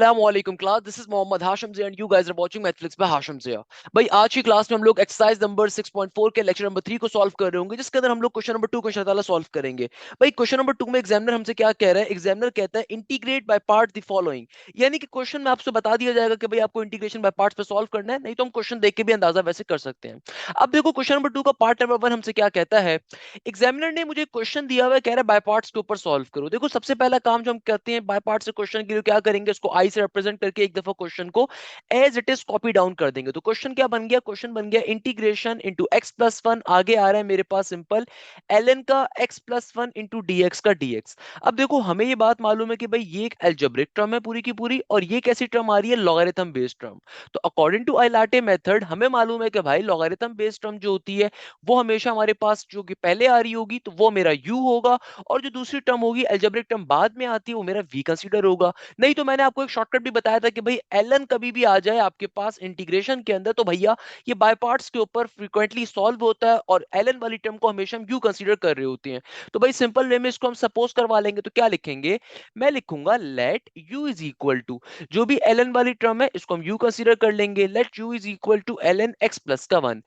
अस्सलामुअलैकुम class, this is Mohammad Hashim Zia and you guys are watching Mathflix by Hashim Zia. भाई आज की क्लास में हम लोग एक्सरसाइज नंबर 6.4 के लेक्चर नंबर 3 को सॉल्व कर रहे होंगे, जिसके अंदर हम लोग क्वेश्चन नंबर 2 को इंशाल्लाह सॉल्व करेंगे। भाई क्वेश्चन नंबर 2 में एग्जामिनर हमसे क्या कह रहा है? एग्जामिनर कहता है integrate by part the following, यानी कि क्वेश्चन में आपसे बता दिया जाएगा कि भाई आपको इंटीग्रेशन बाय पार्ट्स पे सॉल्व करना है, नहीं तो हम क्वेश्चन देख के भी अंदाजा वैसे कर सकते हैं। अब देखो क्वेश्चन नंबर 2 का पार्ट नंबर 1 हमसे क्या कहता है। एग्जामिनर ने मुझे क्वेश्चन दिया हुआ है, कह रहा है बाय पार्ट्स के ऊपर सॉल्व करो। देखो सबसे पहला काम जो हम करते हैं बाय पार्ट्स से क्वेश्चन के लिए क्या करेंगे, उसको आई से रिप्रेजेंट करके एक दफा क्वेश्चन को as it is copy down कर देंगे। तो क्वेश्चन क्या बन गया? क्वेश्चन बन गया integration into x plus one, आगे आ रहा है मेरे पास सिंपल ln का x plus one into dx का dx। अब देखो हमें ये बात मालूम है कि भाई ये एक एल्जेब्रिक टर्म है पूरी की पूरी, और ये कैसी टर्म आ रही है? Logarithm based term. तो अकॉर्डिंग टू आइलाटे मेथड हमें मालूम है कि भाई लॉगरिथम बेस्ड टर्म जो होती है वो हमेशा हमारे पास जो कि पहले आ रही होगी तो वो मेरा u होगा, और जो दूसरी टर्म होगी एल्जेब्रिक टर्म बाद में आती है वो मेरा v कंसीडर होगा। नहीं तो मैंने आपको एक शॉर्टकट भी बताया था कि भाई ln कभी भी आ जाए आपके पास इंटीग्रेशन के अंदर तो भैया ये बाय पार्ट्स के ऊपर फ्रीक्वेंटली सॉल्व होता है, और ln वाली टर्म को हमेशा हम u कंसीडर कर रहे होते हैं। तो भाई सिंपल वे में इसको हम सपोज करवा लेंगे तो क्या लिखेंगे? मैं लिखूंगा let u is equal to, जो भी ln वाली टर्म है इसको हम u कंसीडर कर लेंगे, let u is equal to ln x plus का वन।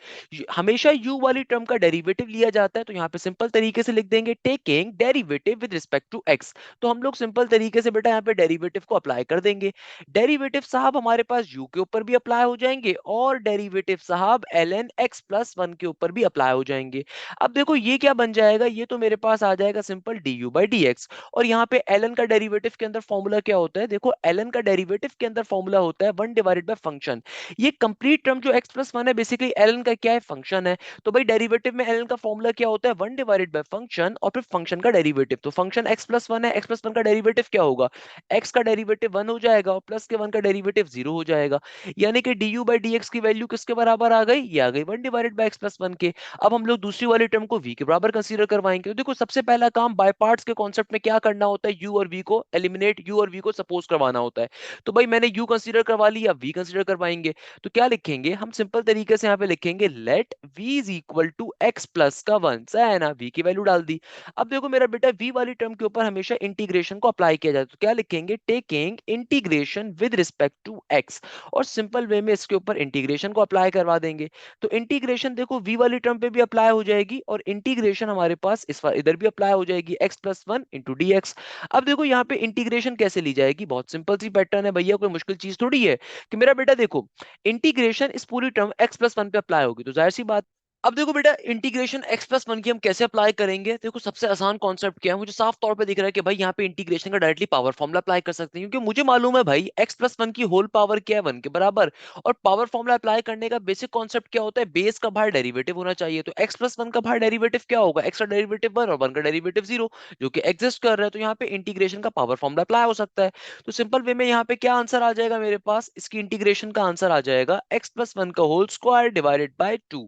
हमेशा u वाली टर्म का डेरिवेटिव लिया जाता है, तो यहाँ पे सिंपल तरीके से लिख देंगे taking derivative with respect to x। तो हम लोग सिंपल तरीके से बेटा यहाँ पे डेरिवेटिव को अप्लाई कर देंगे। डेरिवेटिव साहब हमारे पास u के ऊपर भी अप्लाई हो जाएंगे, और डेरिवेटिव साहब ln x प्लस वन के ऊपर भी अप्लाई हो जाएंगे। अब देखो ये क्या बन जाएगा? ये तो मेरे पास आ जाएगा सिंपल du बाई dx। और यहाँ पे ln का डेरिवेटिव के अंदर फॉर्मूला क्या होता है? देखो ln का डेरिवेटिव के अंदर फॉर्मूला होता है वन डिवाइडेड बाय फंक्शन। ये कंप्लीट टर्म जो x प्लस वन है बेसिकली ln का क्या है? फंक्शन है। तो भाई डेरिवेटिव में ln का फॉर्मूला क्या होता है? वन डिवाइडेड बाय फंक्शन और फिर फंक्शन का डेरिवेटिव। तो फंक्शन x प्लस वन है, x प्लस वन का डेरिवेटिव क्या होगा? x का डेरिवेटिव वन हो जाएगा और प्लस के वन का डेरिवेटिव जीरो हो जाएगा। यानी कि du बाई dx की वैल्यू किसके बराबर आ गई? ये आ गई one divided by x plus one के। अब हम लोग दूसरी वाली टर्म को v के बराबर कंसीडर करवाएंगे। तो देखो सबसे पहला काम बाय पार्ट्स के कॉन्सेप्ट में क्या करना होता है? u और v को एलिमिनेट, u और v को सपोज करवाना होता है। तो भाई मैंने u कंसीडर करवा लिया, v कंसीडर करवाएंगे। तो क्या लिखेंगे हम? सिंपल तरीके से यहाँ पे लिखेंगे let v is equal to x plus का वन। सही है ना? v की वैल्यू डाल दी। अब देखो मेरा बेटा v वाली टर्म के ऊपर हमेशा इंटीग्रेशन को अप्लाई किया जाए, तो क्या लिखेंगे? Taking integration with respect to x, और सिंपल वे में इसके ऊपर इंटीग्रेशन को अप्लाई करवा देंगे। तो इंटीग्रेशन देखो v वाली टर्म पे भी अप्लाई हो जाएगी, और इंटीग्रेशन हमारे पास इस बार इधर भी अप्लाई हो जाएगी x plus one into d x. अब देखो यहाँ पे इंटीग्रेशन कैसे ली जाएगी? बहुत सिंपल सी पैटर्न है भैया, कोई मुश्किल चीज थोड़ी है कि मेरा बेटा देखो इंटीग्रेशन इस पूरी टर्म x प्लस वन पे अप्लाई होगी, तो जाहिर सी बात। अब देखो बेटा इंटीग्रेशन x प्लस वन की हम कैसे अप्लाई करेंगे? देखो सबसे आसान कॉन्सेप्ट क्या है? मुझे साफ तौर पे दिख रहा है कि भाई यहाँ पे इंटीग्रेशन का डायरेक्टली पावर फॉर्मूला अप्लाई कर सकते हैं, क्योंकि मुझे मालूम है भाई x प्लस वन की होल पावर क्या है? वन के बराबर। और पावर फॉर्मूला अप्लाई करने का बेसिक कॉन्सेप्ट क्या होता है? बेस का बाहर डेरिवेटिव होना चाहिए। तो x प्लस वन का बाहर डेरिवेटिव क्या होगा? x का डेरिवेटिव वन और वन का डेरिवेटिव जीरो, जो कि एग्जिस्ट कर रहा है। तो यहाँ पे इंटीग्रेशन का पावर फॉर्मूला अप्लाई हो सकता है। तो सिंपल वे में यहाँ पे क्या आंसर आ जाएगा मेरे पास? इसकी इंटीग्रेशन का आंसर आ जाएगा x प्लस वन का whole square divided by two.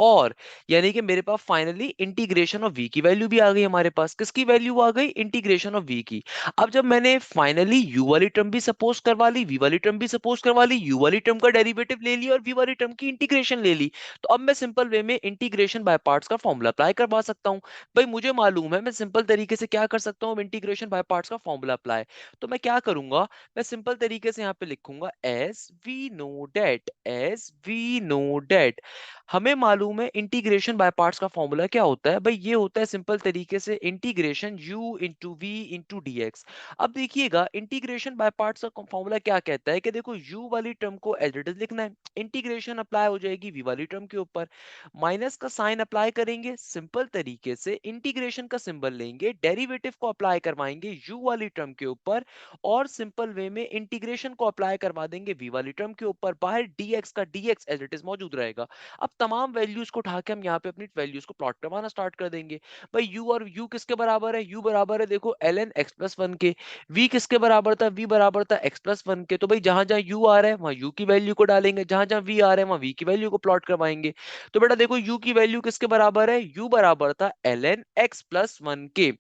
और यानी कि मेरे पास फाइनली इंटीग्रेशन ऑफ v की वैल्यू भी आ गई हमारे पास। किसकी वैल्यू आ गई? इंटीग्रेशन ऑफ v की। अब जब मैंने फाइनली u वाली टर्म भी सपोज करवा ली, v वाली टर्म भी सपोज करवा ली, u वाली टर्म का डेरिवेटिव ले लिया और v वाली टर्म की इंटीग्रेशन ले ली, तो अब मैं सिंपल वे में इंटीग्रेशन बाय पार्ट्स का फॉर्मूला अप्लाई करवा सकता हूं। भाई मुझे मालूम है मैं सिंपल तरीके से क्या कर सकता हूं, इंटीग्रेशन बाय पार्ट्स का फॉर्मूला अप्लाई। तो मैं क्या करूंगा? मैं सिंपल तरीके से यहाँ पे लिखूंगा एज वी नो डेट हमें मालूम है इंटीग्रेशन बाय पार्ट्स का फॉर्मूला क्या होता है। भाई ये होता है सिंपल तरीके से integration u into v into d x. अब देखिएगा इंटीग्रेशन बाय पार्ट्स का फॉर्मूला क्या कहता है कि देखो u वाली टर्म को एज इट इज लिखना है, इंटीग्रेशन अप्लाई हो जाएगी v वाली टर्म के ऊपर, माइनस का साइन अप्लाई करेंगे, सिंपल तरीके से इंटीग्रेशन का सिंबल लेंगे, डेरिवेटिव को अप्लाई करवाएंगे u वाली टर्म के ऊपर, और सिंपल वे में इंटीग्रेशन को अप्लाई करवा देंगे v वाली टर्म के ऊपर, बाहर dx का dx एज इट इज मौजूद रहेगा। अब तमाम वैल्यूज को उठा के हम यहाँ पे अपनी वैल्यूज को प्लॉट करवाना स्टार्ट कर देंगे। भाई u और u किसके बराबर है? u बराबर है देखो ln x प्लस वन के। v किसके बराबर था? v बराबर था x प्लस वन के। तो भाई जहां जहां u आ रहा है वहां u की वैल्यू को डालेंगे, जहां जहां v आ रहा है वहां v की वैल्यू को प्लॉट करवाएंगे। तो बेटा देखो u की वैल्यू किसके बराबर है? u बराबर था ln x प्लस वन के।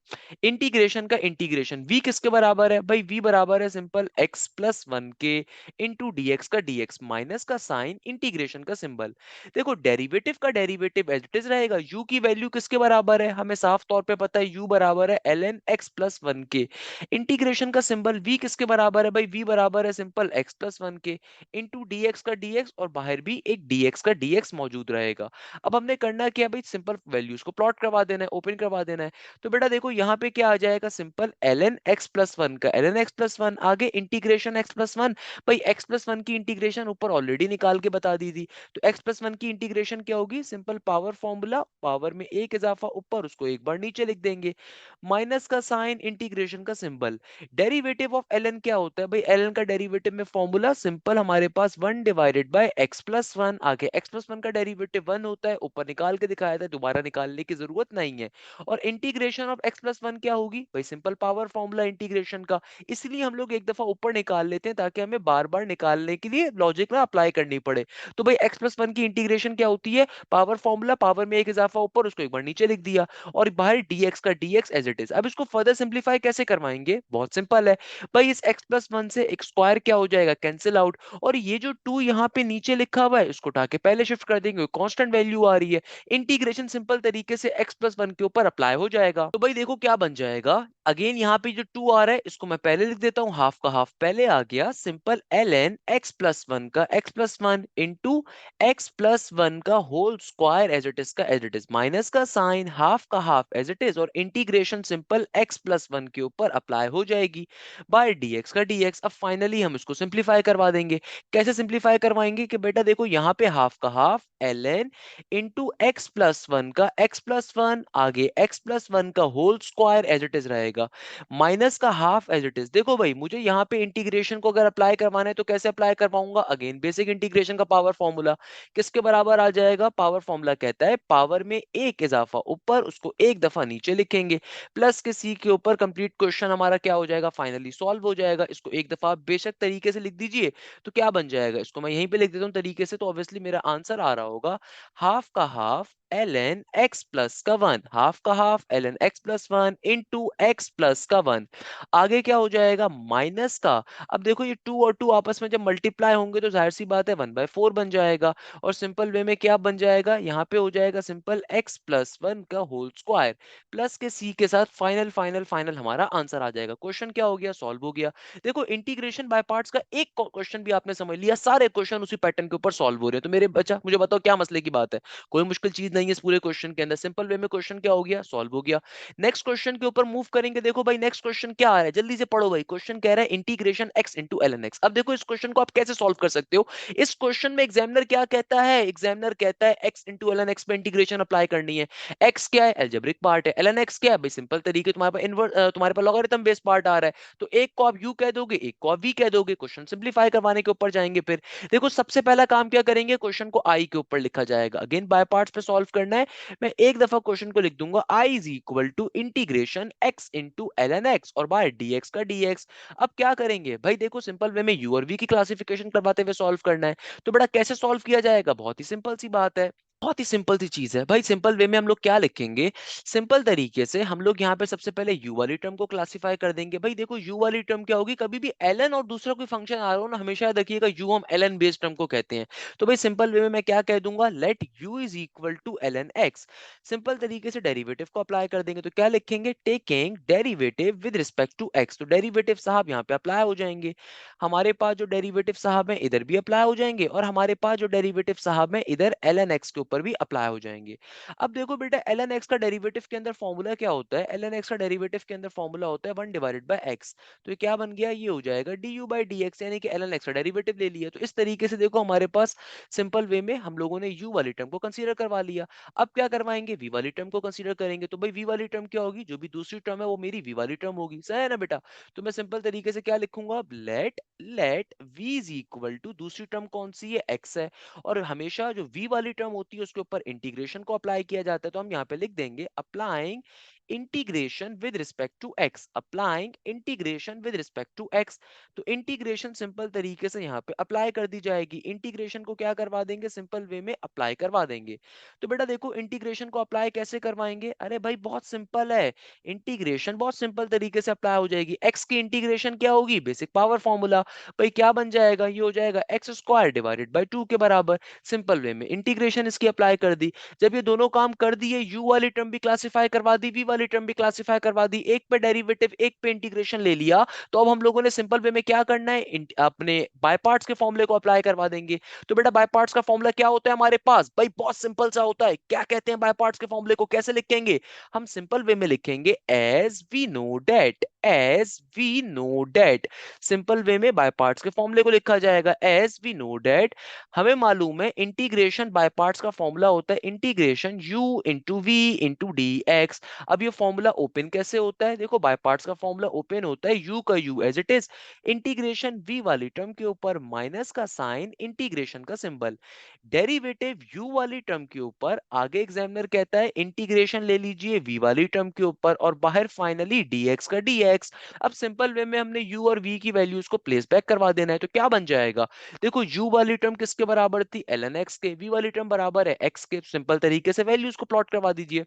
इंटीग्रेशन का इंटीग्रेशन v किसके बराबर है? भाई v बराबर है सिंपल x प्लस वन के इंटू dx का dx, माइनस का साइन, इंटीग्रेशन का सिंबल। देखो डेरिवेटिव का डेरिवेटिव एज इट इज रहेगा। u की वैल्यू किसके बराबर है, हमें साफ तौर पे पता है u बराबर है ln x प्लस वन के। इंटीग्रेशन का सिंबल v किसके बराबर है भाई, v बराबर है सिंपल x प्लस वन के इंटू dx का dx, और बाहर भी एक dx का dx मौजूद रहेगा। अब हमने करना क्या है भाई, सिंपल वैल्यूज को प्लॉट करवा देना है, ओपन करवा देना है। तो बेटा देखो यहाँ पे क्या आ जाएगा, simple ln x plus one का ln x प्लस वन, आगे इंटीग्रेशन x प्लस वन। भाई x प्लस वन की इंटीग्रेशन ऊपर ऑलरेडी निकाल के बता दी थी। तो x प्लस वन की इंटीग्रेशन क्या होगी, सिंपल पावर फॉर्मूला, पावर में एक इजाफा ऊपर, उसको एक बार नीचे लिख देंगे, माइनस का साइन, इंटीग्रेशन का सिंबल। डेरिवेटिव ऑफ ln क्या होता है भाई, ln का डेरिवेटिव में फॉर्मूला सिंपल हमारे पास 1 divided by x plus one, आगे x प्लस वन का डेरिवेटिव 1 होता है, ऊपर निकाल के दिखाया था, दोबारा निकालने की जरूरत नहीं है। और integration of x plus one क्या होगी भाई, सिंपल पावर फॉर्मूला इंटीग्रेशन का। इसलिए हम लोग एक दफा ऊपर निकाल लेते हैं ताकि हमें बार बार निकालने के लिए लॉजिक ना अप्लाई करनी पड़े। तो भाई x प्लस वन की इंटीग्रेशन क्या होती है, पावर फॉर्मूला, पावर में एक इजाफा ऊपर, उसको एक बार नीचे लिख दिया, और बाहर dx का dx एज इट इज। अब इसको फर्दर सिंप्लीफाई कैसे करवाएंगे, बहुत सिंपल है भाई, इस x प्लस वन से एक स्क्वायर क्या हो जाएगा, कैंसिल आउट, और ये जो 2 यहाँ पे नीचे लिखा हुआ है इसको उठा के पहले शिफ्ट कर देंगे, कांस्टेंट वैल्यू आ रही है, इंटीग्रेशन सिंपल तरीके से x प्लस वन के ऊपर अप्लाई हो जाएगा। तो भाई देखो क्या बन जाएगा, अगेन यहाँ पे जो 2 आ रहा है इसको मैं पहले लिख देता हूँ, हाफ का हाफ पहले आ गया, simple ln x plus one का x plus one into x plus one का whole square as it is का एज इट इज, माइनस का साइन, हाफ का हाफ एज इट इज, और integration simple x plus one के ऊपर apply हो जाएगी बाय dx का dx। अब फाइनली हम इसको सिंप्लीफाई करवा देंगे। कैसे सिंप्लीफाई करवाएंगे कि बेटा देखो यहाँ पे हाफ का half ln into x plus one का x प्लस वन, आगे x प्लस वन का whole square as it is रहेगा, माइनस का हाफ एज इट इज। देखो भाई मुझे यहाँ पे इंटीग्रेशन को अगर अप्लाई करवाना है तो कैसे अप्लाई करवाऊंगा, अगेन बेसिक इंटीग्रेशन का पावर फॉर्मूला किसके बराबर आ जाएगा, पावर फॉर्मूला कहता है पावर में एक इजाफा ऊपर, उसको एक दफा नीचे लिखेंगे, प्लस के सी के ऊपर कंप्लीट क्वेश्चन हमारा क्या हो जाएगा, फाइनली सॉल्व हो जाएगा। इसको एक दफा आप बेशक तरीके से लिख दीजिए, तो क्या बन जाएगा, इसको मैं यहीं पे लिख देता हूँ तरीके से, तो ऑब्वियसली मेरा आंसर आ रहा होगा हाफ का हाफ ln x प्लस का वन, हाफ का half ln x plus one into x plus का वन, आगे क्या हो जाएगा माइनस का। अब देखो ये 2 और 2 आपस में जब मल्टीप्लाई होंगे तो जाहिर सी बात है 1/4 बन जाएगा, और सिंपल वे में क्या बन जाएगा, यहाँ पे हो जाएगा सिंपल x प्लस वन का होल स्क्वायर, प्लस के c के साथ फाइनल फाइनल फाइनल हमारा आंसर आ जाएगा। क्वेश्चन क्या हो गया, सॉल्व हो गया। देखो इंटीग्रेशन बाय पार्ट्स का एक क्वेश्चन भी आपने समझ लिया, सारे क्वेश्चन उसी पैटर्न के ऊपर सॉल्व हो रहे हैं। तो मेरे बच्चा मुझे बताओ क्या मसले की बात है, कोई मुश्किल चीज नहीं है इस पूरे क्वेश्चन के अंदर, सिंपल वे में क्वेश्चन क्या हो गया, सॉल्व हो गया। नेक्स्ट क्वेश्चन के ऊपर मूव करेंगे। देखो भाई नेक्स्ट क्वेश्चन क्या आ रहा है, जल्दी से पढ़ो भाई। क्वेश्चन कह रहा है integration x into l n x. अब देखो इस क्वेश्चन को आप कैसे सॉल्व कर सकते हो, इस क्वेश्चन में एग्जामिनर क्या कहता है, एग्जामिनर कहता है x into l n x पे इंटीग्रेशन अप्लाई करनी है। x क्या है, एल्जेब्रिक पार्ट है, एल एन एक्स क्या है भाई, सिंपल तरीके तुम्हारे पास तुम्हारे पास लॉगरिथम बेस्ड पार्ट आ रहा है, तो एक को आप u कह दोगे, एक को आप v कह दोगे, क्वेश्चन सिंप्लीफाई करवाने के ऊपर जाएंगे। फिर देखो सबसे पहला काम क्या करेंगे, क्वेश्चन को आई के ऊपर लिखा जाएगा, अगेन बाय पार्ट्स पे सॉल्व करना है। मैं एक दफा क्वेश्चन को लिख दूंगा, i is equal to integration x into l n x और बाय dx का dx। अब क्या करेंगे भाई, देखो सिंपल वे में u और v की क्लासिफिकेशन करवाते हुए सॉल्व करना है। तो बेटा कैसे सॉल्व किया जाएगा, बहुत ही सिंपल सी बात है, बहुत ही सिंपल सी चीज है भाई। सिंपल वे में हम लोग क्या लिखेंगे, सिंपल तरीके से हम लोग यहाँ पे सबसे पहले u वाली टर्म को क्लासिफाई कर देंगे। भाई देखो u वाली टर्म क्या होगी, कभी भी ln और दूसरा कोई फंक्शन आ रहा हो ना, हमेशा याद रखिएगा u हम ln बेस्ड टर्म को कहते हैं। तो भाई सिंपल वे में मैं क्या कह दूंगा, let u is equal to ln x। Simple तरीके से डेरिवेटिव को अप्लाई कर देंगे, तो क्या लिखेंगे, taking derivative with respect to x। तो डेरिवेटिव साहब यहाँ पे अप्लाई हो जाएंगे, हमारे पास जो डेरिवेटिव साहब हैं इधर भी अप्लाई हो जाएंगे, और हमारे पास जो डेरिवेटिव साहब हैं इधर ln x के ऊपर भी अप्लाई हो जाएंगे। अब देखो बेटा ln x का डेरिवेटिव के अंदर फॉर्मूला क्या होता है, ln x का डेरिवेटिव के अंदर फॉर्मूला होता है 1 डिवाइडेड बाय x। तो ये क्या बन गया, ये हो जाएगा du बाई dx, यानी कि ln x का डेरिवेटिव ले लिया। तो इस तरीके से देखो हमारे पास सिंपल वे में हम लोगों ने u वाली टर्म को कंसीडर करवा लिया। अब क्या करवाएंगे, v वाली टर्म को कंसीडर करेंगे। तो भाई v वाली टर्म क्या होगी, जो भी दूसरी टर्म है वो मेरी v वाली टर्म होगी, सही है ना बेटा। तो मैं सिंपल तरीके से क्या लिखूंगा, let let v is equal to, दूसरी टर्म कौन सी है, x है, और हमेशा जो v वाली टर्म होती है उसके ऊपर इंटीग्रेशन को अप्लाई किया जाता है, तो हम यहाँ पे लिख देंगे applying integration with respect to x, applying integration with respect to x. तो इंटीग्रेशन सिंपल तरीके से यहाँ पे अप्लाई कर दी जाएगी। इंटीग्रेशन को क्या करवा देंगे, सिंपल वे में अप्लाई करवा देंगे। तो बेटा देखो इंटीग्रेशन को अप्लाई कैसे करवाएंगे, अरे भाई बहुत सिंपल है। इंटीग्रेशन बहुत सिंपल तरीके से अप्लाई हो जाएगी। एक्स की इंटीग्रेशन क्या होगी, बेसिक पावर फॉर्मूला। भाई क्या बन जाएगा, ये हो जाएगा एक्स स्क्वायर डिवाइडेड बाई 2 के बराबर। सिंपल वे में इंटीग्रेशन इसकी अप्लाई कर दी। जब ये दोनों काम कर दिए, u वाली टर्म भी क्लासिफाई करवा दी, v वाली टर्म भी क्लासिफाई करवा दी, एक पे डेरिवेटिव एक पे इंटीग्रेशन ले लिया, तो अब हम लोगों ने सिंपल वे में क्या करना है, अपने बाय पार्ट्स के फॉर्मूले को अप्लाई करवा देंगे। तो बेटा बाय पार्ट्स का फॉर्मूला क्या होता है हमारे पास, भाई बहुत सिंपल सा होता है। क्या कहते हैं बाय पार्ट्स के फॉर्मूले को, कैसे लिखेंगे, हम सिंपल वे में लिखेंगे as we know that. Simple way में बाय पार्ट्स के फॉर्मूले को लिखा जाएगा एज वी नो डेट। हमें मालूम है इंटीग्रेशन बाय पार्ट्स का फॉर्मूला होता है integration u into v into d x. अब ये फॉर्मूला ओपन कैसे होता है, देखो बाय पार्ट्स का फॉर्मूला ओपन होता है u का u as it is, integration v वाली टर्म के ऊपर माइनस का साइन, इंटीग्रेशन का सिंबल, डेरिवेटिव u वाली टर्म के ऊपर, आगे एग्जामिनर कहता है इंटीग्रेशन ले लीजिए v वाली टर्म के ऊपर, और बाहर फाइनली dx का dx। अब सिंपल वे में हमने u और v की वैल्यूज को प्लेस बैक करवा देना है। तो क्या बन जाएगा, देखो u वाली टर्म किसके बराबर थी, ln x के, v वाली टर्म बराबर है x के। सिंपल तरीके से वैल्यूज को प्लॉट करवा दीजिए।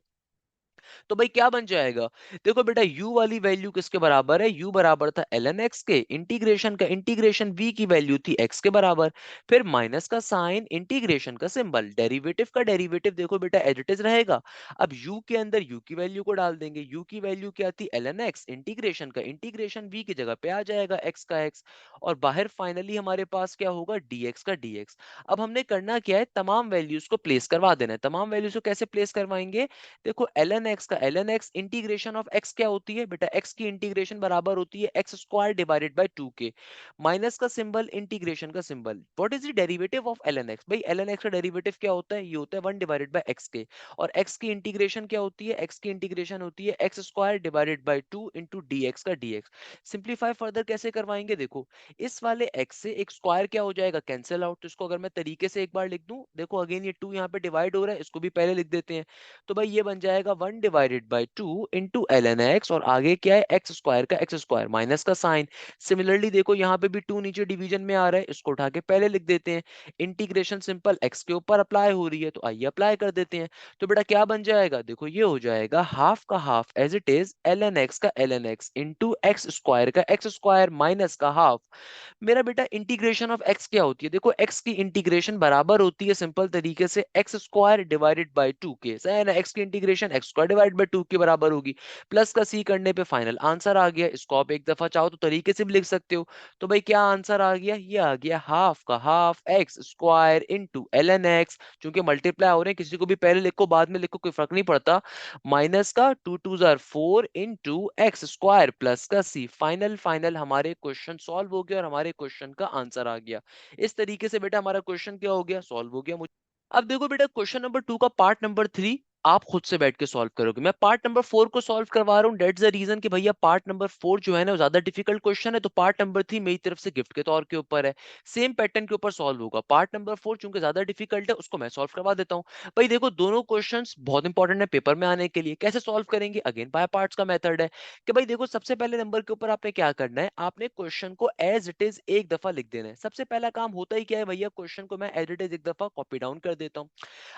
तो भाई क्या बन जाएगा, देखो बेटा u वाली वैल्यू किसके बराबर है, u बराबर था ln x के, इंटीग्रेशन का इंटीग्रेशन v की वैल्यू थी x के बराबर, फिर माइनस का साइन, इंटीग्रेशन का सिंबल, डेरिवेटिव का डेरिवेटिव देखो बेटा एज इट इज रहेगा। अब u के अंदर u की वैल्यू को डाल देंगे, u की वैल्यू क्या थी ln x, इंटीग्रेशन का इंटीग्रेशन v की जगह पे आ जाएगा x का x, और बाहर फाइनली हमारे पास क्या होगा dx का dx। अब हमने करना क्या है, तमाम वैल्यूज को प्लेस करवा देना है। तमाम वैल्यूज को कैसे प्लेस करवाएंगे, देखो ln x का ln x, integration of x क्या होती है बेटा, x की इंटीग्रेशन बराबर होती है x स्क्वायर डिवाइडेड बाय 2 के, माइनस का सिंबल, इंटीग्रेशन का symbol. What is the derivative of ln x, भाई ln x का डेरिवेटिव क्या होता है, ये होता है 1 डिवाइडेड बाय x के, और x की इंटीग्रेशन क्या होती है, x की इंटीग्रेशन होती है x square divided by 2 into dx का dx। सिंप्लीफाई फर्दर कैसे करवाएंगे, देखो इस वाले x से एक स्क्वायर क्या हो जाएगा, कैंसिल आउट। तो इसको अगर मैं तरीके से एक बार लिख दूं, देखो अगेन ये 2 यहाँ पे डिवाइड हो रहा है, इसको भी पहले लिख देते हैं। तो भाई ये बन जाएगा 1 divided by 2 into ln x, और आगे क्या है एक्स स्क्वायर का एक्स स्क्वायर, माइनस का साइन। सिमिलरली देखो यहाँ पे भी 2 नीचे डिवीजन में आ रहा है, इसको उठा के पहले लिख देते हैं। इंटीग्रेशन सिंपल x के ऊपर अप्लाई हो रही है, तो आइए अप्लाई कर देते हैं। तो बेटा क्या बन जाएगा, देखो ये हो जाएगा हाफ का half as it is ln x का ln x into x square का एक्स स्क्वायर माइनस का हाफ। मेरा बेटा इंटीग्रेशन ऑफ x क्या होती है, देखो x की इंटीग्रेशन बराबर होती है सिंपल तरीके से एक्स स्क्वायर डिवाइडेड बाय 2 के, सही है ना, x की integration x square divide by 2 के बराबर होगी। प्लस का c करने पे फाइनल आंसर आ गया। इसको आप एक दफा चाहो तो तरीके से भी लिख सकते हो। तो भाई क्या आंसर आ गया, ये आ गया हाफ का half x square into ln x, चूंकि मल्टीप्लाई हो रहे हैं किसी को भी पहले लिखो बाद में लिखो कोई फर्क नहीं पड़ता, माइनस का 2 टू जार 4 इंटू एक्स स्क्वायर प्लस का सी। फाइनल फाइनल हमारे क्वेश्चन सॉल्व हो गया और हमारे क्वेश्चन का आंसर आ गया। इस तरीके से बेटा हमारा क्वेश्चन क्या हो गया, सॉल्व हो गया। अब देखो बेटा क्वेश्चन नंबर 2 का पार्ट नंबर 3 आप खुद से बैठ के सॉल्व करोगे, मैं पार्ट नंबर 4 को सॉल्व करवा रहा हूँ। दैट्स द रीजन कि भैया पार्ट नंबर 4 जो है ना वो ज्यादा डिफिकल्ट क्वेश्चन है, तो पार्ट नंबर 3 मेरी तरफ से गिफ्ट के तौर के ऊपर है, सेम पैटर्न के ऊपर सॉल्व होगा। पार्ट नंबर 4 चूंकि ज्यादा डिफिकल्ट है उसको मैं सॉल्व करवा देता हूँ। भाई देखो दोनों क्वेश्चंस बहुत इंपॉर्टेंट है पेपर में आने के लिए। कैसे सॉल्व करेंगे, अगेन बाय पार्ट्स का मेथड है कि भाई देखो सबसे पहले नंबर के ऊपर आपने क्या करना है, आपने क्वेश्चन को एज इट इज एक दफा लिख देना है। सबसे पहला काम होता ही क्या है भैया, क्वेश्चन को मैं एज इट इज एक दफा कॉपी डाउन कर देता हूँ।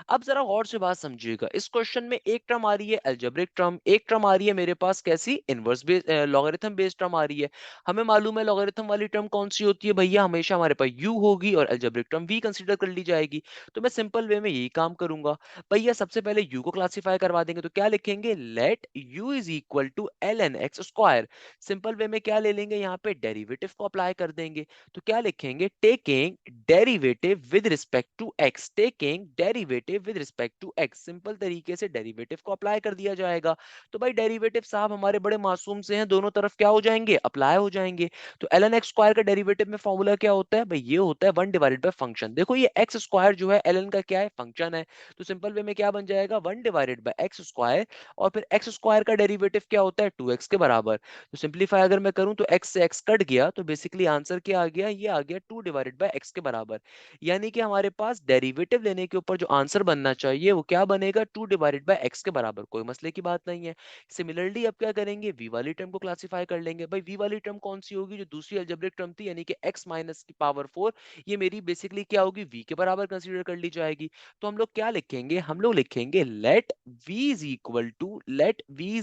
अब जरा गौर से बात समझिएगा, इस क्वेश्चन में एक टर्म आ रही है अलजेब्रिक टर्म, एक टर्म आ रही है मेरे पास कैसी, inverse base logarithm based term आ रही है। हमें मालूम है लॉगरिथम वाली टर्म कौन सी होती है भैया, हमेशा हमारे पास u होगी और अलजेब्रिक टर्म v कंसीडर कर ली जाएगी। तो मैं सिंपल वे में यही काम करूंगा। भैया सबसे पहले u को क्लासिफाई करवा देंगे, तो क्या लिखेंगे, let u is equal to ln x square. Simple way में क्या ले लेंगे, यहाँ पे डेरिवेटिव को अप्लाई कर देंगे। तो क्या लिखेंगे, taking derivative with respect to x, taking derivative with respect to x, simple तरीके से डेरिवेटिव को अप्लाई कर दिया जाएगा। तो भाई डेरिवेटिव साहब हमारे बड़े मासूम से हैं, दोनों तरफ क्या हो जाएंगे, अप्लाई हो जाएंगे। तो ln x स्क्वायर का डेरिवेटिव में फॉर्मूला क्या होता है भाई, ये होता है 1 डिवाइडेड बाय फंक्शन। देखो ये x स्क्वायर जो है ln का क्या है, फंक्शन है। तो सिंपल वे में क्या बन जाएगा, 1 डिवाइडेड बाय x स्क्वायर, और फिर x स्क्वायर का डेरिवेटिव क्या होता है 2x के बराबर। तो सिंपलीफाई अगर मैं करूं तो x से x कट गया, तो बेसिकली आंसर क्या आ गया, ये आ गया 2 डिवाइडेड बाय x के बराबर। यानी कि हमारे पास डेरिवेटिव लेने के ऊपर जो आंसर बनना चाहिए वो क्या बनेगा, 2 डिवाइडेड बाय एक्स के बराबर, कोई मसले की बात नहीं है। सिमिलरली अब क्या करेंगे, वी वाली टर्म को क्लासिफाई कर लेंगे। भाई वी वाली टर्म कौन सी होगी, जो दूसरी अलजेब्रिक टर्म थी यानी कि x माइनस की पावर 4, ये मेरी बेसिकली क्या होगी, v के बराबर कंसीडर कर ली जाएगी। तो हम लोग क्या लिखेंगे, हम लोग लिखेंगे let v is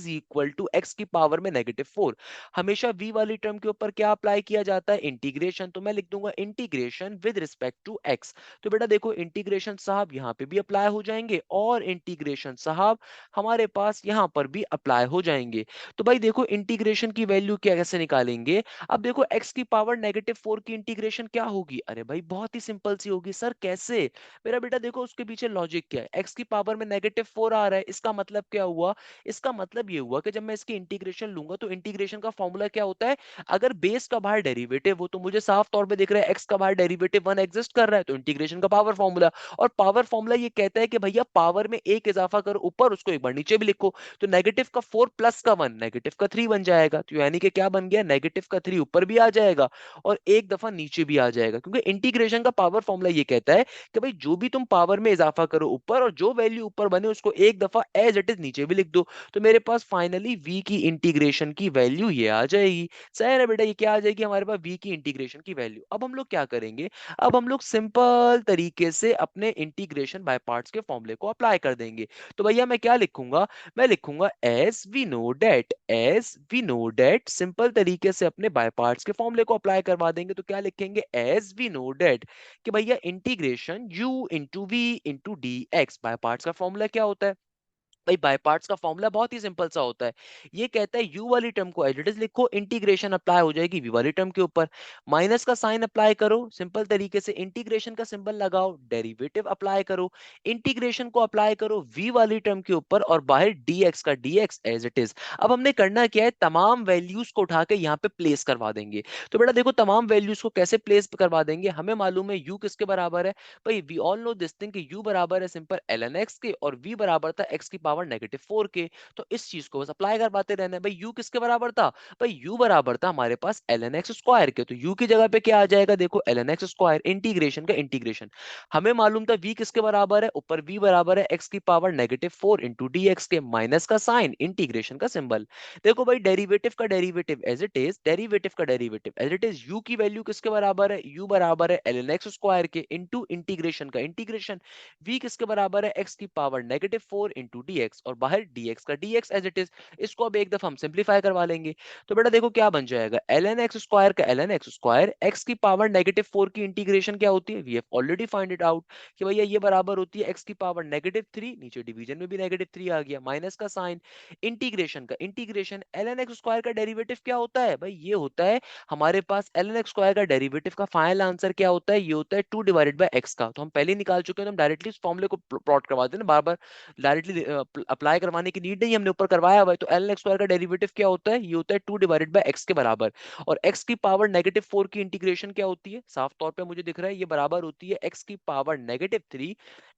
equal to x की पावर में -4। हमेशा v वाली टर्म के ऊपर क्या अप्लाई किया जाता है, इंटीग्रेशन। तो मैं लिख दूंगा integration with respect to x। तो बेटा देखो इंटीग्रेशन साहब यहाँ पे भी अप्लाई हो जाएंगे और इंटीग्रेशन साहब हमारे पास यहाँ पर भी अप्लाई हो जाएंगे। तो भाई देखो इंटीग्रेशन की वैल्यू क्या कैसे निकालेंगे। अब देखो x की पावर -4 की इंटीग्रेशन क्या होगी, अरे भाई बहुत ही सिंपल सी होगी। सर कैसे, मेरा बेटा देखो उसके पीछे लॉजिक क्या है, x की पावर में -4 आ रहा है, इसका मतलब क्या हुआ, इसका मतलब ये हुआ कि जब मैं इसकी इंटीग्रेशन लूंगा तो इंटीग्रेशन का फॉर्मूला क्या होता है, अगर बेस का बाहर डेरिवेटिव हो तो मुझे साफ तौर पे दिख रहा है x का बाहर डेरिवेटिव 1 एग्जिस्ट कर रहा है, तो इंटीग्रेशन का पावर फॉर्मूला। और पावर फॉर्मूला ये कहता है कि भैया पावर में एक इजाफा करो ऊपर, उसको एक बार नीचे भी लिखो। तो नेगेटिव का 4 प्लस का 1 नेगेटिव का 3 बन जाएगा। तो यानी कि क्या बन गया, नेगेटिव का 3 ऊपर भी आ जाएगा और एक दफा नीचे भी आ जाएगा, क्योंकि इंटीग्रेशन का पावर फॉर्मूला ये कहता है कि भाई जो भी तुम पावर में इजाफा करो ऊपर, और जो वैल्यू ऊपर बने उसको एक दफा एज इट इज नीचे भी लिख दो। तो मेरे पास फाइनली v की इंटीग्रेशन की वैल्यू ये आ जाएगी। सही है ना बेटा, ये क्या आ जाएगी हमारे पास, v की इंटीग्रेशन की वैल्यू। अब हम लोग क्या करेंगे, अब हम लोग सिंपल तरीके से अपने इंटीग्रेशन बाय पार्ट्स के फॉर्मूले को अप्लाई कर देंगे। तो भैया मैं क्या लिखूंगा, मैं लिखूंगा as we know that simple तरीके से अपने बाय पार्ट्स के फॉर्मूले को अप्लाई करवा देंगे। तो क्या लिखेंगे, एज वी नो डेट कि भैया integration u into v into d x. By parts का फॉर्मूला क्या होता है, भाई बाय पार्ट्स का फॉर्मूला बहुत ही सिंपल सा होता है। ये कहता है u वाली टर्म को एज इट इज लिखो, इंटीग्रेशन अप्लाई हो जाएगी v वाली टर्म के ऊपर, माइनस का साइन अप्लाई करो सिंपल तरीके से, इंटीग्रेशन का सिंबल लगाओ, डेरिवेटिव अप्लाई करो, इंटीग्रेशन को अप्लाई करो v वाली टर्म के ऊपर और बाहर dx का dx एज इट इज। अब हमने करना क्या है, तमाम वैल्यूज को उठा के यहाँ पे प्लेस करवा देंगे। तो बेटा देखो तमाम वैल्यूज को कैसे प्लेस करवा देंगे, हमें मालूम है u किसके बराबर है, भाई we all know this thing कि u बराबर है सिंपल ln x के, और v बराबर था x की पावर -4 के। तो इस चीज को बस अप्लाई करवाते रहना है। भाई u किसके बराबर था, भाई u बराबर था हमारे पास ln x स्क्वायर के। तो u की जगह पे क्या आ जाएगा, देखो ln x स्क्वायर, इंटीग्रेशन का इंटीग्रेशन। हमें मालूम था v किसके बराबर है, ऊपर v बराबर है x की पावर -4 इंटू डी एक्स के, माइनस का साइन, इंटीग्रेशन का सिंबल। देखो भाई डेरिवेटिव का derivative as it is, derivative का derivative as it is, u की वैल्यू किसके बराबर है, u बराबर है ln x स्क्वायर के इंटू इंटीग्रेशन का इंटीग्रेशन, v किसके बराबर है, x की पावर -4 इंटू dx और बाहर dx का dx एज इट इज। इसको अब एक दफा हम सिंप्लीफाई करवा लेंगे। तो बेटा देखो क्या बन जाएगा, ln x स्क्वायर का ln x स्क्वायर, x की पावर -4 की इंटीग्रेशन क्या होती है, we have already find it out कि भैया ये बराबर होती है x की पावर -3, नीचे डिवीजन में भी -3 आ गया, माइनस का साइन, इंटीग्रेशन का इंटीग्रेशन, ln x स्क्वायर का डेरिवेटिव क्या होता है, भाई ये होता है हमारे पास ln x स्क्वायर का डेरिवेटिव का फाइनल आंसर क्या होता है, ये होता है 2 डिवाइडेड बाय x का। तो हम पहले ही निकाल चुके हैं, तो हम डायरेक्टली इस फॉर्मूले को प्लॉट करवा देते हैं, बार बार डायरेक्टली अप्लाई करवाने की नीड नहीं, हमने ऊपर करवाया हुआ है। तो ln x स्क्वायर का डेरिवेटिव क्या होता है, ये होता है 2 डिवाइडेड बाय x के बराबर, और x की पावर -4 की इंटीग्रेशन क्या होती है, साफ तौर पे मुझे दिख रहा है ये बराबर होती है x की पावर -3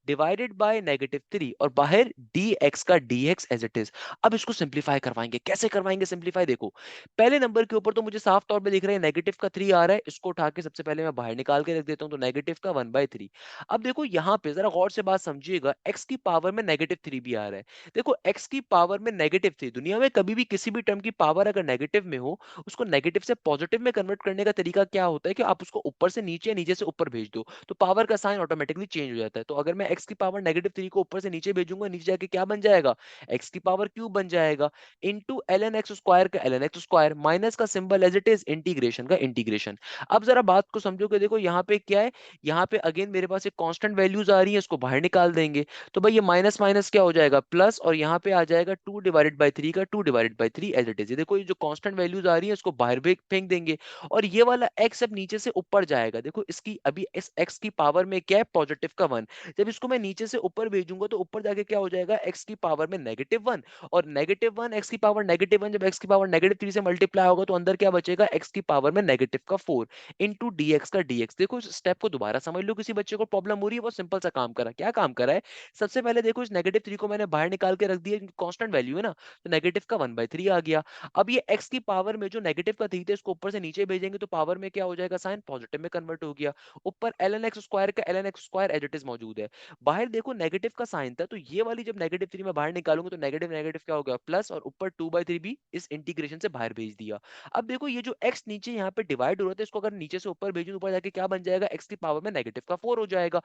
डिवाइडेड बाय -3 और बाहर dx का dx एज इट इज। अब इसको सिंप्लीफाई करवाएंगे, कैसे करवाएंगे सिंप्लीफाई, देखो पहले नंबर के ऊपर तो मुझे साफ तौर पे दिख रहा है नेगेटिव का 3 आ रहा है, इसको उठा के सबसे पहले मैं बाहर निकाल के रख देता हूं, तो नेगेटिव का 1/3। अब देखो यहाँ पे जरा गौर से बात समझिएगा, x की पावर में -3 भी आ रहा है। देखो x की पावर में -3, दुनिया में कभी भी किसी भी टर्म की पावर अगर नेगेटिव में हो, उसको नेगेटिव से पॉजिटिव में कन्वर्ट करने का तरीका क्या होता है कि आप उसको ऊपर से नीचे, नीचे से ऊपर भेज दो, तो पावर का साइन ऑटोमेटिकली चेंज हो जाता है। तो अगर मैं x की पावर -3 को ऊपर से नीचे भेजूंगा, नीचे जाके क्या बन जाएगा, x की पावर क्यूब बन जाएगा, इंटू ln x स्क्वायर का ln x स्क्वायर, माइनस का symbol as it is, integration का इंटीग्रेशन। अब जरा बात को समझो कि देखो यहाँ पे क्या है, यहाँ पे अगेन मेरे पास एक कांस्टेंट वैल्यूज आ रही है, इसको बाहर निकाल देंगे। तो भाई ये माइनस माइनस क्या हो जाएगा, प्लस, और यहाँ पे आ जाएगा 2/3 का 2/3 एज इट इज। देखो ये जो कांस्टेंट वैल्यूज आ रही है इसको बाहर भी फेंक देंगे, और ये वाला x अब नीचे से ऊपर जाएगा। देखो इसकी अभी इस x की पावर में क्या है, पॉजिटिव का 1, जब इसको मैं नीचे से ऊपर भेजूंगा तो ऊपर जाके क्या हो जाएगा, x की पावर में -1, और -1 x की पावर -1 जब x की पावर -3 से मल्टीप्लाई होगा तो अंदर क्या बचेगा, x की पावर में नेगेटिव का 4 इंटू dx का dx। देखो इस स्टेप को दोबारा समझ लो, किसी बच्चे को प्रॉब्लम हो रही है, बहुत सिंपल सा काम करा, क्या काम करा है, सबसे पहले देखो इस -3 को मैंने बाहर निकाल के रख दिया, कांस्टेंट वैल्यू है ना, तो नेगेटिव का 1/3 आ गया। अब ये x की पावर में जो नेगेटिव का 3 थे इसको ऊपर से नीचे भेजेंगे तो पावर में क्या हो जाएगा, साइन पॉजिटिव में कन्वर्ट हो गया। ऊपर ln x स्क्वायर का ln x square as it is मौजूद है। बाहर देखो नेगेटिव का साइन था, तो ये वाली जब -3 में बाहर निकालूंगा तो नेगेटिव नेगेटिव क्या हो गया, प्लस, और ऊपर 2/3 भी इस इंटीग्रेशन से बाहर भेज दिया। अब देखो ये जो x नीचे यहाँ पे डिवाइड हो रहा था, इसको अगर नीचे से ऊपर भेजूं, ऊपर जाके क्या बन जाएगा, x की पावर में -4 हो जाएगा।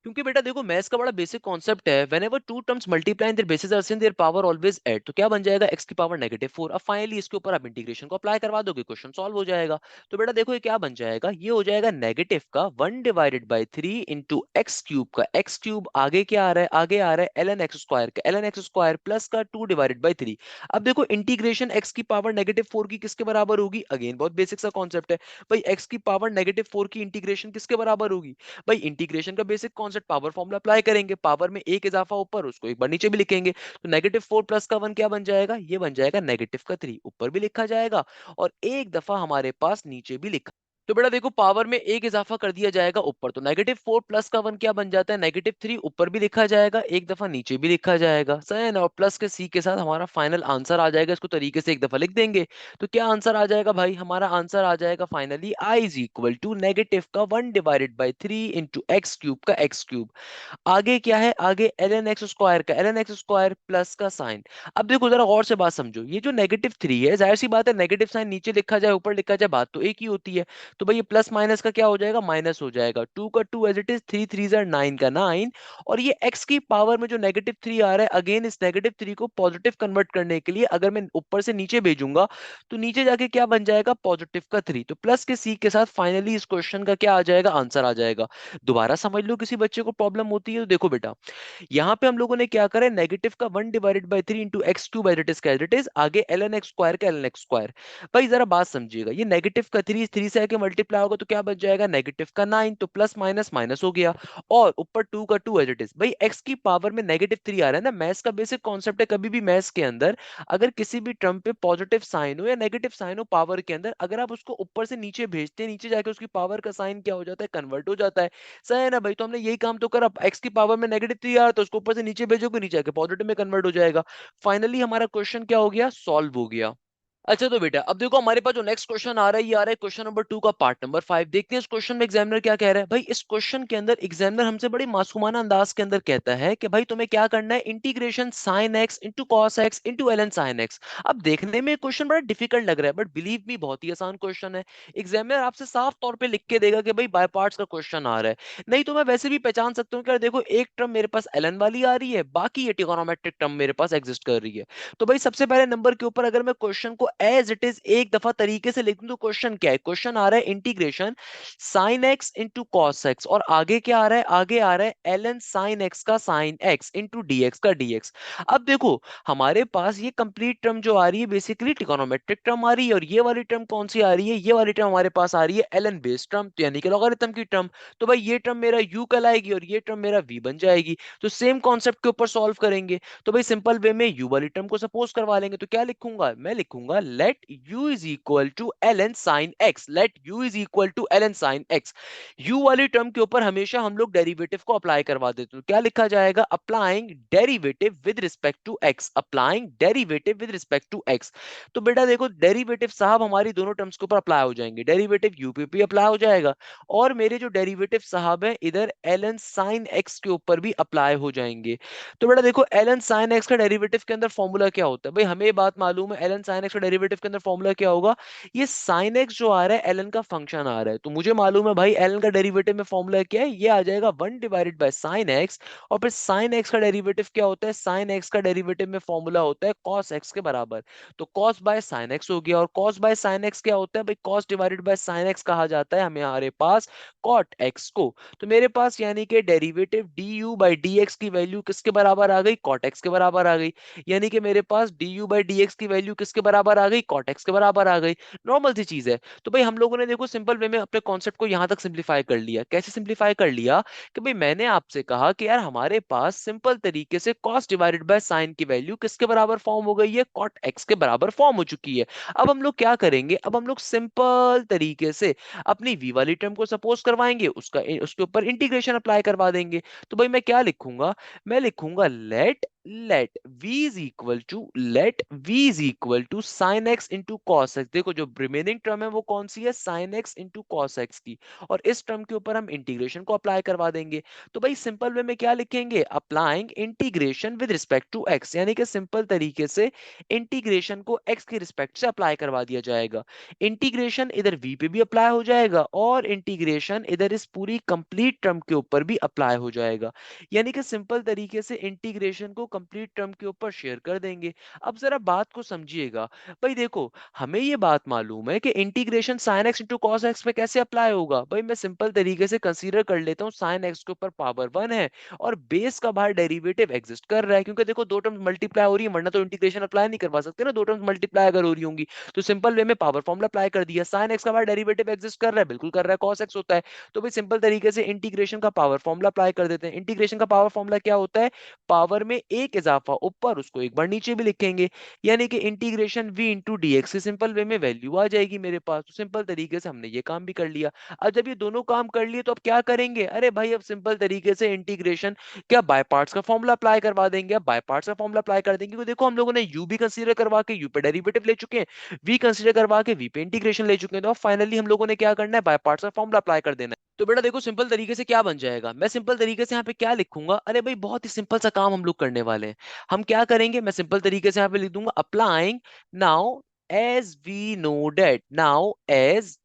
क्योंकि बेटा देखो मैथ्स का बड़ा बेसिक कॉन्सेप्ट है, whenever two terms multiply and their bases are same their power always add, तो क्या बन जाएगा, x की पावर -4। अब फाइनली इसके ऊपर आप इंटीग्रेशन को अप्लाई करवा दोगे, क्वेश्चन सॉल्व हो जाएगा। तो बेटा देखो ये क्या बन जाएगा, ये हो जाएगा नेगेटिव का 1/3 इंटू एक्स क्यूब का एक्स क्यूब, आगे क्या आ रहा है, आगे आ रहा है ln x स्क्वायर का ln x स्क्वायर प्लस का 2/3। अब देखो इंटीग्रेशन x की पावर -4 की किसके बराबर होगी, अगेन बहुत बेसिक सा कॉन्सेप्ट है भाई, x की पावर -4 की इंटीग्रेशन किसके बराबर होगी, भाई इंटीग्रेशन का basic concept, power formula apply करेंगे, पावर में एक इजाफा ऊपर उसको एक बार नीचे भी लिखेंगे, तो -4 प्लस का 1 क्या बन जाएगा, ये बन जाएगा -3 ऊपर भी लिखा जाएगा और एक दफा हमारे पास नीचे भी लिखा। तो बेटा देखो पावर में एक इजाफा कर दिया जाएगा ऊपर, तो -4 प्लस का 1 क्या बन जाता है, -3 ऊपर भी लिखा जाएगा, एक दफा नीचे भी लिखा जाएगा, सही है ना, और प्लस के सी के साथ हमारा फाइनल आंसर आ जाएगा, इसको तरीके से एक दफा लिख देंगे। तो क्या आंसर आ जाएगा भाई, हमारा आंसर आ जाएगा finally I is equal to negative का 1/3 इंटू एक्स क्यूब का एक्स क्यूब। आगे क्या है, आगे ln x स्क्वायर का ln x स्क्वायर प्लस का साइन। अब देखो जरा गौर से बात समझो, ये जो -3 है, जाहिर सी बात है नेगेटिव साइन नीचे लिखा जाए ऊपर लिखा जाए बात तो एक ही होती है, तो भाई ये प्लस माइनस का क्या हो जाएगा, माइनस हो जाएगा, 2 का 2 एज इट इज, 3 3 जार 9 का 9, और ये x की पावर में जो -3 आ रहा है, अगेन इस -3 को पॉजिटिव कन्वर्ट करने के लिए अगर मैं ऊपर से नीचे भेजूंगा तो नीचे जाके क्या बन जाएगा, पॉजिटिव का 3, तो प्लस के सी के साथ फाइनली इस क्वेश्चन का क्या आ जाएगा, आंसर आ जाएगा। दोबारा समझ लो किसी बच्चे को प्रॉब्लम होती है तो देखो बेटा, यहाँ पे हम लोगों ने क्या करा है, नेगेटिव का 1/3 into x cube as it is, आगे ln x स्क्वायर का ln x स्क्वायर। भाई जरा बात समझिएगा, ये नेगेटिव का 3 से आके मल्टीप्लाई होगा तो क्या बच जाएगा, नेगेटिव का 9, तो प्लस माइनस माइनस हो गया, और ऊपर 2 का 2 एज इट इज। भाई x की पावर में -3 आ रहा है ना, मैथ्स का बेसिक कॉन्सेप्ट है, कभी भी मैथ्स के अंदर अगर किसी भी टर्म पे पॉजिटिव साइन हो या नेगेटिव साइन हो पावर के अंदर, अगर आप उसको ऊपर से नीचे भेजते हैं, नीचे जाके उसकी पावर का साइन क्या हो जाता है, कन्वर्ट हो जाता है, सही है ना भाई। तो हमने यही काम तो करा, एक्स की पावर में -3 आ रहा तो उसको ऊपर से नीचे भेजोगे, नीचे आके पॉजिटिव में कन्वर्ट हो जाएगा। फाइनली हमारा क्वेश्चन क्या हो गया, सॉल्व हो गया। अच्छा तो बेटा अब देखो हमारे पास जो नेक्स्ट क्वेश्चन आ रहा है, ये आ रहा है क्वेश्चन नंबर 2 का पार्ट नंबर 5। देखते हैं इस क्वेश्चन में एग्जामिनर क्या कह रहा है। भाई इस क्वेश्चन के अंदर एग्जामिनर हमसे बड़ी मासूमाना अंदाज के अंदर कहता है कि भाई तुम्हें क्या करना है, integration sine x into cos x into l n sine x. अब देखने में क्वेश्चन बड़ा डिफिकल्ट लग रहा है, बट बिलीव मी बहुत ही आसान क्वेश्चन है। एग्जामिनर आपसे साफ तौर पर लिख के देगा कि भाई बाय पार्ट्स का क्वेश्चन आ रहा है, नहीं तो मैं वैसे भी पहचान सकता हूँ कि देखो एक टर्म मेरे पास एल एन वाली आ रही है, बाकी ये ट्रिगोनोमेट्रिक टर्म मेरे पास एग्जिस्ट कर रही है। तो भाई सबसे पहले नंबर के ऊपर अगर मैं क्वेश्चन को एज इट इज एक दफा तरीके से लिख दूं तो क्वेश्चन क्या है, क्वेश्चन आ रहा है integration sine x into cos x, और आगे क्या आ रहा है, आगे आ रहा है एल एन साइन एक्स का साइन एक्स इंटू डीएक्स का डीएक्स। अब देखो हमारे पास ये कंप्लीट टर्म जो आ रही है बेसिकली ट्रिगोनोमेट्रिक टर्म आ रही है, और ये वाली टर्म कौन सी आ रही है, ये वाली टर्म हमारे पास आ रही है एल एन बेस्ड टर्म, तो यानी कि लॉगरिथम की टर्म। तो भाई ये टर्म मेरा u कहलाएगी और ये टर्म मेरा v बन जाएगी। तो सेम कॉन्सेप्ट के ऊपर सॉल्व करेंगे, तो भाई सिंपल वे में u वाली टर्म को सपोज करवा लेंगे, तो क्या लिखूंगा, मैं लिखूंगा let u is equal to l n sine x, let u is equal to l n sine x. u वाली टर्म के ऊपर हमेशा हम लोग डेरिवेटिव को अप्लाई करवा देते हैं, तो क्या लिखा जाएगा, applying derivative with respect to x, applying derivative with respect to x। तो बेटा देखो डेरिवेटिव साहब हमारी दोनों टर्म्स के ऊपर अप्लाई हो जाएंगे, डेरिवेटिव u पे भी अप्लाई हो जाएगा, और मेरे जो डेरिवेटिव साहब है इधर एल एन साइन एक्स के ऊपर भी अप्लाई हो जाएंगे। तो बेटा देखो एलन साइन एक्स का डेरिवेटिव के अंदर फॉर्मूला क्या होता है, भाई हमें ये बात मालूम है एलन साइन एक्स का डेरिवेटिव के अंदर फॉर्मूला क्या होगा, ये साइन एक्स जो आ रहा है एलन का फंक्शन आ रहा है, तो मुझे मालूम है भाई एलन का डेरिवेटिव में फॉर्मूला क्या है, ये आ जाएगा 1/sin x, और फिर साइन एक्स का डेरिवेटिव क्या होता है, साइन एक्स का डेरिवेटिव में फॉर्मूला होता है कॉस एक्स के बराबर, तो कॉस बाय साइन एक्स हो गया, और कॉस बाय साइन एक्स क्या होता है भाई, cos divided by sine x कहा जाता है हमारे पास कॉट एक्स को। तो मेरे पास यानी कि derivative du by d x की वैल्यू किसके बराबर आ गई, कॉट एक्स के बराबर आ गई, यानी कि मेरे पास du बाई डी एक्स की वैल्यू किसके बराबर आ गई, कॉट एक्स के बराबर आ गई। नॉर्मल सी चीज है। तो भाई हम लोगों ने देखो सिंपल वे में अपने कॉन्सेप्ट को यहां तक सिंप्लीफाई कर लिया, कैसे सिंप्लीफाई कर लिया कि भाई मैंने आपसे कहा कि यार हमारे पास सिंपल तरीके से कॉस डिवाइडेड बाय साइन की वैल्यू किसके बराबर फॉर्म हो गई है, कॉट एक्स के बराबर फॉर्म हो चुकी है। अब हम लोग क्या करेंगे, अब हम लोग सिंपल तरीके से अपनी v वाली टर्म को सपोज करवाएंगे, उसका उसके ऊपर इंटीग्रेशन अप्लाई करवा देंगे। तो भाई मैं क्या लिखूंगा, मैं लिखूंगा let let v is equal to sine x into cos x. देखो जो रिमेनिंग टर्म है वो कौन सी है, sine x into cos x की, और इस टर्म के ऊपर हम इंटीग्रेशन को अप्लाई करवा देंगे। तो भाई सिंपल वे में क्या लिखेंगे, applying integration with respect to x, यानी कि सिंपल तरीके से इंटीग्रेशन को एक्स के रिस्पेक्ट से अप्लाई करवा दिया जाएगा। इंटीग्रेशन इधर v पे भी अप्लाई हो जाएगा और इंटीग्रेशन इधर इस पूरी कंप्लीट टर्म के ऊपर भी अप्लाई हो जाएगा, यानी कि सिंपल तरीके से इंटीग्रेशन को कंप्लीट टर्म के ऊपर शेयर कर देंगे। अब जरा बात को समझिएगा। भाई देखो, हमें ये बात मालूम है कि integration sin x into cos x पे कैसे अप्लाई होगा। भाई मैं सिंपल तरीके से कंसीडर कर लेता हूँ sin x के ऊपर पावर 1 है और बेस का बाहर डेरिवेटिव एग्जिस्ट कर रहा है, क्योंकि देखो दो टर्म्स मल्टीप्लाई हो रही है, वरना तो इंटीग्रेशन अप्लाई नहीं करवा सकते ना, दो टर्म्स मल्टीप्लाई अगर हो रही होंगी। तो सिंपल वे में पावर फॉर्मूला अप्लाई कर दिया, sin x का बाहर डेरिवेटिव एग्जिस्ट कर रहा है, बिल्कुल कर रहा है, cos x होता है। तो भाई सिंपल तरीके से इंटीग्रेशन का पावर फॉर्मूला अप्लाई कर देते हैं। इंटीग्रेशन का पावर फॉर्मूला क्या होता है, पावर में एक इजाफा ऊपर उसको एक बार नीचे भी लिखेंगे, यानी कि integration v into d x, simple way में वैल्यू आ जाएगी मेरे पास। तो सिंपल तरीके से हमने ये काम भी कर लिया। अब जब ये दोनों काम कर लिए तो अब क्या करेंगे, अरे भाई अब सिंपल तरीके से इंटीग्रेशन क्या बाय पार्ट्स का फॉर्मूला अप्लाई करवा देंगे। अब बाय पार्ट्स का फॉर्मूला अप्लाई कर देंगे, क्योंकि देखो हम लोगों ने u भी कंसीडर करवा के u पे डेरिवेटिव ले चुके हैं, v कंसीडर करवा के v पे इंटीग्रेशन ले चुके हैं, तो अब फाइनली हम लोगों ने क्या करना है, बाय पार्ट्स का फॉर्मूला अप्लाई कर देना है। तो बेटा देखो सिंपल तरीके से क्या बन जाएगा, मैं सिंपल तरीके से यहाँ पे क्या लिखूंगा, अरे भाई बहुत ही सिंपल सा काम हम लोग करने वाले हैं। हम क्या करेंगे, मैं सिंपल तरीके से यहाँ पे लिख दूंगा applying now as we know that, as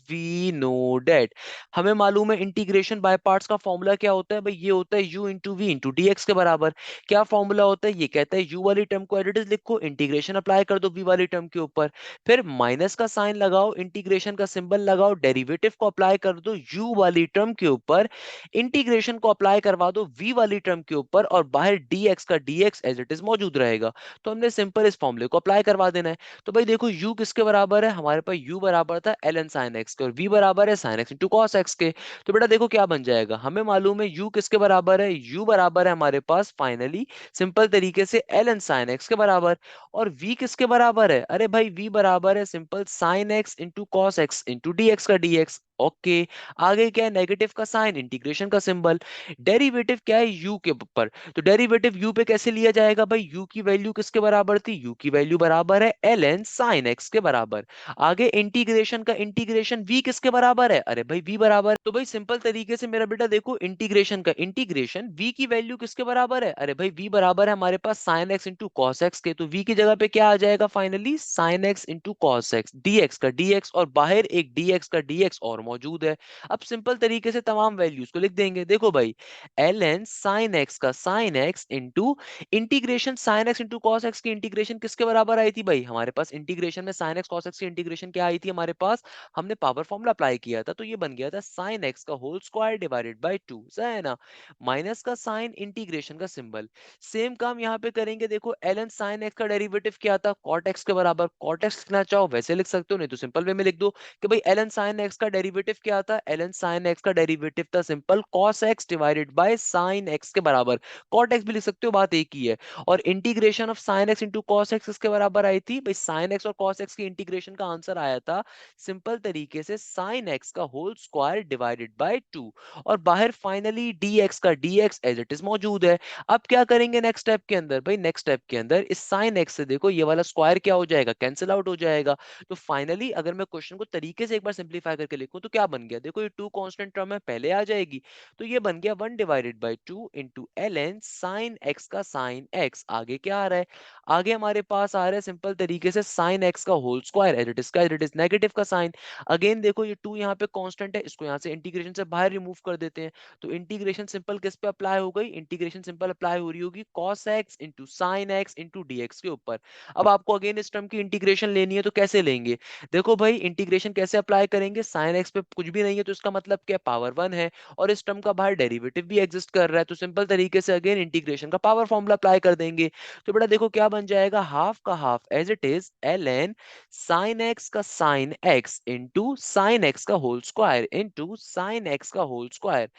we know that हमें मालूम है इंटीग्रेशन बाय पार्ट्स का फॉर्मूला क्या होता है, भाई ये होता है u into v into d x के बराबर। क्या फॉर्मूला होता है, ये कहता है u वाली टर्म को एज इट इज लिखो, इंटीग्रेशन अप्लाई कर दो v वाली टर्म के ऊपर, फिर माइनस का साइन लगाओ, इंटीग्रेशन का सिंबल लगाओ, डेरिवेटिव को अप्लाई कर दो u वाली टर्म के ऊपर, इंटीग्रेशन को अप्लाई करवा दो v वाली टर्म के ऊपर, और बाहर dx का dx एज इट इज मौजूद रहेगा। तो हमने सिंपल इस फॉर्मूले को अप्लाई करवा देना है। तो भाई देखो u किसके बराबर है, हमारे पास u बराबर था ln sin x के, और v बराबर है sin x into cos x के। तो बेटा देखो क्या बन जाएगा, हमें मालूम है u किसके बराबर है, u बराबर है हमारे पास फाइनली सिंपल तरीके से ln sin x के बराबर। और v किसके बराबर है, अरे भाई v बराबर है simple sin x into cos x into dx का dx। ओके, आगे क्या है, नेगेटिव का साइन, इंटीग्रेशन का सिंबल, डेरिवेटिव क्या है u के ऊपर, तो डेरिवेटिव u पे कैसे लिया जाएगा, भाई u की वैल्यू किसके बराबर थी, u की वैल्यू बराबर है ln sin x के बराबर। आगे इंटीग्रेशन का इंटीग्रेशन v किसके बराबर है, अरे भाई v बराबर, तो भाई सिंपल तरीके से मेरा बेटा देखो इंटीग्रेशन का इंटीग्रेशन v की वैल्यू किसके बराबर है, अरे भाई v बराबर है हमारे पास sin x into cos x के, तो v की जगह पे क्या आ जाएगा finally, sin x into cos x, dx का dx, और बाहर एक dx का dx और मौजूद है। अब सिंपल तरीके से तमाम वैल्यूज को लिख देंगे। देखो भाई ln sin x का sin x into integration sin x into cos x की इंटीग्रेशन किसके बराबर आई थी, भाई हमारे पास इंटीग्रेशन में sin x cos x की इंटीग्रेशन क्या आई थी हमारे पास, हमने पावर फॉर्मूला अप्लाई किया था, तो ये बन गया था sin x का होल स्क्वायर डिवाइडेड बाय 2, सही है ना, माइनस का साइन, इंटीग्रेशन का सिंबल। सेम काम यहाँ पे करेंगे, देखो ln sin x का डेरिवेटिव क्या था, cot x के बराबर, cot x लिखना चाहो वैसे लिख सकते हो, नहीं तो सिंपल वे में लिख दो कि भाई ln sin x का डेरिवेटिव क्या था, ln sin x का डेरिवेटिव था simple cos x divided by sin x के बराबर, cot x भी लिख सकते हो, बात एक ही है। और integration of sin x into cos x किसके बराबर आई थी, भाई sin x और cos x की इंटीग्रेशन का आंसर आया था सिंपल तरीके से sin x का होल स्क्वायर डिवाइडेड बाय 2, और बाहर फाइनली dx का dx एज इट इज मौजूद है। अब क्या करेंगे नेक्स्ट स्टेप के अंदर, भाई नेक्स्ट स्टेप के अंदर इस sin x से देखो ये वाला स्क्वायर क्या हो जाएगा, कैंसिल आउट हो जाएगा। तो फाइनली अगर मैं क्वेश्चन को तरीके से एक बार सिंपलीफाई करके लिखूं तो क्या बन गया, देखो ये टू कांस्टेंट टर्म है पहले आ जाएगी, तो ये बन गया 1 divided by 2 into ln sin x का sin x। आगे क्या आ रहा है, आगे हमारे पास आ रहा है सिंपल तरीके से sin x का whole square as it is negative का साइन। अगेन देखो ये 2 यहाँ पे कांस्टेंट है, इसको यहाँ से इंटीग्रेशन से बाहर रिमूव कर देते हैं, तो इंटीग्रेशन सिंपल किस पे अप्लाई हो गई, इंटीग्रेशन सिंपल अप्लाई हो रही होगी cos x into sine x into dx के ऊपर। अब आपको अगेन इस टर्म की इंटीग्रेशन लेनी है, तो कैसे लेंगे, देखो भाई इंटीग्रेशन कैसे अप्लाई करेंगे, साइन एक्स पे कुछ भी नहीं है तो इसका मतलब क्या, पावर 1 है, और इस टर्म का बाहर डेरिवेटिव भी एग्जिस्ट कर रहा है, तो सिंपल तरीके से अगेन इंटीग्रेशन का पावर फॉर्मूला अप्लाई कर देंगे। तो बेटा देखो क्या बन जाएगा, हाफ का half as it is ln sine x का sine x into sine x का whole square into sine x का होल स्क्वायर।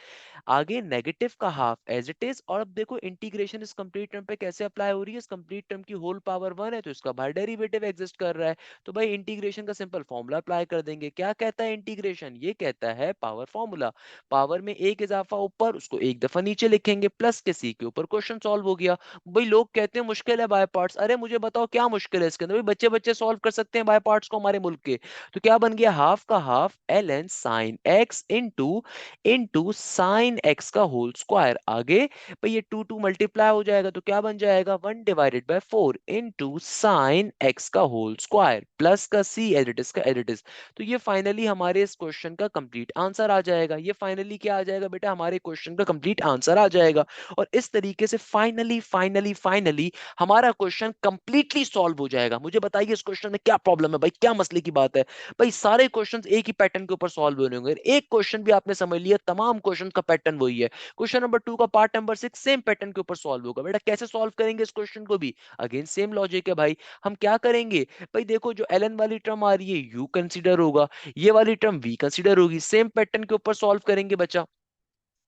आगे नेगेटिव का हाफ एज इट इज, और अब देखो इंटीग्रेशन इस कंप्लीट टर्म पे कैसे अप्लाई हो रही है, इस कंप्लीट टर्म की होल पावर 1 है तो इसका बाहर डेरिवेटिव एग्जिस्ट कर रहा है, तो भाई इंटीग्रेशन का सिंपल फॉर्मूला अप्लाई कर देंगे। क्या कहता है इंटीग्रेशन, इंटीग्रेशन, ये कहता है पावर फॉर्मूला। पावर में एक इजाफा ऊपर, उसको एक दफा नीचे लिखेंगे, प्लस के सी के ऊपर क्वेश्चन सॉल्व हो गया। भाई लोग कहते हैं मुश्किल है बाय पार्ट्स, अरे मुझे बताओ क्या मुश्किल है इसके अंदर, भाई बच्चे बच्चे सॉल्व कर सकते हैं बाय पार्ट्स को हमारे मुल्क के। तो क्या बन गया, हाफ का half l n sine x into sine x का होल स्क्वायर। आगे भाई ये टू टू मल्टीप्लाई हो जाएगा तो क्या बन जाएगा, 1/4 इंटू साइन एक्स का होल स्क्वायर, प्लस का सी एज इट इज का एज इट इज। तो ये फाइनली हमारे इस क्वेश्चन का कंप्लीट आंसर आ जाएगा। ये फाइनली क्या आ जाएगा बेटा, हमारे क्वेश्चन का कंप्लीट आंसर आ जाएगा। और इस तरीके से फाइनली हमारा क्वेश्चन कंप्लीटली सॉल्व हो जाएगा। मुझे बताइए इस क्वेश्चन में क्या प्रॉब्लम है भाई, क्या मसले की बात है। भाई सारे क्वेश्चंस एक ही पैटर्न के ऊपर सॉल्व हो रहे होंगे, एक क्वेश्चन भी आपने समझ लिया, तमाम क्वेश्चन का पैटर्न वही है। क्वेश्चन नंबर 2 का पार्ट नंबर 6 सेम पैटर्न के ऊपर सॉल्व होगा। बेटा कैसे सॉल्व करेंगे इस क्वेश्चन को भी, अगेन सेम लॉजिक है भाई। हम क्या करेंगे, भाई देखो जो ln वाली टर्म आ रही है u कंसीडर होगा, ये वाली टर्म v कंसीडर होगी, सेम पैटर्न के ऊपर सॉल्व करेंगे बच्चा।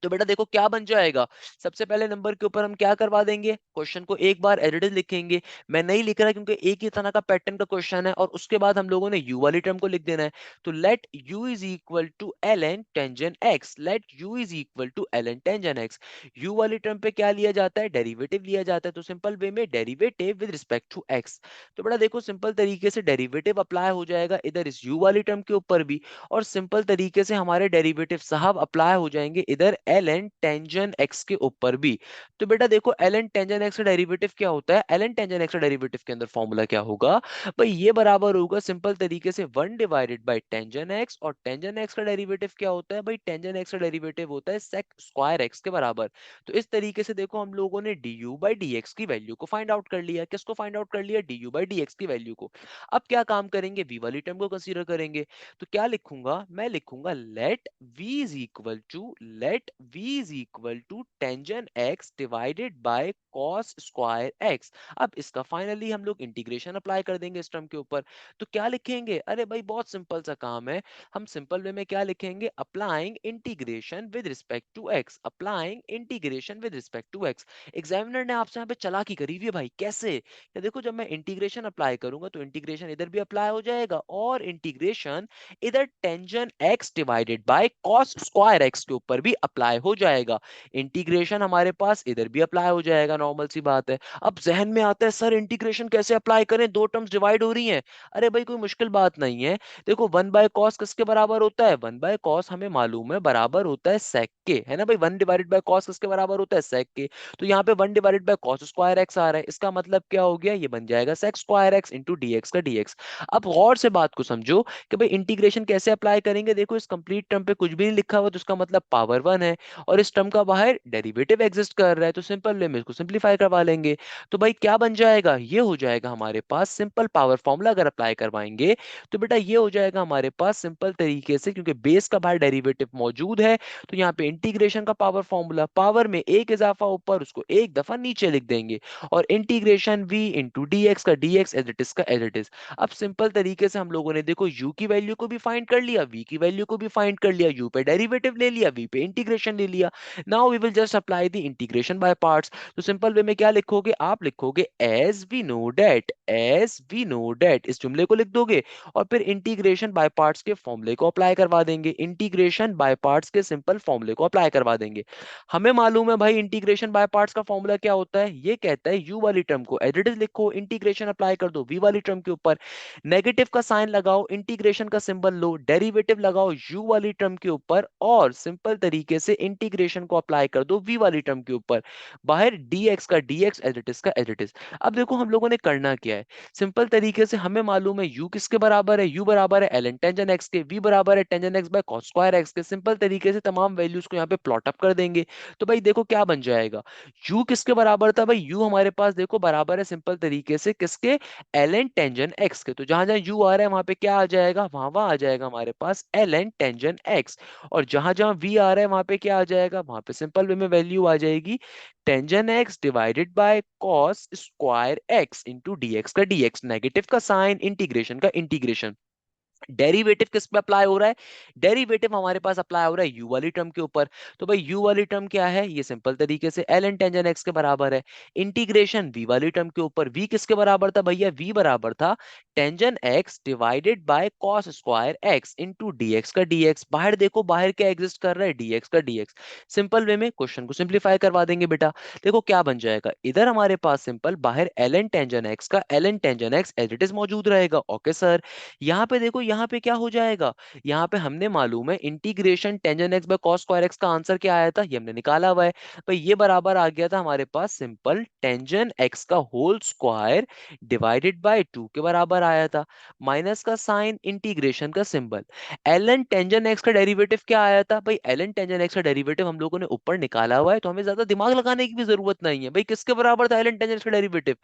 तो बेटा देखो क्या बन जाएगा, सबसे पहले नंबर के ऊपर हम क्या करवा देंगे, क्वेश्चन को एक बार एज इट इज लिखेंगे। मैं नहीं लिख रहा क्योंकि एक ही तरह का पैटर्न का क्वेश्चन है, और उसके बाद हम लोगों ने u वाली टर्म को लिख देना है। तो let u is equal to l n tangent x, let u is equal to l n tangent x. u वाली टर्म पे क्या लिया जाता है, डेरिवेटिव लिया जाता है। तो सिंपल वे में derivative with respect to x। तो बेटा देखो सिंपल तरीके से डेरिवेटिव अप्लाई हो जाएगा इधर इस u वाली टर्म के ऊपर भी, और सिंपल तरीके से हमारे डेरिवेटिव साहब अप्लाई हो जाएंगे इधर एल एन टेंजन एक्स के ऊपर भी। तो बेटा देखो एल एन टेंजन एक्स का डेरिवेटिव क्या होता है, एल एन टेंजन एक्स का डेरिवेटिव के अंदर फॉर्मूला क्या होगा, भाई ये बराबर होगा सिंपल तरीके से 1/टेंजन एक्स, और टेंजन एक्स का डेरिवेटिव क्या होता है, भाई टेंजन एक्स का डेरिवेटिव होता है सेक स्क्वायर एक्स के बराबर। तो इस तरीके से देखो हम लोगों ने du/dx की वैल्यू को फाइंड आउट कर लिया, किसको फाइंड आउट कर लिया, du/dx की वैल्यू को। अब क्या काम करेंगे, v वाली टर्म को कंसीडर करेंगे। तो क्या लिखूंगा, मैं लिखूंगा let v is equal to tangent x divided by cos square x. अब इसका फाइनली हम लोग इंटीग्रेशन अप्लाई कर देंगे इस टर्म के ऊपर। तो क्या लिखेंगे, अरे भाई बहुत सिंपल सा काम है, हम सिंपल वे में क्या लिखेंगे, applying integration with respect to x, applying integration with respect to x. Examiner ने आपसे यहाँ पे चालाकी करी हुई है भाई, कैसे, या देखो जब मैं इंटीग्रेशन अप्लाई करूंगा तो इंटीग्रेशन इधर भी अप्लाई हो जाएगा, और इंटीग्रेशन इधर tangent x divided by cos square x के ऊपर भी अप्लाई हो जाएगा। इंटीग्रेशन हमारे पास इधर भी अप्लाई हो जाएगा, नॉर्मल सी बात है। अब जहन में आता है सर इंटीग्रेशन कैसे अप्लाई करें, दो टर्म्स डिवाइड हो रही हैं। अरे भाई कोई मुश्किल बात नहीं है। देखो 1/cos किसके बराबर होता है, 1/cos हमें मालूम है बराबर होता है sec के, है ना भाई, 1/cos किसके बराबर होता है, sec के। तो यहाँ पे 1/cos स्क्वायर एक्स आ रहा है, इसका मतलब क्या हो गया, ये बन जाएगा sec square x into dx का dx। अब गौर से बात को समझो कि भाई इंटीग्रेशन कैसे अप्लाई करेंगे। देखो इस कंप्लीट टर्म पे कुछ भी नहीं लिखा हुआ तो इसका मतलब पावर 1 है, और इस टर्म का बाहर डेरिवेटिव एग्जिस्ट कर रहा है, तो सिंपल वे में इसको सिंपलीफाई करवा लेंगे। तो भाई क्या बन जाएगा, ये हो जाएगा हमारे पास सिंपल पावर फॉर्मूला अगर अप्लाई करवाएंगे तो बेटा ये हो जाएगा हमारे पास सिंपल तरीके से, क्योंकि बेस का बाहर डेरिवेटिव मौजूद है तो यहाँ पे इंटीग्रेशन का पावर फॉर्मूला, पावर में एक इजाफा ऊपर, उसको एक दफा नीचे लिख देंगे, और integration v into d x का dx एज इट इज का एज इट इज। अब सिंपल तरीके से हम लोगों ने देखो u की वैल्यू को भी फाइंड कर लिया, v की वैल्यू को भी फाइंड कर लिया, u पे डेरिवेटिव ले लिया, v पे इंटीग्रेशन ले लिया। Now we will just apply the integration by parts. तो सिंपल वे में क्या लिखोगे, आप लिखोगे एज वी नो डेट इस जुमले को लिख दोगे, और फिर इंटीग्रेशन बाय पार्ट्स के फॉर्मूले को अप्लाई करवा देंगे, इंटीग्रेशन बाय पार्ट्स के सिंपल फॉर्मूले को अप्लाई करवा देंगे। हमें मालूम है भाई इंटीग्रेशन बाय पार्ट्स का फॉर्मूला क्या होता है, ये कहता है u वाली टर्म को एज इट इज लिखो, इंटीग्रेशन अप्लाई कर दो v वाली टर्म के ऊपर, नेगेटिव का साइन लगाओ, इंटीग्रेशन का सिंबल लो, डेरिवेटिव लगाओ u वाली टर्म के ऊपर, और सिंपल तरीके से इंटीग्रेशन को अप्लाई कर दो v वाली टर्म के ऊपर, बाहर dx का dx एज इट इज का एज इट इज। अब देखो हम लोगों ने करना क्या है, सिंपल तरीके से हमें मालूम है u किसके बराबर है, u बराबर है ln टेंजन x के, v बराबर है tangent x by cos square x के। सिंपल तरीके से तमाम वैल्यूज को यहाँ पे प्लॉट अप कर देंगे। तो भाई देखो क्या बन जाएगा, u किसके बराबर था, भाई u हमारे पास देखो बराबर है सिंपल तरीके से किसके, ln टेंजन x के। तो जहां जहां u आ रहा है वहां पे क्या आ जाएगा, वहां वहां आ जाएगा हमारे पास ln टेंजन x, और जहां जहां v आ रहा है वहां पे क्या आ जाएगा, वहां पे सिंपल वे में वैल्यू आ जाएगी tangent x divided by cos square x into dx का dx, नेगेटिव का साइन, इंटीग्रेशन का इंटीग्रेशन। डेरिवेटिव किस पे अप्लाई हो रहा है? डेरिवेटिव हमारे पास अप्लाई हो रहा है यू वाली टर्म के ऊपर। तो भाई यू वाली टर्म क्या है? ये सिंपल तरीके से एल एन टेंजेंट एक्स के बराबर है। इंटीग्रेशन वी वाली टर्म के ऊपर, वी किसके बराबर था भैया? वी बराबर था tangent x divided by cos square x into dx का डीएक्स। बाहर देखो, बाहर क्या एग्जिस्ट कर रहा है? डीएक्स का डीएक्स। सिंपल वे में क्वेश्चन को सिंप्लीफाई करवा देंगे बेटा। देखो क्या बन जाएगा, इधर हमारे पास सिंपल बाहर एल एन टेंजेंट एक्स का l n tangent x as it is मौजूद रहेगा। Okay sir. यहाँ पे देखो, यहाँ पे क्या हो जाएगा, यहाँ पे हमने मालूम है integration tangent x by cos square x का आंसर क्या आया था, ये हमने निकाला हुआ है। भाई ये बराबर आ गया था हमारे पास सिंपल टेंजेंट एक्स का होल स्क्वायर डिवाइडेड बाय 2 के बराबर आया था। माइनस का साइन, इंटीग्रेशन का symbol. L n tangent x का डेरिवेटिव क्या आया था भाई? एल एन टेंजेंट एक्स का डेरिवेटिव हम लोगों ने ऊपर निकाला हुआ है, तो हमें ज्यादा दिमाग लगाने की भी जरूरत नहीं है। भाई किसके बराबर था एल एन टेंजेंट एक्स का डेरिवेटिव?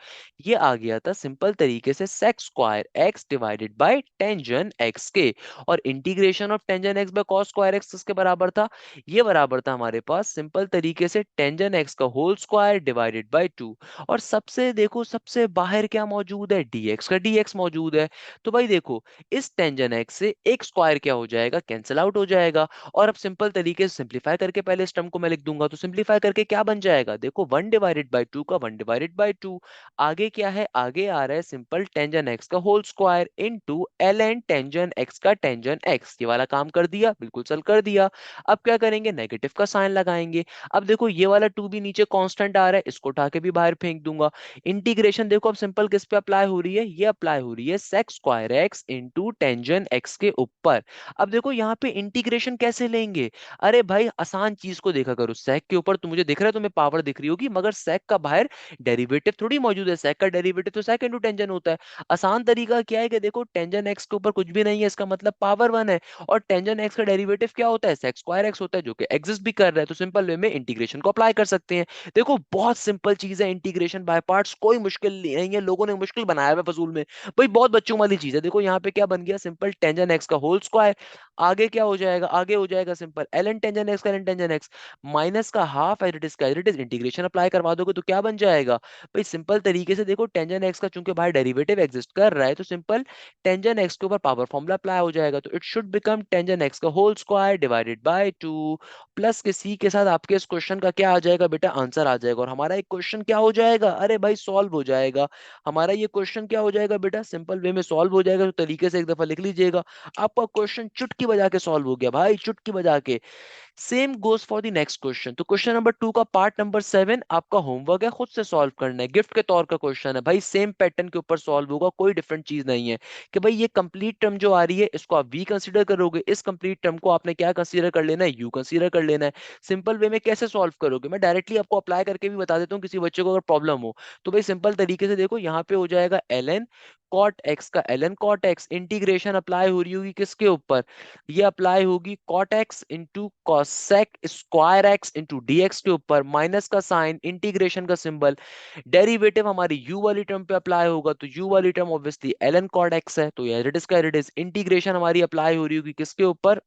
ये आ गया था सिंपल तरीके से sec square x divided by tangent x के। और integration of tangent x by cos square x किसके बराबर था? ये बराबर था हमारे पास सिंपल तरीके से टेंजेंट एक्स का होल स्क्वायर डिवाइडेड बाय 2। और सबसे देखो, सबसे बाहर क्या मौजूद है? डीएक्स का डीएक्स मौजूद है। तो भाई देखो, इस टेंजेंट एक्स से एक स्क्वायर क्या हो जाएगा? कैंसिल आउट हो जाएगा। और अब सिंपल तरीके से सिंप्लीफाई करके पहले इस टर्म को मैं लिख दूंगा, तो सिंप्लीफाई करके क्या बन जाएगा? देखो 1 डिवाइडेड बाय 2 का 1 डिवाइडेड बाय 2। आगे क्या है? आगे आ रहा है सिंपल टेंजेंट एक्स का whole square into l n tangent x का टेंजेंट एक्स। ये वाला काम कर दिया, बिल्कुल सल कर दिया। अब क्या करेंगे? नेगेटिव का साइन लगाएंगे। अब देखो ये वाला 2 भी नीचे कांस्टेंट आ रहा है, इसको उठा के भी बाहर फेंक दूंगा। इंटीग्रेशन देखो अब सिंपल किस पे अप्लाई हो रही है? ये अप्लाई हो रही है sec square x into tangent x के ऊपर। अब देखो यहाँ पे इंटीग्रेशन कैसे लेंगे? अरे भाई आसान चीज को देखा करो, सेक के ऊपर तो मुझे दिख रहा है तुम्हें पावर दिख रही होगी, मगर सेक का बाहर डेरिवेटिव थोड़ी मौजूद है। सेक का डेरिवेटिव तो सेक इंटू टेंजेंट होता है। आसान तरीका क्या है कि देखो टेंजेंट एक्स के ऊपर कुछ भी नहीं है, इसका मतलब पावर 1 है। और टेंजेंट एक्स का डेरिवेटिव क्या होता है? सेक स्क्वायर एक्स होता है, जो कि एग्जिस्ट भी कर रहा है। तो सिंपल वे में इंटीग्रेशन को अप्लाई कर सकते हैं। देखो बहुत सिंपल चीज है इंटीग्रेशन बाय पार्ट्स, कोई मुश्किल नहीं है, लोगों ने मुश्किल बनाया हुआ है फजूल में। भाई बहुत बच्चों वाली चीज है। देखो यहाँ पे क्या बन गया? सिंपल टेंजेंट एक्स का होल स्क्वायर। आगे क्या हो जाएगा? आगे हो जाएगा simple l n tangent x का l n tangent x minus का हाफ एज इट इज का as it is. Integration apply करवा दोगे तो क्या बन जाएगा? भाई सिंपल तरीके से देखो, टेंजेंट एक्स का चूंकि बाहर डेरिवेटिव एग्जिस्ट कर रहा है, तो सिंपल टेंजेंट एक्स के ऊपर पावर फॉर्मूला अप्लाई हो जाएगा। तो it should become tangent x का whole square divided by 2 plus के सी के साथ आपके इस क्वेश्चन का क्या आ जाएगा बेटा? आंसर आ जाएगा। और हमारा एक क्वेश्चन क्या हो जाएगा? अरे भाई सॉल्व हो जाएगा। हमारा ये क्वेश्चन क्या हो जाएगा बेटा? सिंपल वे में सॉल्व हो जाएगा। तो तरीके से एक दफा लिख लीजिएगा, आपका क्वेश्चन चुटकी बजा के सॉल्व हो गया भाई, चुटकी बजा के। Same goes for the next question. तो क्वेश्चन नंबर 2 का पार्ट नंबर 7 आपका होमवर्क है, खुद से सॉल्व करना है, गिफ्ट के तौर का क्वेश्चन है भाई। सेम पैटर्न के ऊपर सॉल्व होगा, कोई डिफरेंट चीज नहीं है कि भाई ये कंप्लीट टर्म जो आ रही है इसको आप वी कंसीडर करोगे, इस कंप्लीट टर्म को आपने क्या कंसीडर कर लेना है? यू कंसीडर कर लेना है। सिंपल वे में कैसे सॉल्व करोगे मैं डायरेक्टली आपको अप्लाई करके भी बता देता हूँ, किसी बच्चे को अगर प्रॉब्लम हो तो। भाई सिंपल तरीके से देखो, यहाँ पे हो जाएगा एल एन कॉट एक्स का l n cot x. Integration apply हो रही होगी किसके ऊपर? ये अप्लाई होगी cot x into cosec square x into dx के ऊपर। माइनस का साइन, इंटीग्रेशन का सिंबल। डेरिवेटिव हमारी यू वाली टर्म पे अप्लाई होगा, तो यू वाली term obviously l n cot x है, तो ये एज इट इज का एज इट इज। इंटीग्रेशन हमारी अप्लाई हो रही होगी किसके ऊपर?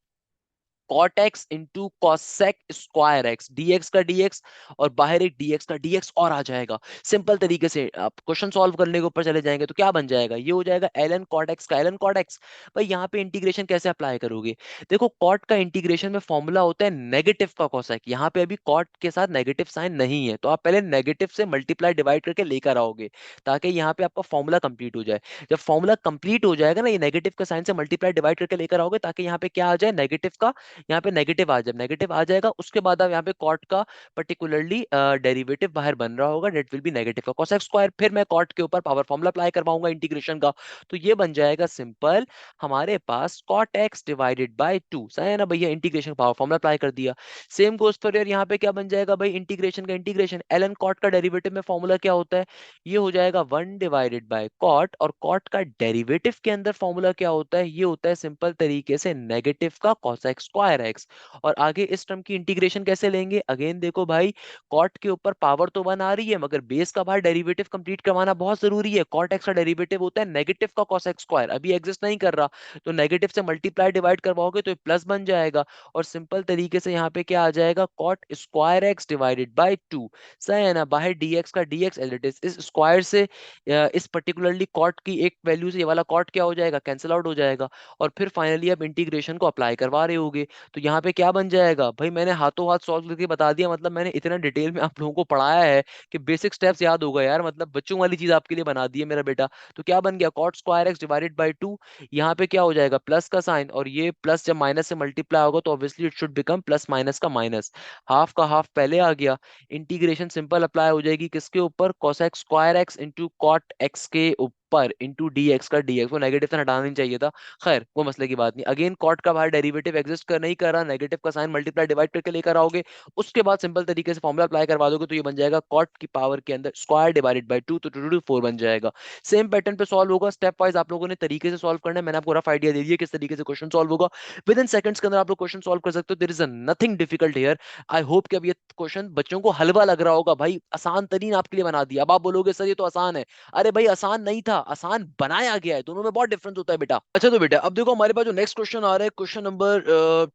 Cot x into cosec square x, dx का डीएक्स। और बाहर एक डीएक्स का डीएक्स और आ जाएगा। सिंपल तरीके से आप क्वेश्चन सॉल्व करने के ऊपर चले जाएंगे तो क्या बन जाएगा? ये हो जाएगा एल एन कॉट एक्स का एल एन कॉट एक्स। भाई यहाँ पे इंटीग्रेशन कैसे अप्लाई करोगे? देखो कॉट का इंटीग्रेशन में फॉर्मूला होता है नेगेटिव का कॉसेक। यहाँ पे अभी कॉट के साथ नेगेटिव साइन नहीं है, तो आप पहले नेगेटिव से मल्टीप्लाई डिवाइड करके लेकर आओगे, ताकि यहाँ पे आपका फॉर्मूला कंप्लीट हो जाए। जब फॉर्मूला कंप्लीट हो जाएगा ना, ये नेगेटिव का साइन से मल्टीप्लाई डिवाइड करके लेकर आओगे, ताकि यहाँ पे क्या आ जाए? नेगेटिव का यहाँ पे नेगेटिव आ जाए। नेगेटिव आ जाएगा, उसके बाद आप यहाँ पे कॉट का पर्टिकुलरली डेरिवेटिव बाहर बन रहा होगा, डेट विल बी नेगेटिव का cosec स्क्वायर। फिर मैं कॉट के ऊपर पावर फॉर्मूला अप्लाई करवाऊंगा इंटीग्रेशन का, तो ये बन जाएगा सिंपल हमारे पास cot x डिवाइडेड बाय 2। सही है ना भैया? इंटीग्रेशन पावर फॉर्मूला अप्लाई कर दिया। सेम गोस फॉर यार, यहाँ पे क्या बन जाएगा भाई? इंटीग्रेशन का इंटीग्रेशन एल एन कॉट का डेरिवेटिव में फॉर्मूला क्या होता है? ये हो जाएगा 1 डिवाइडेड बाय कॉट। और कॉट का डेरिवेटिव के अंदर फॉर्मूला क्या होता है? ये होता है सिंपल तरीके से नेगेटिव का cosec स्क्वायर। Square x. और आगे इस टर्म की इंटीग्रेशन कैसे लेंगे? अगेन देखो भाई, कॉट के ऊपर पावर तो 1 आ रही है, मगर बेस का बाहर डेरिवेटिव कंप्लीट करवाना बहुत जरूरी है। कॉट एक्स का डेरिवेटिव होता है नेगेटिव का कॉस एक्स स्क्वायर, अभी एग्जिस्ट नहीं कर रहा, तो नेगेटिव से मल्टीप्लाई डिवाइड करवाओगे तो प्लस बन जाएगा। और सिंपल तरीके से यहाँ पे क्या आ जाएगा? Cot square x divided by 2। सही है ना? बाहर dx का dx एज इट इज, इस स्क्वायर से इस पर्टिकुलरली कॉट की एक वैल्यू से ये वाला कॉट क्या हो जाएगा? कैंसिल आउट हो जाएगा। और फिर फाइनली आप इंटीग्रेशन को अप्लाई करवा रहे होगे, तो यहाँ पे क्या बन जाएगा भाई? मैंने हाथों हाथ सॉल्व करके बता दिया, मतलब मैंने इतना डिटेल में आप लोगों को पढ़ाया है कि बेसिक स्टेप्स याद होगा यार, मतलब बच्चों वाली चीज आपके लिए बना दी है मेरा बेटा। तो क्या बन गया? Cot square x divided by 2। यहाँ पे क्या हो जाएगा? प्लस का साइन, और ये प्लस जब माइनस से मल्टीप्लाई होगा तो obviously it should become plus minus का माइनस। हाफ का हाफ पहले आ गया। इंटीग्रेशन सिंपल अप्लाई हो जाएगी किसके ऊपर? Cosec square x into cot x के ऊपर इंटू डी एक्स का डी एक्स, वो नेगेटिव से हटाना नहीं चाहिए था, खैर वो मसले की बात नहीं। अगेन कॉट का बाहर डेरिवेटिव एग्जिस्ट कर नहीं कर रहा, नेगेटिव का साइन मल्टीप्लाई डिवाइड करके लेकर आओगे, उसके बाद सिंपल तरीके से फॉर्मुला अप्लाई करवा दोगे तो ये बन जाएगा कॉट की पावर के अंदर स्क्वायर डिवाइडेड बाई 2, तो 2 4 बन जाएगा। सेम पैटर्न पे सॉल्व होगा, स्टेप वाइज आप लोगों ने तरीके से सॉल्व करना है। मैंने आपको रफ आइडिया दे दिया किस तरीके से क्वेश्चन सॉल्व होगा। विद इन सेकंड्स के अंदर आप लोग क्वेश्चन सॉल्व कर सकते हो, there is nothing difficult here. I hope कि अब ये क्वेश्चन बच्चों को हलवा लग रहा होगा भाई, आसान तरीन आपके लिए बना दिया। अब आप बोलोगे सर ये तो आसान है, अरे भाई आसान नहीं था, आसान बनाया गया है, दोनों में बहुत डिफरेंस होता है बेटा। अच्छा तो बेटा अब देखो हमारे पास जो नेक्स्ट क्वेश्चन आ रहा है, क्वेश्चन नंबर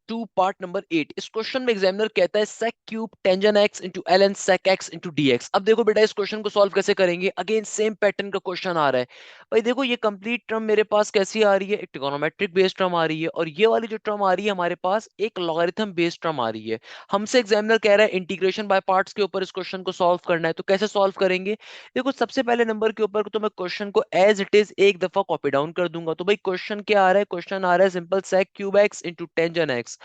2 पार्ट नंबर 8। इस क्वेश्चन में एग्जामिनर कहता है sec cube tangent x into l n sec x into d x. अब देखो बेटा इस क्वेश्चन को सॉल्व कैसे करेंगे? अगेन सेम पैटर्न का क्वेश्चन आ रहा है भाई। देखो ये कंप्लीट टर्म मेरे पास कैसी आ रही है? एक ट्रिगोनोमेट्रिक बेस्ड टर्म आ रही है, और ये वाली जो टर्म आ रही है हमारे पास एक लॉगरिथम बेस्ड टर्म आ रही है। हमसे एग्जामिनर कह रहा है इंटीग्रेशन बाय पार्ट्स के ऊपर इस क्वेश्चन को सॉल्व करना है, तो कैसे सॉल्व करेंगे? देखो सबसे पहले नंबर के ऊपर तो मैं क्वेश्चन को एज इट इज एक दफा कॉपी डाउन कर दूंगा। तो भाई क्वेश्चन क्या आ रहा है? क्वेश्चन आ रहा है simple sec cube x into tangent x.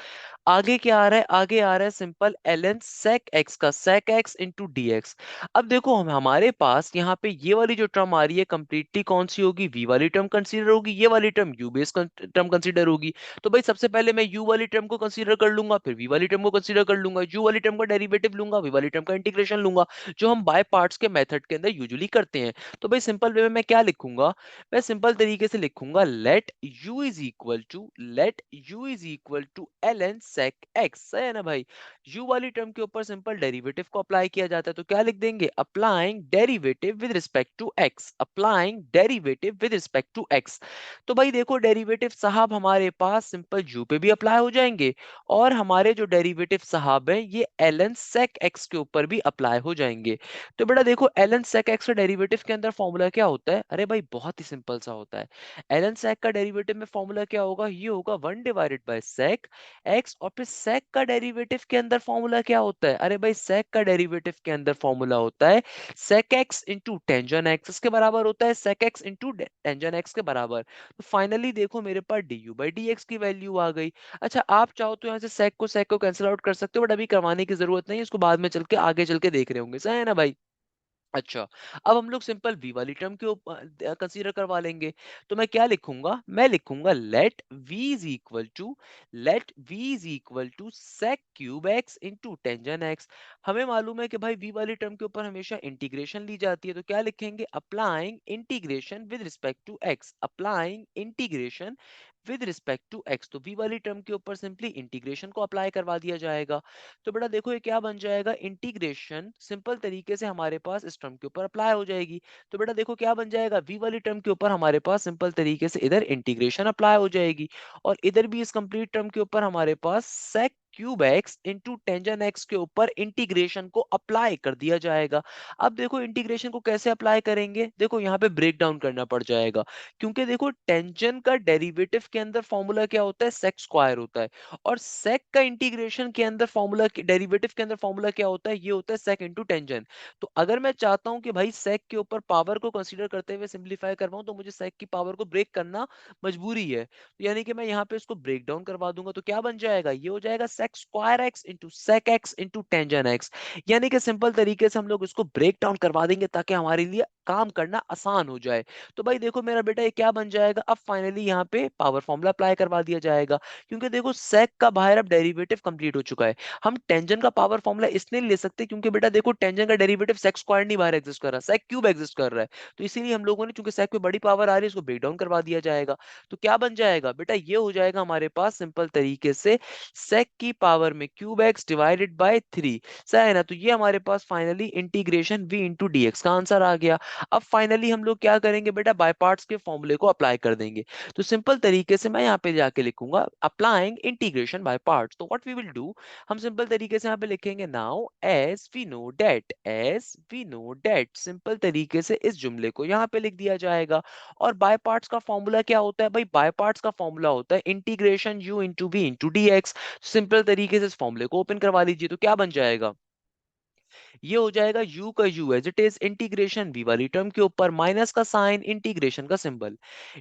आगे क्या आ रहा है? आगे आ रहा है सिंपल ln sec x का sec x into d x. अब देखो हमारे पास यहाँ पे ये वाली जो टर्म आ रही है कंप्लीटली कौन सी होगी? v वाली टर्म कंसीडर होगी, ये वाली term u base term consider होगी। तो भाई सबसे पहले मैं u वाली टर्म को कंसीडर कर लूंगा, फिर v वाली टर्म को कंसीडर कर लूंगा, u वाली टर्म का डेरिवेटिव लूंगा, v वाली टर्म का इंटीग्रेशन लूंगा, जो हम बाय पार्ट्स के मेथड के अंदर यूजुअली करते हैं। तो भाई सिंपल वे में मैं क्या लिखूंगा? मैं सिंपल तरीके से लिखूंगा let u is equal to ln sec x। है ना भाई? u वाली टर्म के ऊपर सिंपल डेरिवेटिव को अप्लाई किया जाता है, तो क्या लिख देंगे? Applying derivative with respect to x, applying derivative with respect to x। तो भाई देखो डेरिवेटिव साहब हमारे पास सिंपल u पे भी अप्लाई हो जाएंगे, और हमारे जो डेरिवेटिव साहब है ये ln sec x के ऊपर भी अप्लाई हो जाएंगे। तो बेटा देखो ln sec x का डेरिवेटिव के अंदर फॉर्मूला क्या होता है? अरे भाई बहुत ही सिंपल सा होता है। ln sec का डेरिवेटिव में फॉर्मूला क्या होगा? ये होगा 1 डिवाइडेड बाय sec x, और फिर sec का डेरिवेटिव के अंदर फॉर्मूला क्या होता है? अरे भाई sec का डेरिवेटिव के अंदर फॉर्मूला होता है sec x into tangent x, इसके बराबर होता है sec x into tangent x के बराबर। तो फाइनली देखो मेरे पास du बाई dx की वैल्यू आ गई। अच्छा आप चाहो तो यहाँ से sec को कैंसिल आउट कर सकते हो, बट अभी करवाने की जरूरत नहीं है, इसको बाद में चल के आगे चल के देख रहे होंगे, सही है ना भाई? अच्छा, अब हम लोग सिंपल v वाली टर्म के ऊपर कंसीडर करवा लेंगे। तो मैं क्या लिखूंगा? मैं लिखूंगा let v is equal to sec cube x into tangent x। हमें मालूम है कि भाई v वाली टर्म के ऊपर हमेशा इंटीग्रेशन ली जाती है, तो क्या लिखेंगे? Applying integration with respect to x, applying integration with respect to x। तो v वाली टर्म के ऊपर सिंपली इंटीग्रेशन को अप्लाई करवा दिया जाएगा। तो बेटा देखो ये क्या बन जाएगा? इंटीग्रेशन सिंपल तरीके से हमारे पास इस टर्म के ऊपर अप्लाई हो जाएगी। तो बेटा देखो क्या बन जाएगा? v वाली टर्म के ऊपर हमारे पास सिंपल तरीके से इधर इंटीग्रेशन अप्लाई हो जाएगी, और इधर भी इस कंप्लीट टर्म के ऊपर हमारे पास sec cube x into tangent x के ऊपर इंटीग्रेशन को अप्लाई कर दिया जाएगा। अब देखो इंटीग्रेशन को कैसे अप्लाई करेंगे? देखो यहाँ पे ब्रेक डाउन करना पड़ जाएगा, क्योंकि देखो टेंजन का डेरिवेटिव के अंदर फॉर्मूला क्या होता है? सेक स्क्वायर होता है, और सेक का इंटीग्रेशन के अंदर फॉर्मूला डेरिवेटिव के अंदर फॉर्मूला क्या होता है? ये होता है सेक इंटू टेंजन। तो अगर मैं चाहता हूं कि भाई सेक के ऊपर पावर को कंसीडर करते हुए सिंप्लीफाई करवाऊं, तो मुझे सेक की पावर को ब्रेक करना मजबूरी है। तो यानी कि मैं यहाँ पे इसको ब्रेक डाउन करवा दूंगा, तो क्या बन जाएगा? ये हो जाएगा sec square x into sec x into tangent x. यानी कि सिंपल तरीके से हम लोग इसको ब्रेक डाउन करवा देंगे ताकि हमारे लिए काम करना आसान हो जाए। तो भाई देखो मेरा बेटा ये क्या बन जाएगा, अब फाइनली यहाँ पे पावर फॉर्मूला अप्लाई करवा दिया जाएगा, क्योंकि देखो सेक का बाहर अब डेरिवेटिव कंप्लीट हो चुका है। हम टेंजेंट का पावर फॉर्मूला इसलिए नहीं ले सकते क्योंकि बेटा देखो टेंजेंट का डेरिवेटिव सेक स्क्वायर नहीं बाहर एग्जिस्ट कर रहा, सेक क्यूब एग्जिस्ट कर रहा है। तो इसीलिए हम लोगों ने, चूंकि सेक पे बड़ी पावर आ रही है, इसको ब्रेक डाउन करवा दिया जाएगा। तो क्या बन जाएगा बेटा, ये हो जाएगा हमारे पास सिंपल तरीके से सेक की पावर में क्यूब एक्स डिवाइडेड बाय 3। सही है ना। तो ये हमारे पास finally integration v into d x का आंसर आ गया। अब फाइनली हम लोग क्या करेंगे बेटा, बाय पार्ट्स के फॉर्मूले को अप्लाई कर देंगे। तो सिंपल तरीके से मैं यहाँ पे जाके लिखूंगा अप्लाइंग इंटीग्रेशन बाय पार्ट्स। तो व्हाट वी विल डू, हम सिंपल तरीके से यहाँ पे लिखेंगे now as we know that simple तरीके से इस जुमले को यहाँ पे लिख दिया जाएगा। और बाय पार्ट्स का फॉर्मूला क्या होता है भाई, बाय पार्ट्स का फॉर्मूला होता है integration u into v into d x. Simple तरीके से इस फॉर्मूले को ओपन करवा लीजिए, तो क्या बन जाएगा, ये हो जाएगा u का u as it is integration v वाली टर्म के ऊपर माइनस का साइन इंटीग्रेशन का सिंबल,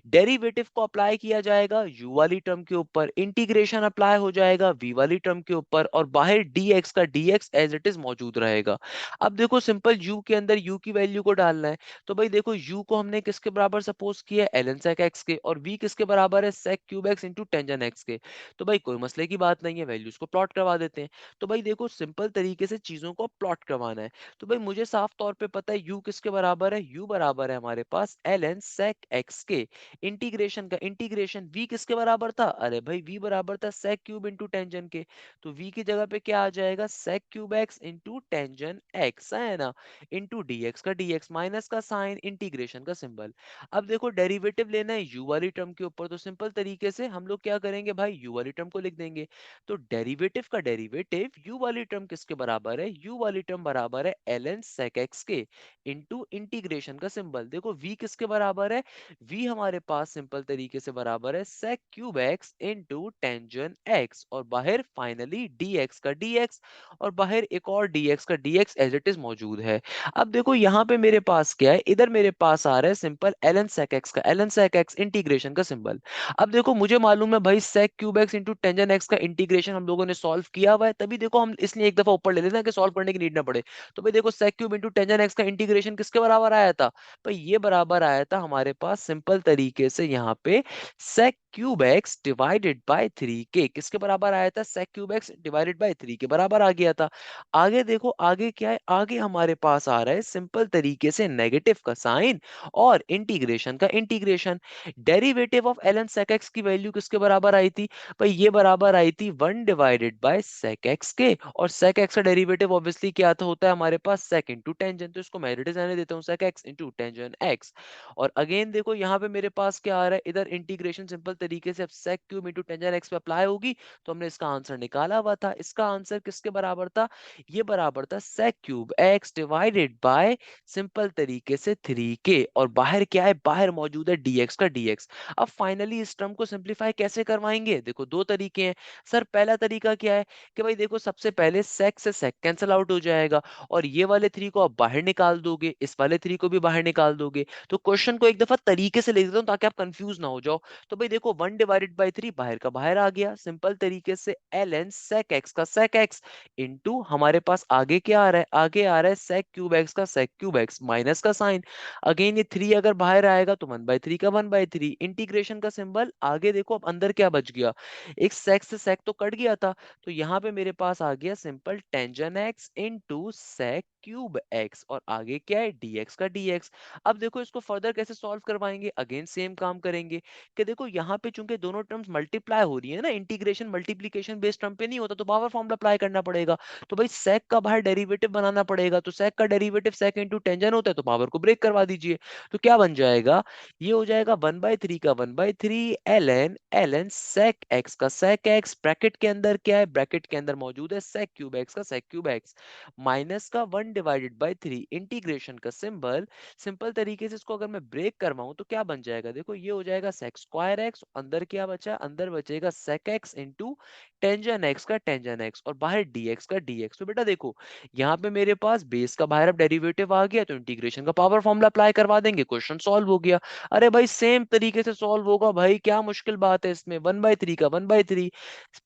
डेरिवेटिव को अप्लाई किया जाएगा u वाली टर्म के ऊपर, इंटीग्रेशन अप्लाई हो जाएगा v वाली टर्म के ऊपर, और बाहर dx का dx एज इट इज मौजूद रहेगा। अब देखो सिंपल u के अंदर u की वैल्यू को डालना है। तो भाई देखो u को हमने किसके बराबर सपोज किया है, ln sec x के, और v किसके बराबर है, sec cube x into tangent x के। तो भाई कोई मसले की बात नहीं है, वैल्यूज को प्लॉट करवा देते हैं। तो भाई देखो सिंपल तरीके से चीजों को प्लॉट करवाना है। तो भाई मुझे साफ तौर पे पता है u किसके बराबर है, u बराबर है हमारे पास ln sec x के। इंटीग्रेशन का इंटीग्रेशन v किसके बराबर था, अरे भाई v बराबर था sec क्यूब इंटू टेंजन के। तो v की जगह पे क्या आ जाएगा, sec cube x into tangent x, है ना, इंटू dx का dx माइनस का साइन इंटीग्रेशन का सिंबल। अब देखो डेरिवेटिव लेना है u वाली टर्म के ऊपर, तो सिंपल तरीके से हम लोग क्या करेंगे भाई, u वाली टर्म को लिख देंगे। तो डेरिवेटिव का डेरिवेटिव u वाली टर्म किसके बराबर है, u वाली टर्म बराबर है ln sec x के इंटू इंटीग्रेशन का सिंबल। देखो v किसके बराबर है, v हमारे पास सिंपल तरीके से बराबर है sec cube x into tangent x, और बाहर फाइनली dx का dx, और बाहर एक और dx का dx एज इट इज मौजूद है। अब देखो यहाँ पे मेरे पास क्या है, इधर मेरे पास आ रहा है सिंपल ln sec x का ln sec x इंटीग्रेशन का सिंबल। अब देखो मुझे मालूम है भाई sec cube x into tangent x का इंटीग्रेशन हम लोगों ने सॉल्व किया हुआ है, तभी देखो हम इसलिए एक दफा ऊपर ले लेते हैं कि सॉल्व करने की नीड ना पड़े। तो भाई देखो sec cube into tangent x का इंटीग्रेशन किसके बराबर आया था, भाई ये बराबर आया था हमारे पास सिंपल तरीके से यहाँ पे sec cube x divided by 3 के, किसके बराबर आया था, sec cube x divided by 3 के बराबर आ गया था। आगे देखो आगे क्या है, आगे हमारे पास आ रहा है सिंपल तरीके से नेगेटिव का साइन और इंटीग्रेशन का integration. Derivative of ln sec x की वैल्यू किसके बराबर आई थी, भाई ये बराबर आई थी 1 डिवाइडेड बाय sec x के, और sec x का डेरिवेटिव ऑब्वियसली क्या था, होता है हमारे पास sec इंटू टेंजन, तो इसको मैं एज इट इज रहने देता हूँ sec x into tangent x। और अगेन देखो यहाँ पे मेरे पास क्या आ रहा है, इधर इंटीग्रेशन सिंपल तरीके से अब sec cube into tangent x पे अप्लाई होगी, तो हमने इसका आंसर निकाला हुआ था। इसका आंसर किसके बराबर था, ये बराबर था sec cube x divided by simple तरीके से 3 के, और बाहर क्या है, बाहर मौजूद है dx का dx। अब फाइनली इस टर्म को सिंपलीफाई कैसे करवाएंगे, देखो दो तरीके हैं। सर पहला तरीका क्या है कि भाई देखो सबसे पहले sec से sec कैंसिल आउट हो जाएगा, और ये वाले 3 को आप बाहर निकाल दोगे, इस वाले 3 को भी बाहर निकाल दोगे। तो क्वेश्चन को एक दफा तरीके से लिख देता हूँ ताकि आप कंफ्यूज ना हो जाओ। तो भाई देखो 1 डिवाइडेड बाई 3 बाहर का बाहर आ गया, सिंपल तरीके से ln sec x का sec x इंटू हमारे पास आगे क्या आ रहा है, आगे आ रहा है sec क्यूब x का sec क्यूब x माइनस का साइन। अगेन ये 3 अगर बाहर आएगा तो 1/3 का 1/3 इंटीग्रेशन का सिंबल। आगे देखो अब अंदर क्या बच गया, एक sec से sec तो कट गया था, तो यहाँ पे मेरे पास आ गया simple tangent x into sec cube x, और आगे क्या है dx का dx। अब देखो इसको फर्दर कैसे सॉल्व करवाएंगे, अगेन सेम काम करेंगे कि देखो यहाँ पे चूंकि दोनों टर्म्स मल्टीप्लाई हो रही है ना, इंटीग्रेशन मल्टीप्लिकेशन बेस्ड टर्म पे नहीं होता, तो पावर फॉर्मूला अप्लाई करना पड़ेगा। तो भाई sec का बाहर डेरिवेटिव बनाना पड़ेगा, तो sec का डेरिवेटिव sec इंटू टेंजन होता है, तो पावर को ब्रेक करवा दीजिए। तो क्या बन जाएगा, ये हो जाएगा 1/3 का 1/3 ln sec x का sec x, ब्रैकेट के अंदर क्या है, ब्रैकेट के अंदर मौजूद है sec क्यूब x का sec क्यूब x, माइनस का 1 डिवाइडेड बाई 3 इंटीग्रेशन का सिंबल। सिंपल तरीके से इसको अगर मैं ब्रेक करवाऊं तो क्या बन जाएगा, देखो ये हो जाएगा sec स्क्वायर x, अंदर क्या बचा, अंदर बचेगा sec x into tangent x का टेंजन x, और बाहर dx का dx। तो बेटा देखो यहाँ पे मेरे पास बेस का बाहर अब डेरिवेटिव आ गया, तो इंटीग्रेशन का पावर फॉर्मूला अप्लाई करवा देंगे, क्वेश्चन सॉल्व हो गया। अरे भाई सेम तरीके से सॉल्व होगा भाई, क्या मुश्किल बात है इसमें, 1/3 का 1/3,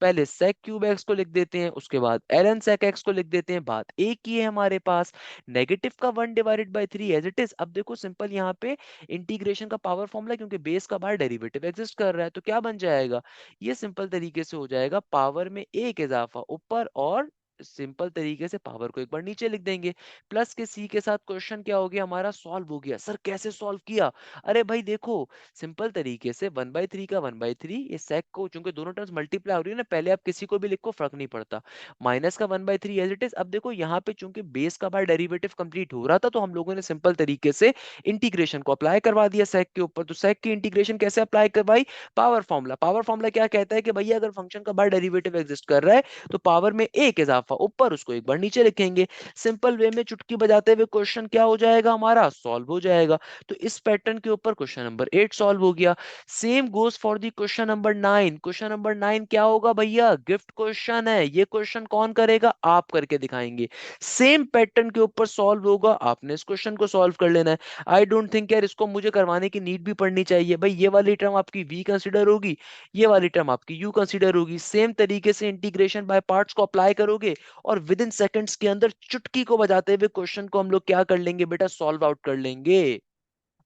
पहले sec क्यूब x को लिख देते हैं, उसके बाद ln sec x को लिख देते हैं, बात एक एक ही है हमारे पास, नेगेटिव का 1/3 एज इट इज। अब देखो सिंपल यहाँ पे इंटीग्रेशन का पावर फॉर्मूला, क्योंकि बेस का बाहर डेरिवेटिव एग्जिस्ट कर रहा है, तो क्या बन जाएगा, ये सिंपल तरीके से हो जाएगा पावर में एक इजाफा ऊपर, और सिंपल तरीके से पावर को एक बार नीचे लिख देंगे। प्लस के सी के साथ क्वेश्चन क्या हो गया हमारा, सॉल्व हो गया। सर कैसे सॉल्व किया, अरे भाई देखो सिंपल तरीके से 1/3 का 1/3, ये सेक को चूंकि दोनों टर्म्स मल्टीप्लाई हो रही है ना, पहले आप किसी को भी लिखो फर्क नहीं पड़ता, माइनस का 1/3 एज इट इज। अब देखो यहाँ पे चूंकि बेस का बार डेरिवेटिव कंप्लीट हो रहा था, तो हम लोगों ने सिंपल तरीके से इंटीग्रेशन को अप्लाई करवा दिया सेक के ऊपर। तो सेक की इंटीग्रेशन कैसे अप्लाई करवाई, पावर फॉर्मूला। पावर फॉर्मूला क्या कहता है कि भैया अगर फंक्शन का बार डेरिवेटिव एग्जिस्ट कर रहा है, तो पावर में एक इजाफा ऊपर, उसको एक बार नीचे लिखेंगे। सिंपल वे में चुटकी बजाते हुए क्वेश्चन क्या हो जाएगा हमारा, सॉल्व हो जाएगा। तो इस पैटर्न के ऊपर क्वेश्चन नंबर 8 सॉल्व हो गया। Same goes for the question number 9। Question number 9 क्या होगा भैया, गिफ्ट क्वेश्चन है। ये क्वेश्चन कौन करेगा, आप करके दिखाएंगे। सेम पैटर्न के ऊपर सॉल्व होगा, आपने इस क्वेश्चन को सॉल्व कर लेना है। आई डोंट थिंक यार इसको मुझे करवाने की नीड भी पड़नी चाहिए भाई। ये वाली टर्म आपकी वी कंसिडर होगी, ये वाली टर्म आपकी यू कंसिडर होगी। सेम तरीके से इंटीग्रेशन बाय पार्ट्स को अप्लाई करोगे, और विद इन सेकंड्स के अंदर चुटकी को बजाते हुए क्वेश्चन को हम लोग क्या कर लेंगे बेटा, सॉल्व आउट कर लेंगे।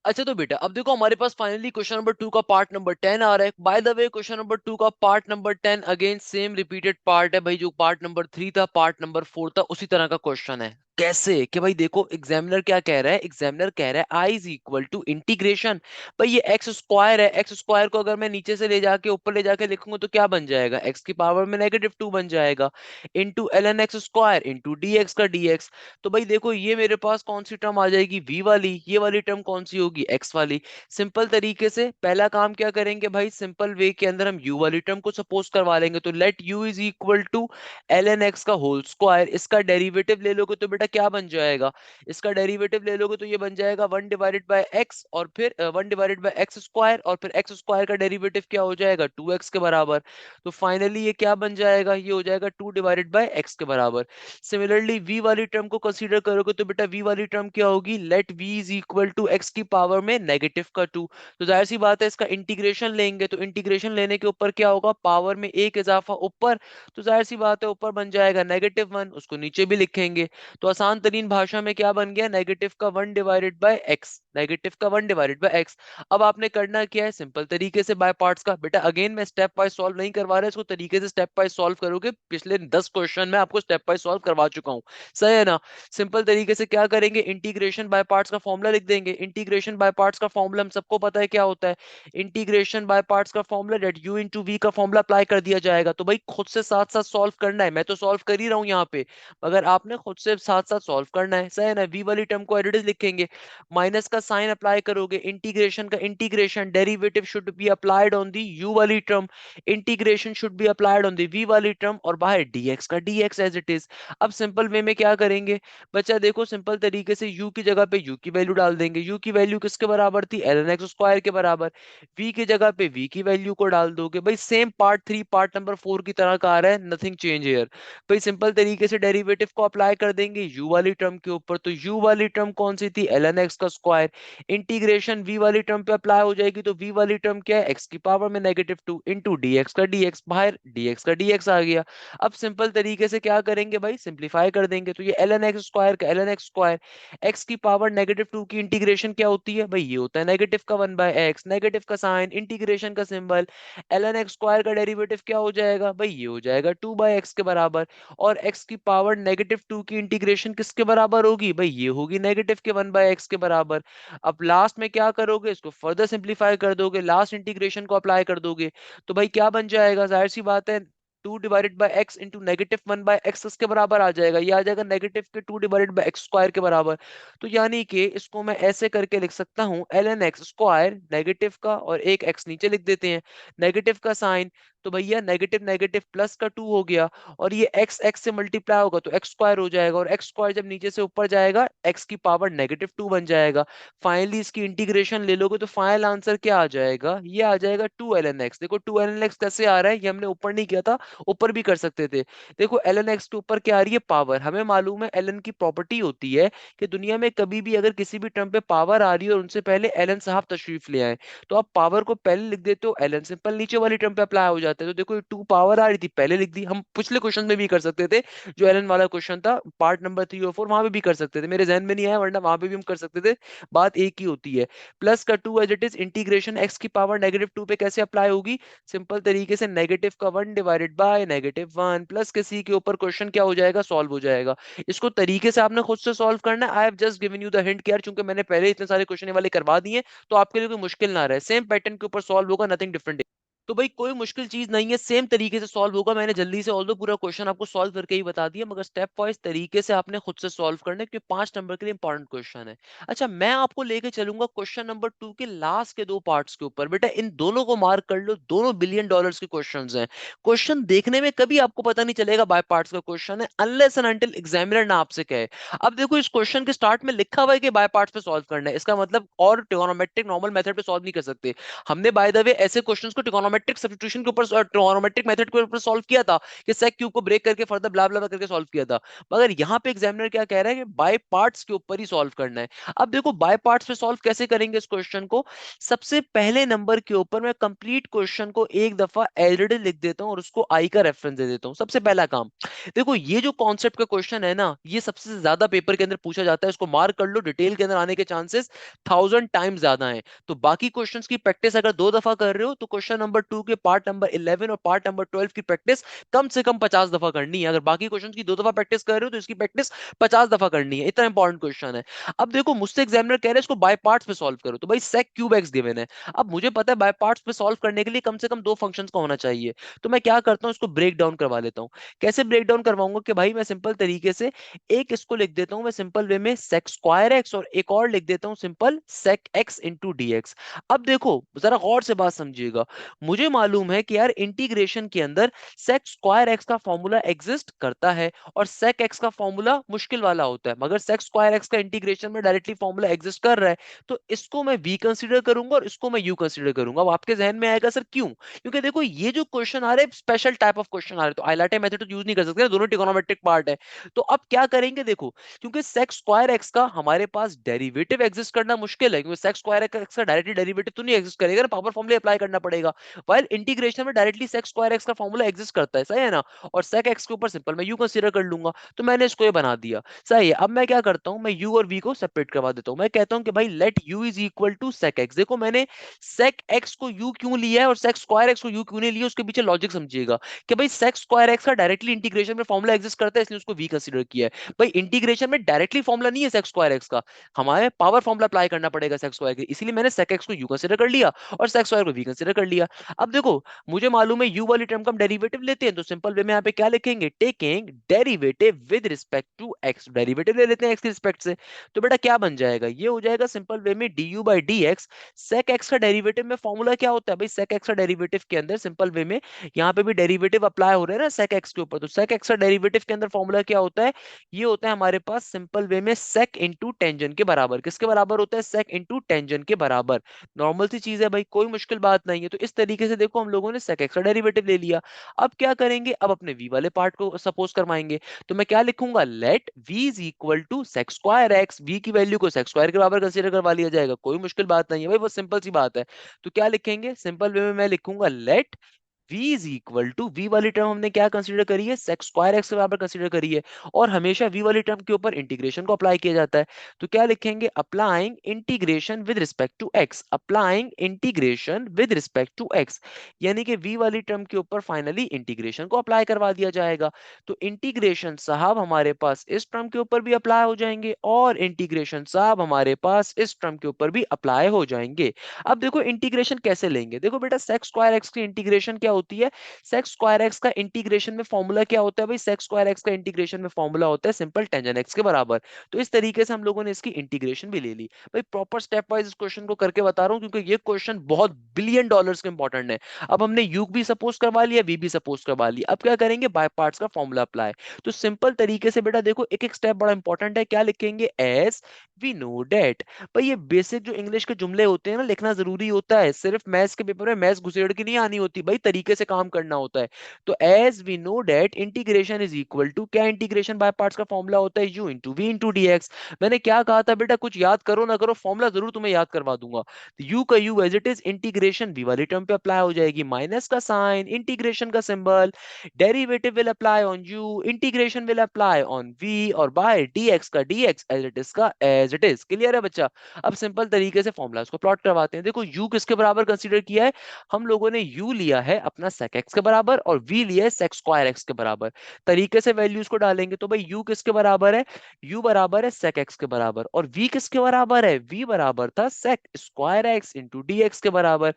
अच्छा तो बेटा अब देखो हमारे पास फाइनली क्वेश्चन नंबर 2 का पार्ट नंबर 10 आ रहा है। By the way question number 2 का part number 10 again same repeated part है भाई, जो पार्ट नंबर 3 था, पार्ट नंबर 4 था, उसी तरह का क्वेश्चन है। कैसे कि भाई देखो एग्जामिनर क्या कह रहा है, एग्जामिनर कह रहा है आई इज इक्वल टू इंटीग्रेशन। भाई ये एक्स स्क्वायर है, एक्स स्क्वायर को अगर मैं नीचे से ले जाके ऊपर ले जाके लिखूंगा तो क्या बन जाएगा, एक्स की पावर में -2 बन जाएगा, into l n x square into d x का dx। तो भाई देखो ये मेरे पास कौन सी टर्म आ जाएगी, v वाली, ये वाली टर्म कौन सी होगी, x वाली। सिंपल तरीके से पहला काम क्या करेंगे भाई, सिंपल वे के अंदर हम u वाली टर्म को सपोज करवा लेंगे। तो let u is equal to l n x का होल स्क्वायर। इसका डेरिवेटिव ले लोगे तो बेटा क्या बन जाएगा, इसका डेरिवेटिव ले लोगे तो ये बन जाएगा 1/x, और फिर 1/x स्क्वायर, और फिर x स्क्वायर का डेरिवेटिव क्या हो जाएगा, 2x के बराबर। तो फाइनली ये क्या बन जाएगा, ये हो जाएगा 2/x के बराबर। सिमिलरली v वाली टर्म को कंसीडर करोगे तो बेटा v वाली टर्म क्या होगी, let v is equal to x की पावर में -2। तो जाहिर सी बात है इसका इंटीग्रेशन लेंगे, तो इंटीग्रेशन लेने के ऊपर क्या होगा, पावर में एक इजाफा ऊपर, तो जाहिर सी बात है ऊपर बन जाएगा -1, उसको नीचे भी लिखेंगे। तो आसान तरीन भाषा में क्या बन गया, नेगेटिव का 1/x, नेगेटिव का 1/x। अब आपने करना क्या है, सिंपल तरीके से बाय पार्ट्स का। बेटा अगेन मैं स्टेप वाइज सॉल्व नहीं करवा रहा, इसको तरीके से स्टेप वाइज सॉल्व करोगे। पिछले 10 क्वेश्चन में आपको स्टेप वाइज सॉल्व करवा चुका हूं, सही है ना। सिंपल तरीके से क्या करेंगे, इंटीग्रेशन बाय पार्ट्स का फॉर्मूला लिख देंगे। इंटीग्रेशन बाय पार्ट्स का फॉर्मूला हम सबको पता है क्या होता है, इंटीग्रेशन बाय पार्ट्स का formula that u into v का फॉर्मूला अप्लाई कर दिया जाएगा। तो भाई खुद से साथ साथ सॉल्व करना है, मैं तो सॉल्व कर ही रहा हूं यहाँ पे, मगर आपने खुद से साथ साथ सॉल्व करना है, सही है ना। वी वाली टर्म को एज इट इज लिखेंगे, माइनस का साइन अप्लाई करोगे, इंटीग्रेशन का integration derivative should be applied on the u वाली term, integration should be applied on the v वाली टर्म, और बाहर dx का dx एज इट इज। अब सिंपल वे में क्या करेंगे बच्चा, देखो सिंपल तरीके से u की जगह पे u की वैल्यू डाल देंगे। u की वैल्यू किसके बराबर थी, ln x स्क्वायर के बराबर। v की जगह पे v की वैल्यू को डाल दोगे। भाई सेम पार्ट 3 पार्ट नंबर 4 की तरह का आ रहा है, नथिंग चेंज हियर। भाई सिंपल तरीके से डेरिवेटिव को अप्लाई कर देंगे u वाली टर्म के ऊपर। तो u वाली टर्म कौन सी थी, ln x का स्क्वायर। इंटीग्रेशन v वाली टर्म पे अप्लाई हो जाएगी, तो v वाली टर्म क्या है, x की पावर में -2 इंटू dx का dx, बाहर dx का dx आ गया। अब सिंपल तरीके से क्या करेंगे भाई, सिंप्लीफाई कर देंगे। तो ये ln x स्क्वायर का ln x स्क्वायर, x की पावर -2 की इंटीग्रेशन क्या होती है भाई, ये होता है नेगेटिव का 1/x, नेगेटिव का साइन, इंटीग्रेशन का सिंबल, ln x स्क्वायर का डेरिवेटिव क्या हो जाएगा भाई, ये हो जाएगा 2/x के बराबर। और x की पावर -2 की इंटीग्रेशन किसके बराबर होगी भाई, ये होगी नेगेटिव के 1/x के बराबर। अब लास्ट में क्या करोगे, इसको फर्दर सिंप्लीफाई कर दोगे, लास्ट इंटीग्रेशन को अप्लाई कर दोगे। तो भाई क्या बन जाएगा, जाहिर सी बात है 2/x इंटू -1/x इसके बराबर आ जाएगा, ये आ जाएगा नेगेटिव के 2/x स्क्वायर के बराबर। तो यानी कि इसको मैं ऐसे करके लिख सकता हूँ, ln x स्क्वायर नेगेटिव का, और एक x नीचे लिख देते हैं, नेगेटिव का साइन, तो भैया नेगेटिव नेगेटिव प्लस का 2 हो गया, और ये x x से मल्टीप्लाई होगा तो x स्क्वायर हो जाएगा, और x स्क्वायर जब नीचे से ऊपर जाएगा x की पावर -2 बन जाएगा। फाइनली इसकी इंटीग्रेशन ले लोगे तो फाइनल आंसर क्या आ जाएगा, ये आ जाएगा 2 ln x। देखो 2 ln x कैसे आ रहा है, ये हमने ऊपर नहीं किया था, ऊपर भी कर सकते थे। देखो ln x के ऊपर क्या आ रही है, पावर। हमें मालूम है ln की प्रॉपर्टी होती है कि दुनिया में कभी भी अगर किसी भी टर्म पे पावर आ रही है और उनसे पहले ln साहब तशरीफ ले आए, तो आप पावर को पहले लिख देते हो ln, सिंपल नीचे वाली टर्म पे अप्लाई हो जाती जाता है। तो देखो 2 पावर आ रही थी, पहले लिख दी। हम पिछले क्वेश्चन में भी कर सकते थे, जो एलन वाला क्वेश्चन था पार्ट नंबर 3 और 4, वहां पे भी कर सकते थे, मेरे जहन में नहीं आया, वरना वहां पे भी हम कर सकते थे। बात एक ही होती है। प्लस का 2 as it is, integration x की पावर -2 पे कैसे अप्लाई होगी? सिंपल तरीके से नेगेटिव का 1 डिवाइडेड बाय -1 प्लस के सी के ऊपर क्वेश्चन क्या हो जाएगा, सॉल्व हो जाएगा। इसको तरीके से आपने खुद से सॉल्व करना है। I have just given you the hint यार, चूंकि मैंने पहले इतने सारे क्वेश्चन वाले करवा दिए, तो आपके लिए कोई मुश्किल ना रहे, सेम पैटर्न के ऊपर सॉल्व होगा, नथिंग डिफरेंट। तो भाई कोई मुश्किल चीज नहीं है, सेम तरीके से सॉल्व होगा। मैंने जल्दी से ऑल दो पूरा क्वेश्चन आपको सॉल्व करके ही बता दिया, मगर स्टेप वाइज तरीके से आपने खुद से सॉल्व करना है, क्योंकि 5 नंबर के लिए इंपॉर्टेंट क्वेश्चन है। अच्छा, मैं आपको लेके चलूंगा क्वेश्चन नंबर 2 के लास्ट के 2 पार्ट्स के ऊपर। बेटा इन दोनों को मार्क कर लो, दोनों बिलियन डॉलर्स के क्वेश्चन हैं। क्वेश्चन देखने में कभी आपको पता नहीं चलेगा बाय पार्ट्स का क्वेश्चन है, अनलेस एंड अनटिल एग्जामिनर ना आपसे कहे। अब देखो इस क्वेश्चन के स्टार्ट में लिखा हुआ है कि बाय पार्ट्स पे सॉल्व करना है, इसका मतलब और ट्रिगोनोमेट्रिक नॉर्मल मेथड पे सॉल्व नहीं कर सकते। हमने बाय द वे ऐसे क्वेश्चंस को ट्रिगोनोमेट्रिक सब्स्टिट्यूशन के ऊपर, ट्रिगोनोमेट्रिक मेथड के ऊपर सॉल्व किया था, कि सेक क्यूब को ब्रेक करके फर्दर ब्ला ब्ला करके सॉल्व किया था। मगर यहाँ पे एग्जामिनर क्या कह रहा है कि बाय पार्ट्स के ऊपर ही सॉल्व करना है। अब देखो बाय पार्ट्स पे सॉल्व कैसे करेंगे इस क्वेश्चन को? सबसे पहले नंबर के ऊपर मैं कंप्लीट क्वेश्चन को एक दफा ऑलरेडी लिख देता हूं और उसको आई का रेफरेंस दे देता हूं, सबसे पहला काम। देखो ये जो कॉन्सेप्ट का क्वेश्चन है ना, ये सबसे ज्यादा पेपर के अंदर पूछा जाता है, इसको मार्क कर लो, डिटेल के अंदर आने के चांसेस 1000 टाइम्स ज्यादा हैं। तो बाकी क्वेश्चंस की प्रैक्टिस अगर 2 दफा कर रहे हो, तो क्वेश्चन नंबर 2 के पार्ट नंबर 11 और पार्ट नंबर 12 की प्रैक्टिस कम से कम 50 दफा करनी है। अगर बाकी क्वेश्चन की 2 दफा प्रैक्टिस कर रहे हो, तो इसकी प्रैक्टिस 50 दफा करनी है, इतना इंपॉर्टेंट क्वेश्चन है। अब देखो मुझसे एग्जामिनर कह रहे हैं इसको बाय पार्ट्स पे सॉल्व करो, तो भाई सेक क्यूब एक्स गिवन है। अब मुझे पता है बाय पार्ट्स पे सॉल्व करने के लिए कम से कम 2 फंक्शंस का होना चाहिए। तो मैं क्या करता हूँ, इसको ब्रेक डाउन करवा लेता हूँ। कैसे ब्रेक डाउन करवाऊंगा कि भाई मैं सिंपल तरीके से एक इसको लिख देता हूं मैं सिंपल वे में सेक स्क्वायर एक्स, और एक और लिख देता हूं simple sec x into dx. अब देखो जरा गौर से बात समझिएगा। मुझे मालूम है कि यार इंटीग्रेशन के अंदर सेक स्क्वायर एक्स का फॉर्मूला एग्जिस्ट करता है, और सेक एक्स का फॉर्मूला मुश्किल वाला होता है, मगर सेक स्क्वायर एक्स का इंटीग्रेशन में डायरेक्टली फॉर्मूला एग्जिस्ट कर रहा है। तो इसको मैं वी कंसीडर करूंगा और इसको मैं यू कंसीडर करूंगा। अब आपके जहन में आएगा सर क्यों? क्योंकि देखो ये जो क्वेश्चन आ रहे हैं स्पेशल टाइप ऑफ क्वेश्चन आ रहे हैं, तो आइलैटे मेथड तो यूज नहीं कर सकते, दोनों ट्रिगोनोमेट्रिक पार्ट है। तो अब क्या करेंगे देखो, क्योंकि सेक स्क्वायर एक्स का हमारे पास डेरिवेटिव एग्जिस्ट करना मुश्किल है, क्योंकि सेक स्क्वायर एक्स का डायरेक्टली डेरिवेटिव तो नहीं एग्जिस्ट करेगा ना, पावर फॉर्मूला अप्लाई करना पड़ेगा। व्हाइल इंटीग्रेशन में डायरेक्टली सेक स्क्वायर एक्स का फॉर्मूला एग्जिस्ट करता है, सही है ना? और सेक एक्स के ऊपर सिंपल मैं यू कंसीडर कर लूंगा, तो मैंने इसको ये बना दिया। सही है, अब मैं क्या करता हूं, मैं यू और वी को सेपरेट करवा देता हूं। मैं कहता हूं कि भाई let u is equal to sec x. देखो मैंने सेक एक्स को यू क्यों लिया है और सेक स्क्वायर एक्स को यू क्यों नहीं लिया, उसके पीछे लॉजिक समझिएगा। कि भाई सेक स्क्वायर एक्स का डायरेक्टली इंटीग्रेशन में फॉर्मूला एग्जिस्ट करता है, इसलिए उसको वी कंसीडर किया है। भाई इंटीग्रेशन में डायरेक्टली फॉर्मूला नहीं है सेक स्क्वायर एक्स का, हमारे पावर फॉर्मूला अप्लाई करना पड़ेगा सेक स्क्वायर के, इसीलिए मैंने सेक एक्स को यू कंसीडर कर लिया और सेक स्क्वायर को वी कंसीडर कर लिया। अब देखो मुझे मालूम है यू वाली टर्म का हम डेरिवेटिव लेते हैं, तो सिंपल वे में यहाँ पे क्या लिखेंगे, taking derivative with respect to x. Derivative ले लेते हैं एक्स के रिस्पेक्ट से, तो बेटा क्या बन जाएगा, ये हो जाएगा सिंपल वे में d u by d x. Sec x का डेरिवेटिव में फॉर्मूला क्या होता है भाई, सेक एक्स का डेरिवेटिव के अंदर सिंपल वे में यहाँ पे भी डेरिवेटिव अप्लाई हो रहे हैं ना सेक एक्स के ऊपर, तो सेक एक्स का डेरिवेटिव के अंदर फॉर्मूला क्या होता है, ये होता है हमारे पास सिंपल वे में सेक इंटू टेंजन के बराबर। किसके बराबर होता है, सेक इंटू टेंजन के बराबर। नॉर्मल सी चीज है भाई, कोई मुश्किल बात नहीं है। तो इस तरीके से देखो हम लोगों ने सेक एक्स का डेरिवेटिव ले लिया। अब क्या करेंगे, अब अपने वी वाले पार्ट को सपोज करवाएंगे। तो मैं क्या लिखूंगा, let v is equal to sec square x. V की वैल्यू को सेक स्क्वायर के बराबर कंसीडर करवा लिया जाएगा, कोई मुश्किल बात नहीं है भाई, वो सिंपल सी बात है। तो क्या लिखेंगे, सिंपल वे में मैं लिखूंगा let v is equal to, v वाली टर्म हमने क्या कंसीडर करी है, सेक स्क्वायर एक्स के बराबर कंसीडर करी है, और हमेशा v वाली टर्म के ऊपर इंटीग्रेशन को अप्लाई किया जाता है। तो क्या लिखेंगे, applying integration with respect to x, applying integration with respect to x, यानी कि v वाली टर्म के ऊपर फाइनली इंटीग्रेशन को अप्लाई करवा दिया जाएगा। तो इंटीग्रेशन साहब हमारे पास इस टर्म के ऊपर भी अप्लाई हो जाएंगे, और इंटीग्रेशन साहब हमारे पास इस टर्म के ऊपर भी अप्लाई हो जाएंगे। अब देखो इंटीग्रेशन कैसे लेंगे, देखो बेटा सेक स्क्वायर एक्स की इंटीग्रेशन क्या होती है, सेक स्क्वायर एक्स का इंटीग्रेशन में फॉर्मूला क्या होता है भाई, सेक स्क्वायर एक्स का इंटीग्रेशन में फॉर्मूला होता है सिंपल टेंजन एक्स के बराबर। तो इस तरीके से हम लोगों ने इसकी इंटीग्रेशन भी ले ली। भाई प्रॉपर स्टेप वाइज इस क्वेश्चन को करके बता रहा हूँ, क्योंकि ये क्वेश्चन बहुत बिलियन डॉलर्स के इंपॉर्टेंट है। अब हमने यू भी सपोज करवा लिया, वी भी सपोज करवा लिया, अब क्या करेंगे, बाय पार्ट्स का फॉर्मूला अप्लाई। तो सिंपल तरीके से बेटा देखो एक एक स्टेप बड़ा इंपॉर्टेंट है, क्या लिखेंगे, एस वी नो डेट। भाई ये बेसिक जो इंग्लिश के जुमले होते हैं ना, लिखना जरूरी होता है, सिर्फ मैथ्स के पेपर में मैथ्स घुसेड़ के नहीं आनी होती भाई, तरीके से काम करना होता है। तो as we know that integration is equal to, क्या इंटीग्रेशन बाय पार्ट्स का फॉर्मूला होता है, u into v into d x. मैंने क्या कहा था बेटा, कुछ याद करो ना करो, फॉर्मूला जरूर तुम्हें याद करवा दूंगा। यू का u as it is, integration v वाली टर्म पे अप्लाई हो जाएगी, माइनस का साइन, इंटीग्रेशन का symbol, derivative will apply on u, integration will apply on v, और बाय डीएक्स का डीएक्स एज इट इज का एज इट इज। क्लियर है बच्चा? अब सिंपल तरीके से फॉर्मूलाज को प्लॉट करवाते हैं। देखो यू किसके बराबर कंसीडर किया है, हम लोगों ने यू लिया है अपना sec x के बराबर, और v लिया है sec स्क्वायर x के बराबर। तरीके से वैल्यूज को डालेंगे तो भाई u किसके बराबर है, u बराबर है sec x के बराबर, और v किसके बराबर है, v बराबर था sec square x into d x के बराबर,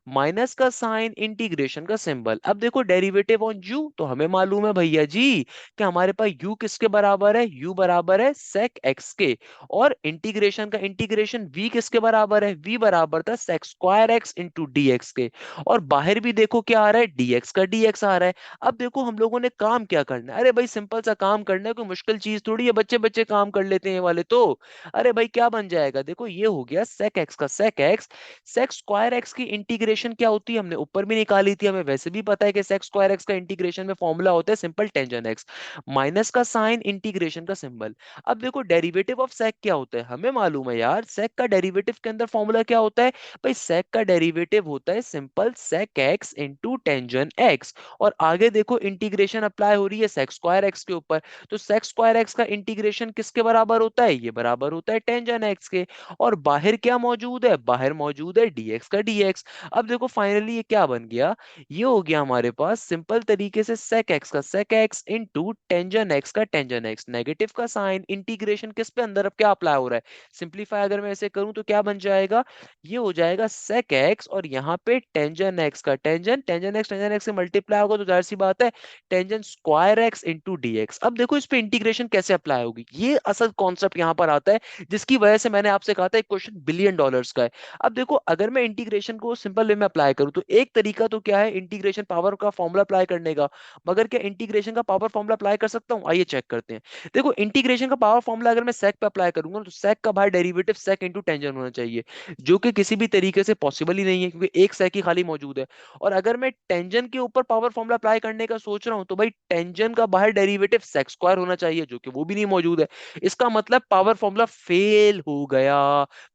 माइनस का साइन, इंटीग्रेशन का सिंबल। अब देखो डेरिवेटिव ऑन u, तो हमें मालूम है भैया जी कि हमारे पास u किसके बराबर है, u बराबर है sec x के, और इंटीग्रेशन का इंटीग्रेशन v किसके बराबर है, v बराबर था sec square x into d x के, और बाहर भी देखो क्या आ रहा है, dx का dx आ रहा है। अब देखो हम लोगों ने काम क्या करना है, अरे भाई सिंपल सा काम करना है, कोई मुश्किल चीज थोड़ी है, बच्चे बच्चे काम कर लेते हैं ये वाले तो। अरे भाई क्या बन जाएगा, देखो ये हो गया sec x का sec x, sec square x की इंटीग्रेशन क्या होती है हमने ऊपर भी निकाली थी, हमें वैसे भी पता है कि sec स्क्वायर x का इंटीग्रेशन में फॉर्मूला होता है सिंपल टेंजन x, माइनस का साइन, इंटीग्रेशन का सिंबल। अब देखो डेरिवेटिव ऑफ sec क्या होता है, हमें मालूम है यार, sec का डेरिवेटिव के अंदर फॉर्मूला क्या होता है भाई, sec का डेरिवेटिव होता है simple sec x into tangent x, और आगे देखो इंटीग्रेशन अप्लाई हो रही है sec स्क्वायर x के ऊपर, तो sec स्क्वायर x का इंटीग्रेशन किसके बराबर होता है, ये बराबर होता है टेंजन x के, और बाहर क्या मौजूद है, बाहर मौजूद है dx का dx। अब देखो फाइनली ये क्या बन गया, ये हो गया हमारे पास सिंपल तरीके से sec x का sec x into tangent x का टेंजन x, नेगेटिव का साइन, इंटीग्रेशन किस पे अंदर अब क्या अप्लाई हो रहा है, सिंप्लीफाई अगर मैं ऐसे करूं तो क्या बन जाएगा, ये हो जाएगा sec x, और यहाँ पे टेंजन x का टेंजन, टेंजन x से मल्टीप्लाई होगा तो जाहिर सी बात है tangent square x into dx। अब देखो इस पे इंटीग्रेशन कैसे अप्लाई होगी, ये असल कॉन्सेप्ट यहाँ पर आता है, जिसकी वजह से मैंने आपसे कहा था एक क्वेश्चन बिलियन डॉलर्स का है। अब देखो अगर मैं इंटीग्रेशन को सिंपल वे में अप्लाई करूं तो एक तरीका तो क्या है इंटीग्रेशन पावर का फॉर्मूला अप्लाई करने का, मगर क्या इंटीग्रेशन का पावर फॉर्मूला अप्लाई कर सकता हूं, आइए चेक करते हैं। देखो इंटीग्रेशन का पावर फॉर्मूला अगर मैं sec पे अप्लाई करूंगा तो sec का बाहर डेरिवेटिव sec इंटू टेंजन होना चाहिए, जो कि किसी भी तरीके से पॉसिबल ही नहीं है क्योंकि एक sec ही खाली मौजूद है। और अगर मैं टेंजन के ऊपर पावर फॉर्मूला अप्लाई करने का सोच रहा हूं तो भाई टेंजन का बाहर डेरिवेटिव sec स्क्वायर होना चाहिए, जो कि वो भी नहीं मौजूद है। इसका मतलब पावर फॉर्मूला फेल हो गया,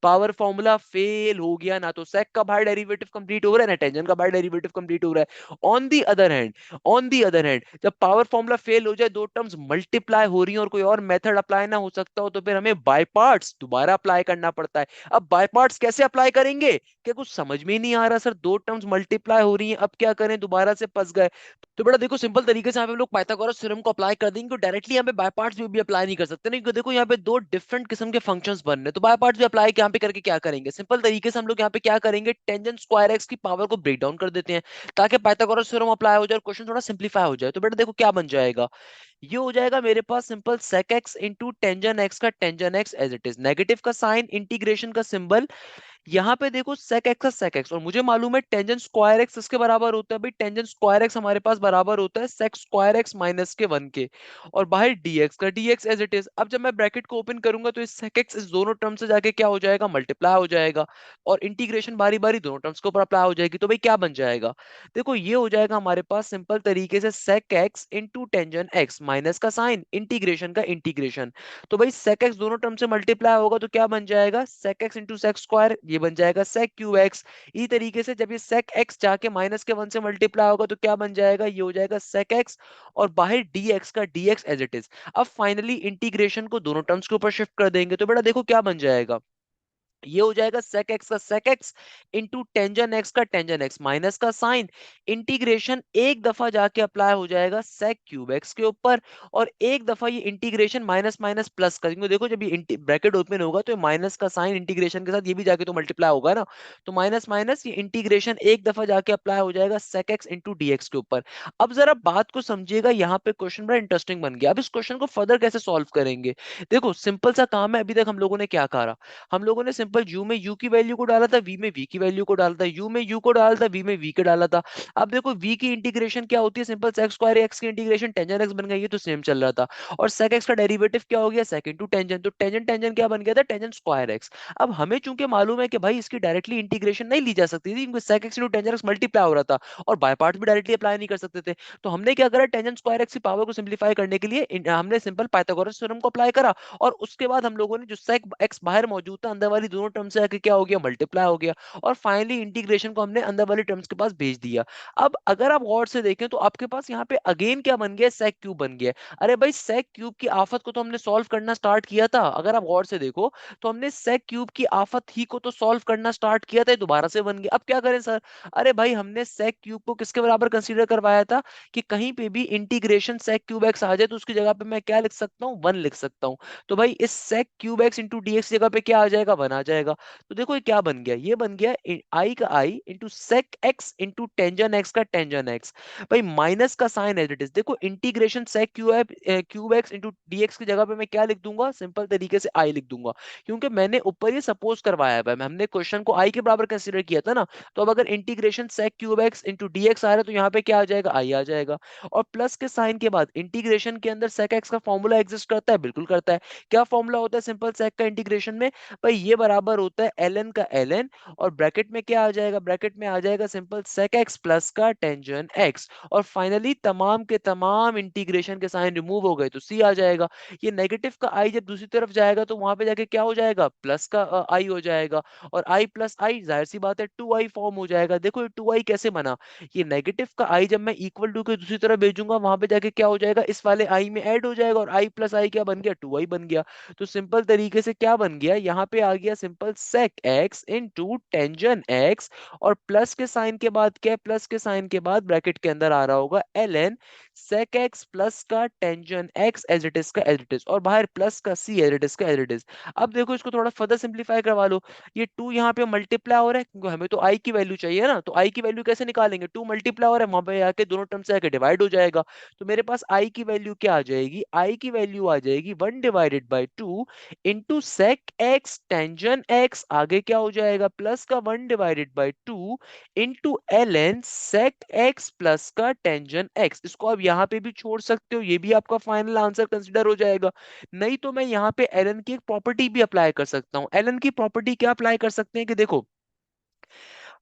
पावर फॉर्मूला फेल हो गया, ना तो sec का बाहर डेरिवेटिव कंप्लीट हो रहा है ना टेंजन का बाहर डेरिवेटिव कंप्लीट हो रहा है। On the other hand, on the other hand जब पावर फॉर्मूला फेल हो जाए, दो टर्म्स मल्टीप्लाई हो रही हैं और कोई और मेथड अप्लाई ना हो सकता हो, तो फिर हमें बाय पार्ट्स दोबारा अप्लाई करना पड़ता है। अब बाय पार्ट्स कैसे अप्लाई करेंगे, क्या कुछ समझ में ही नहीं आ रहा सर, दो टर्म्स मल्टीप्लाई हो रही हैं, अब क्या करें, दोबारा से फंस गए। तो बेटा देखो सिंपल तरीके से यहाँ पे हम लोग पाइथागोरस थ्योरम को अप्लाई कर देंगे, तो डायरेक्टली यहाँ पे बाय पार्ट्स भी अप्लाई नहीं कर सकते ना, क्योंकि देखो यहाँ पे दो डिफरेंट किस्म के फंक्शंस बन रहे हैं, तो बाय पार्ट्स भी अप्लाई यहाँ पे करके क्या करेंगे, सिंपल तरीके से हम लोग यहाँ पे क्या करेंगे, टेंजेंट स्क्वायर एक्स की पावर को ब्रेक डाउन कर देते हैं, ताकि पाइथागोरस थ्योरम अप्लाई हो जाए और क्वेश्चन थोड़ा सिंप्लीफाई हो जाए। तो बेटा देखो क्या बन जाएगा, ये हो जाएगा मेरे पास simple sec x into tangent x का tangent x as it is, negative का साइन, इंटीग्रेशन का सिंबल, यहाँ पे देखो sec x का sec x, और मुझे मालूम है टेंजेंट स्क्वायर x इसके बराबर होता है भाई, टेंजेंट स्क्वायर x हमारे पास बराबर होता है sec स्क्वायर x माइनस के 1 के, और बाहर dx का dx एज इट इज। अब जब मैं ब्रैकेट को ओपन करूंगा तो इस sec x इस दोनों टर्म से जाके क्या हो जाएगा, मल्टीप्लाई हो जाएगा, और इंटीग्रेशन बारी बारी दोनों टर्म्स के ऊपर अप्लाई हो जाएगी, तो भाई क्या बन जाएगा, देखो ये हो जाएगा हमारे पास सिंपल तरीके से sec x into tangent x minus का साइन, इंटीग्रेशन का इंटीग्रेशन, तो भाई sec x दोनों टर्म से मल्टीप्लाई होगा तो क्या बन जाएगा, sec x into sec square, ये बन जाएगा sec क्यूब x। इसी तरीके से जब ये sec x जाके माइनस के 1 से मल्टीप्लाई होगा तो क्या बन जाएगा, ये हो जाएगा sec x, और बाहर dx का dx एज इट इज। अब फाइनली इंटीग्रेशन को दोनों टर्म्स के ऊपर शिफ्ट कर देंगे, तो बेटा देखो क्या बन जाएगा, ये हो जाएगा sec x का sec x into tangent x का टेंजन x माइनस का साइन, इंटीग्रेशन एक दफा जाके अप्लाई हो जाएगा sec क्यूब x के ऊपर, और एक दफा ये इंटीग्रेशन माइनस माइनस प्लस का, क्योंकि देखो जब ये ब्रैकेट ओपन होगा तो माइनस का साइन इंटीग्रेशन के साथ ये भी जाके तो मल्टीप्लाई होगा ना, तो माइनस माइनस ये इंटीग्रेशन एक दफा जाके अप्लाई हो जाएगा sec x इंटू dx के ऊपर। अब जरा बात को समझिएगा, यहाँ पे क्वेश्चन बड़ा इंटरेस्टिंग बन गया। अब इस क्वेश्चन को फर्दर कैसे सॉल्व करेंगे, देखो सिंपल सा काम है, अभी तक हम लोगों ने क्या करा, हम लोगों ने भाई यू में यू की वैल्यू को डाला था, वी में वी की वैल्यू को डाला था, यू में यू को डाला था, वी में वी के डाला था। अब देखो वी की इंटीग्रेशन क्या होती है, सिंपल सेक स्क्वायर एक्स की इंटीग्रेशन टेंजन एक्स बन गई है, तो सेम चल रहा था। और सेक एक्स का डेरिवेटिव क्या हो गया, सेक इंटू टेंजन, तो टेंजन टेंजन क्या बन गया था, टेंजन स्क्वायर एक्स। अब हमें चूंकि मालूम है कि भाई इसकी डायरेक्टली इंटीग्रेशन नहीं ली जा सकती थी, क्योंकि sec x into tangent x multiply हो रहा था, और बाय पार्ट्स भी डायरेक्टली अप्लाई नहीं कर सकते थे। तो हमने क्या करा, टेंजन स्क्वायर एक्स की पावर को सिंप्लीफाई करने के लिए हमने सिंपल पाइथागोरस थ्योरम को अप्लाई करा। और उसके बाद हम लोगों ने जो सेक एक्स बाहर मौजूद था, अंदर वाली दोनों टर्म से आके क्या हो गया, मल्टीप्लाई हो गया। और फाइनली इंटीग्रेशन को हमने अंदर वाली टर्म्स के पास भेज दिया। अब अगर आप गौर से देखें तो आपके पास यहाँ पे अगेन क्या बन गया, सेक क्यूब बन गया। अरे भाई सेक क्यूब की आफत को तो हमने सॉल्व करना स्टार्ट किया था, अगर आप गौर से देखो तो हमने सेक क्यूब की आफत ही को तो सॉल्व करना स्टार्ट किया था, ये दोबारा से बन गया। अब क्या करें सर, अरे भाई हमने सेक क्यूब को किसके बराबर कंसीडर करवाया था, कि कहीं पे भी इंटीग्रेशन सेक क्यूब एक्स आ जाए तो उसकी जगह पे मैं क्या लिख सकता हूँ, वन लिख सकता हूँ। तो भाई इस sec cube x into dx जगह पे क्या आ जाएगा, वन आ जाएगा। तो देखो ये क्या बन गया, ये बन गया आई का I into sec x into tangent x का टेंजन एक्स। भाई माइनस का साइन एज इट इज, देखो integration sec cube x into d x की जगह पे मैं क्या लिख दूंगा, सिंपल तरीके से आई लिख दूंगा, क्योंकि मैंने ऊपर ये सपोज करवाया है, हमने क्वेश्चन को आई के बराबर कंसीडर किया था ना। तो अब अगर integration sec cube x into d x आ रहा है तो यहाँ पे क्या आ जाएगा, आई आ जाएगा। और प्लस के साइन के बाद इंटीग्रेशन के अंदर सेक एक्स का फॉर्मूला एग्जिस्ट करता है, बिल्कुल करता है। क्या फॉर्मूला होता है सिंपल सेक का इंटीग्रेशन में, भाई ये बराबर होता है एल का एल, और ब्रैकेट में क्या आ जाएगा, ब्रैकेट में आ जाएगा सिंपल सेक एक्स प्लस का टेंजन एक्स। और फाइनली तमाम के तमाम इंटीग्रेशन के साइन रिमूव हो गए तो सी आ जाएगा। ये नेगेटिव का आई जब दूसरी तरफ जाएगा तो वहां पे जाके क्या हो जाएगा, प्लस का आई हो जाएगा। और आई प्लस आई जाहिर सी बात है टू आई फॉर्म हो जाएगा। देखो ये टू आई कैसे बना, ये नेगेटिव का आई जब मैं इक्वल टू के दूसरी तरफ भेजूंगा वहां पे जाके क्या हो जाएगा, इस वाले आई में ऐड हो जाएगा, और आई प्लस आई क्या बन गया, टू आई बन गया। तो सिंपल तरीके से क्या बन गया, यहाँ पे आ गया simple sec x into tangent x. और प्लस के साइन के बाद क्या है, प्लस के साइन के बाद ब्रैकेट के अंदर आ रहा होगा l n sec x plus का tangent x as it is का एज इट इज, और बाहर प्लस का सी एज इट इज का एज इट इज। अब देखो इसको थोड़ा फर्दर सिंप्लीफाई करवा लो, ये टू यहाँ पे मल्टीप्लाई हो रहा है क्योंकि हमें तो आई की वैल्यू चाहिए ना, तो आई की वैल्यू कैसे निकालेंगे, टू मल्टीप्लाई हो रहा है वहां पे आके दोनों टर्म से आके डिवाइड हो जाएगा। तो मेरे पास आई की वैल्यू क्या आ जाएगी, आई की वैल्यू आ जाएगी one divided by two into sec x tangent x, आगे क्या हो जाएगा, प्लस का one divided by two into l n sec x plus का टेंजन एक्स। इसको आप यहाँ पे भी छोड़ सकते हो, ये भी आपका फाइनल आंसर कंसिडर हो जाएगा। नहीं तो मैं यहाँ पे एलन की एक प्रॉपर्टी भी अप्लाई कर सकता हूँ। एलन की प्रॉपर्टी क्या अप्लाई कर सकते हैं कि देखो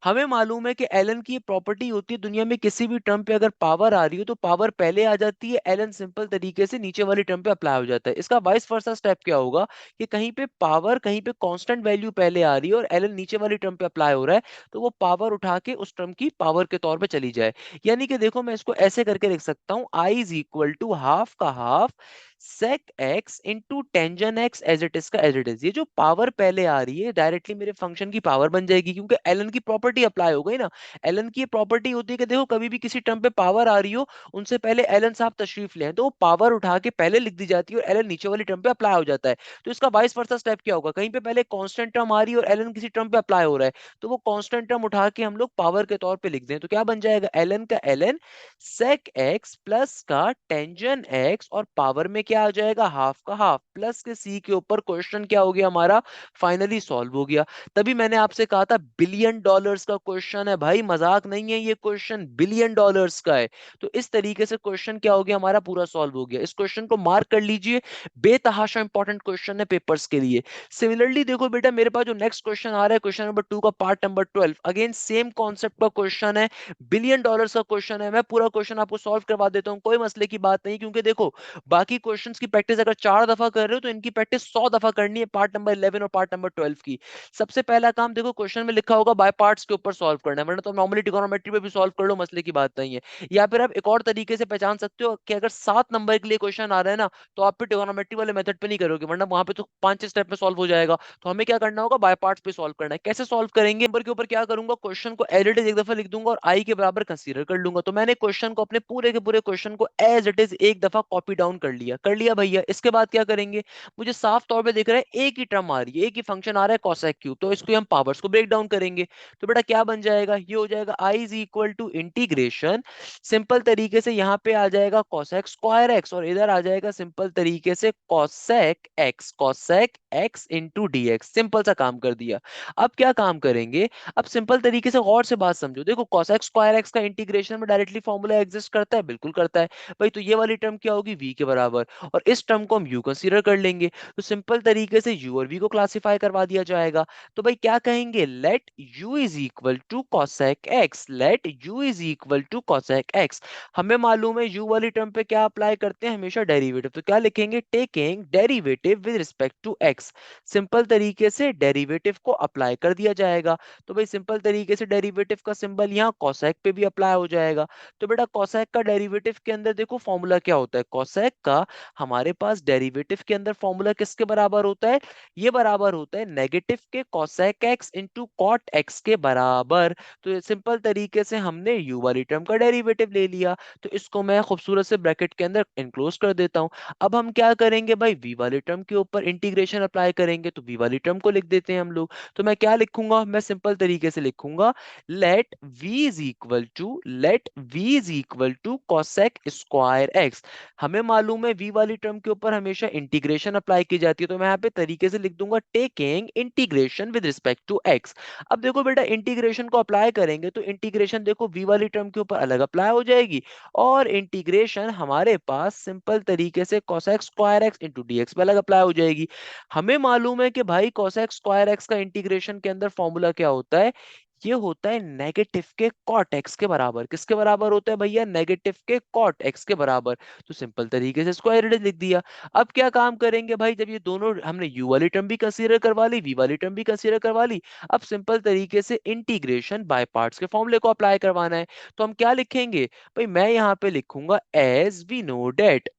हमें मालूम है कि एलन की प्रॉपर्टी होती है, दुनिया में किसी भी टर्म पे अगर पावर आ रही हो तो पावर पहले आ जाती है, एलन सिंपल तरीके से नीचे वाली टर्म पे अप्लाई हो जाता है। इसका वाइस वर्सा स्टेप क्या होगा, कि कहीं पे पावर कहीं पे कांस्टेंट वैल्यू पहले आ रही है और एलन नीचे वाली टर्म पे अप्लाई हो रहा है, तो वो पावर उठा के उस टर्म की पावर के तौर पे चली जाए। यानी कि देखो मैं इसको ऐसे करके लिख सकता हूँ, I is equal to half का half sec x into tangent x as it is का एज इट इज। ये जो पावर पहले आ रही है डायरेक्टली मेरे फंक्शन की पावर बन जाएगी, क्योंकि एलन की प्रॉपर्टी अप्लाई हो गई ना। एलन की प्रॉपर्टी होती है कि देखो कभी भी किसी टर्म पे पावर आ रही हो, उनसे पहले एलन साहब तशरीफ ले आए, तो वो पावर उठा के पहले लिख दी जाती है और एलन नीचे वाली टर्म पे अप्लाई हो जाता है। तो इसका वाइस वर्सा स्टेप क्या होगा, कहीं पे पहले कांस्टेंट टर्म आ रही है और एलन किसी टर्म पे अप्लाई हो रहा है, तो वो कांस्टेंट टर्म उठा के हम लोग पावर के तौर पे लिख दें, तो क्या बन जाएगा, एलन का एलन सेक एक्स प्लस का टेंजन एक्स, और पावर में क्या आ जाएगा, हाफ का हाफ, प्लस के सी के ऊपर क्वेश्चन क्या हो गया हमारा, फाइनली सॉल्व हो गया। तभी मैंने आपसे कहा था बिलियन डॉलर्स का क्वेश्चन है भाई, मजाक नहीं है, ये क्वेश्चन बिलियन डॉलर्स का है। तो इस तरीके से क्वेश्चन क्या हो गया हमारा, पूरा सॉल्व हो गया। इस क्वेश्चन को मार्क कर लीजिए, बेतहाशा इंपॉर्टेंट क्वेश्चन है पेपर्स के लिए। सिमिलरली देखो बेटा मेरे पास जो नेक्स्ट क्वेश्चन आ रहा है, क्वेश्चन नंबर 2 का part number 12, again same concept का क्वेश्चन है, बिलियन डॉलर्स का क्वेश्चन है। मैं पूरा क्वेश्चन आपको सॉल्व करवा देता हूँ, कोई मसले की बात नहीं, क्योंकि देखो बाकी क्वेश्चंस की प्रैक्टिस अगर 4 दफा कर रहे हो तो इनकी प्रैक्टिस 100 दफा करनी है, पार्ट नंबर 11 और पार्ट नंबर 12 की। सबसे पहला काम देखो क्वेश्चन में लिखा होगा बाय पार्ट्स के ऊपर सॉल्व करना है, वरना तो नॉर्मली ट्रिगोनोमेट्री पे भी सॉल्व कर लो, मसले की बात नहीं है। या फिर आप एक और तरीके से पहचान सकते हो कि अगर 7 नंबर के लिए क्वेश्चन आ रहा है ना, तो आप फिर ट्रिगोनोमेट्री वाले मेथड पे नहीं करोगे, वरना वहां पे तो 5 स्टेप में सॉल्व हो जाएगा। तो हमें क्या करना होगा, बाय पार्ट्स पे सॉल्व करना है। कैसे सॉल्व करेंगे, नंबर के ऊपर क्या करूंगा, क्वेश्चन को एज इट इज एक दफा लिख दूंगा और आई के बराबर कंसीडर कर लूंगा। तो मैंने क्वेश्चन को अपने पूरे के पूरे क्वेश्चन को एज इट इज एक दफा कॉपी डाउन कर लिया, कर लिया भैया। इसके बाद क्या करेंगे, मुझे साफ तौर पे दिख रहा है एक ही टर्म आ रही है, एक ही फंक्शन आ रहा है cosec क्यू, तो इसको हम पावर्स को ब्रेक डाउन करेंगे। तो बेटा क्या बन जाएगा, ये हो जाएगा i is equal to integration, simple तरीके से यहाँ पे आ जाएगा cosec स्क्वायर एक्स, और इधर आ जाएगा सिंपल तरीके से cosec x into d x. Simple सा काम कर दिया। अब क्या काम करेंगे, अब सिंपल तरीके से गौर से बात समझो। देखो cosec स्क्वायर एक्स का इंटीग्रेशन में डायरेक्टली फॉर्मूला एग्जिस्ट करता है, बिल्कुल करता है भाई। तो ये वाली टर्म क्या होगी, v के बराबर, और इस टर्म को हम u कंसीडर कर लेंगे। तो सिंपल तरीके से u और v को क्लासिफाई करवा दिया जाएगा। तो भाई क्या कहेंगे, let u is equal to cosec x, let u is equal to cosec x। हमें मालूम है u वाली टर्म पे क्या अप्लाई करते हैं, हमेशा डेरिवेटिव। तो क्या लिखेंगे, taking derivative with respect to x। Simple तरीके से डेरिवेटिव को अप्लाई कर दिया जाएगा। तो भाई सिंपल तरीके से डेरिवेटिव का सिंबल यहाँ cosec पे भी अप्लाई हो जाएगा। तो बेटा cosec का डेरिवेटिव के अंदर देखो फॉर्मूला क्या होता है, cosec का हमारे पास डेरिवेटिव के अंदर फॉर्मूला किसके बराबर होता है, ये बराबर होता है नेगेटिव के cosec x into cot x के बराबर। तो ये सिंपल तरीके से हमने u वाली टर्म का डेरिवेटिव ले लिया। तो इसको मैं खूबसूरत से ब्रैकेट के अंदर इनक्लोज कर देता हूं। अब हम क्या करेंगे भाई, v वाली टर्म के ऊपर इंटीग्रेशन अप्लाई करेंगे। तो v वाली टर्म को लिख देते हैं हम लोग। तो मैं क्या लिखूंगा, मैं सिंपल तरीके से लिखूंगा, let v is equal to cosec square x. हमें मालूम है v वाली टर्म के ऊपर हमेशा इंटीग्रेशन अप्लाई की जाती है। तो मैं यहाँ पे तरीके से लिख दूंगा, taking integration with respect to x। अब देखो बेटा इंटीग्रेशन को अप्लाई करेंगे तो इंटीग्रेशन देखो v वाली टर्म के ऊपर अलग अप्लाई हो जाएगी, और इंटीग्रेशन हमारे पास सिंपल तरीके से cosec square x into d x पे अलग अप्लाई हो जाएगी। हमें मालूम है कि भाई cosec स्क्वायर एक्स का इंटीग्रेशन के अंदर फॉर्मूला क्या होता है, ये होता है नेगेटिव के कॉट एक्स के बराबर। किसके बराबर होता है भैया, नेगेटिव के कॉट एक्स के बराबर। तो सिंपल तरीके से स्क्वायर रूट लिख दिया। अब क्या काम करेंगे भाई, जब ये दोनों हमने u वाली टर्म भी कंसीडर करवा ली, v वाली टर्म भी कंसीडर करवा ली, अब सिंपल तरीके से इंटीग्रेशन बाय पार्ट्स के फॉर्मूले को अप्लाई करवाना है। तो हम क्या लिखेंगे भाई, मैं यहाँ पे लिखूंगा एज वी नो डेट।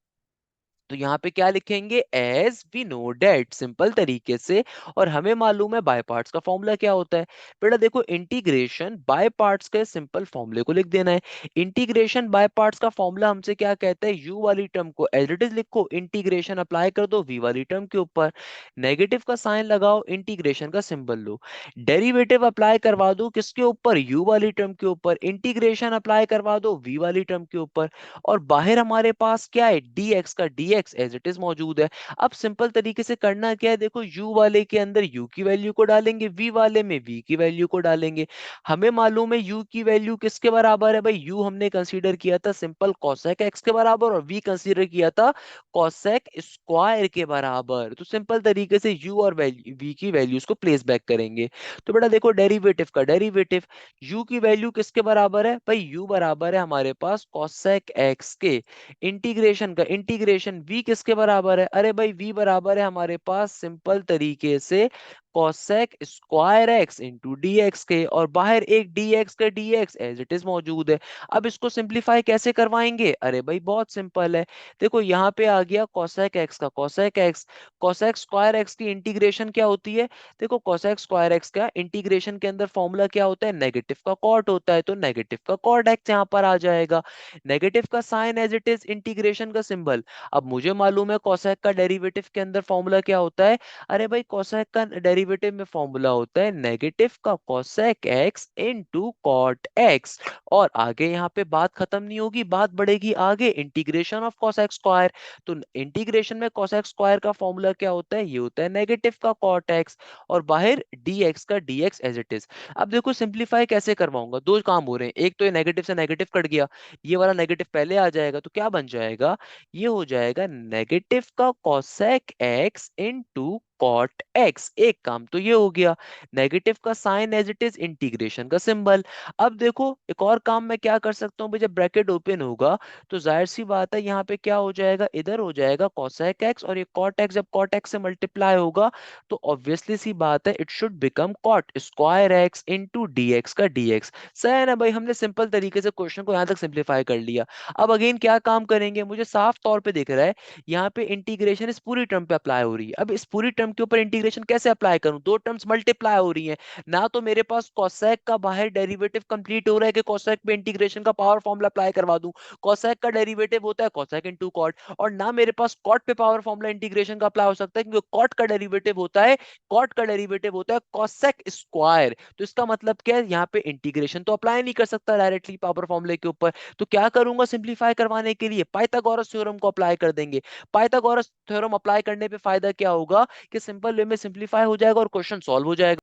तो यहाँ पे क्या लिखेंगे, as we know that, simple तरीके से। और हमें मालूम है बाय पार्ट्स का फॉर्मूला क्या होता है। बेटा देखो इंटीग्रेशन बाय पार्ट्स के सिंपल फॉर्मूले को लिख देना है। इंटीग्रेशन बाय पार्ट्स का फॉर्मूला हमसे क्या कहता है, u वाली टर्म को एज इट इज लिखो, इंटीग्रेशन अप्लाई कर दो v वाली टर्म के ऊपर, नेगेटिव का साइन लगाओ, इंटीग्रेशन का सिंबल लो, डेरिवेटिव अप्लाई करवा दो किसके ऊपर, u वाली टर्म के ऊपर, इंटीग्रेशन अप्लाई करवा दो v वाली टर्म के ऊपर, और बाहर हमारे पास क्या है, dx का dx एज इट इज मौजूद है। अब सिंपल तरीके से करना क्या है, देखो u वाले के अंदर u की वैल्यू को डालेंगे, v वाले में v की वैल्यू को डालेंगे। हमें मालूम है u की वैल्यू किसके बराबर है भाई, u हमने कंसीडर किया था सिंपल cosec x के बराबर, और v कंसीडर किया था cosec स्क्वायर के बराबर। तो सिंपल तरीके से u और v की वैल्यूज को प्लेस बैक करेंगे। तो बेटा देखो डेरिवेटिव का डेरिवेटिव, u की वैल्यू किसके बराबर है भाई, u बराबर है हमारे पास cosec x के, इंटीग्रेशन का इंटीग्रेशन v किसके बराबर है, अरे भाई v बराबर है हमारे पास सिंपल तरीके से cosec square x into d x के, और बाहर एक dx का dx एज इट इज मौजूद है। अब इसको सिंप्लीफाई कैसे करवाएंगे, अरे भाई बहुत सिंपल है। देखो यहाँ पे आ गया cosec x का cosec x, cosec square x की इंटीग्रेशन क्या होती है, देखो cosec स्क्वायर x का इंटीग्रेशन के अंदर फॉर्मूला क्या होता है, नेगेटिव का कॉट होता है। तो नेगेटिव का कॉट x यहाँ पर आ जाएगा, नेगेटिव का sign as it is, integration का सिंबल। अब मुझे मालूम है cosec का डेरिवेटिव के अंदर फॉर्मूला क्या होता है, अरे भाई cosec का डेरिवेटिव में फॉर्मूला होता है नेगेटिव का cosec x into cot x। और आगे यहाँ पे बात खत्म नहीं होगी, बात बढ़ेगी आगे, इंटीग्रेशन ऑफ cosec स्क्वायर। तो इंटीग्रेशन में cosec स्क्वायर का फॉर्मूला क्या होता है, ये होता है नेगेटिव का कॉट x, और बाहर dx का dx एज इट इज। अब देखो सिंप्लीफाई कैसे करवाऊंगा, दो काम हो रहे हैं, एक तो ये नेगेटिव से नेगेटिव कट गया, ये वाला नेगेटिव पहले आ जाएगा, तो क्या बन जाएगा, ये हो जाएगा नेगेटिव का cosec x into cot x। एक काम तो ये हो गया, नेगेटिव का sign as it is, integration का सिंबल। अब देखो एक और काम मैं क्या कर सकता हूँ भाई, जब ब्रैकेट ओपन होगा तो जाहिर सी बात है यहाँ पे क्या हो जाएगा, इधर हो जाएगा cosec x, और ये cot x जब cot x से मल्टीप्लाई होगा तो ऑब्वियसली सी बात है it should become cot square x into dx का dx। सही है ना भाई, हमने सिंपल तरीके से क्वेश्चन को यहाँ तक सिंप्लीफाई कर लिया। अब अगेन क्या काम करेंगे, मुझे साफ तौर पे दिख रहा है यहाँ पे इंटीग्रेशन इस पूरी टर्म पे अप्लाई हो रही है। अब इस पूरी टर्म टर्म के ऊपर इंटीग्रेशन कैसे अप्लाई करूं, दो टर्म्स मल्टीप्लाई हो रही हैं, ना तो मेरे पास कोसेक का बाहर डेरिवेटिव कंप्लीट हो रहा है कि कोसेक पे इंटीग्रेशन का पावर फॉर्मूला अप्लाई करवा दूं, कोसेक का डेरिवेटिव होता है कोसेक इनटू कॉट, और ना मेरे पास कॉट पे पावर फॉर्मूला इंटीग्रेशन का अप्लाई हो सकता है क्योंकि कॉट का डेरिवेटिव होता है, कॉट का डेरिवेटिव होता है कोसेक स्क्वायर। तो इसका मतलब क्या है, यहाँ पे इंटीग्रेशन तो अप्लाई नहीं कर सकता डायरेक्टली पावर फॉर्मूले के ऊपर, तो क्या करूंगा सिंप्लीफाई करवाने के लिए पाइथागोरस थ्योरम को अप्लाई कर देंगे। पाइथागोरस थ्योरम अप्लाई करने पे फायदा क्या होगा कि सिंपल वे में सिंप्लीफाई हो जाएगा और क्वेश्चन सॉल्व हो जाएगा।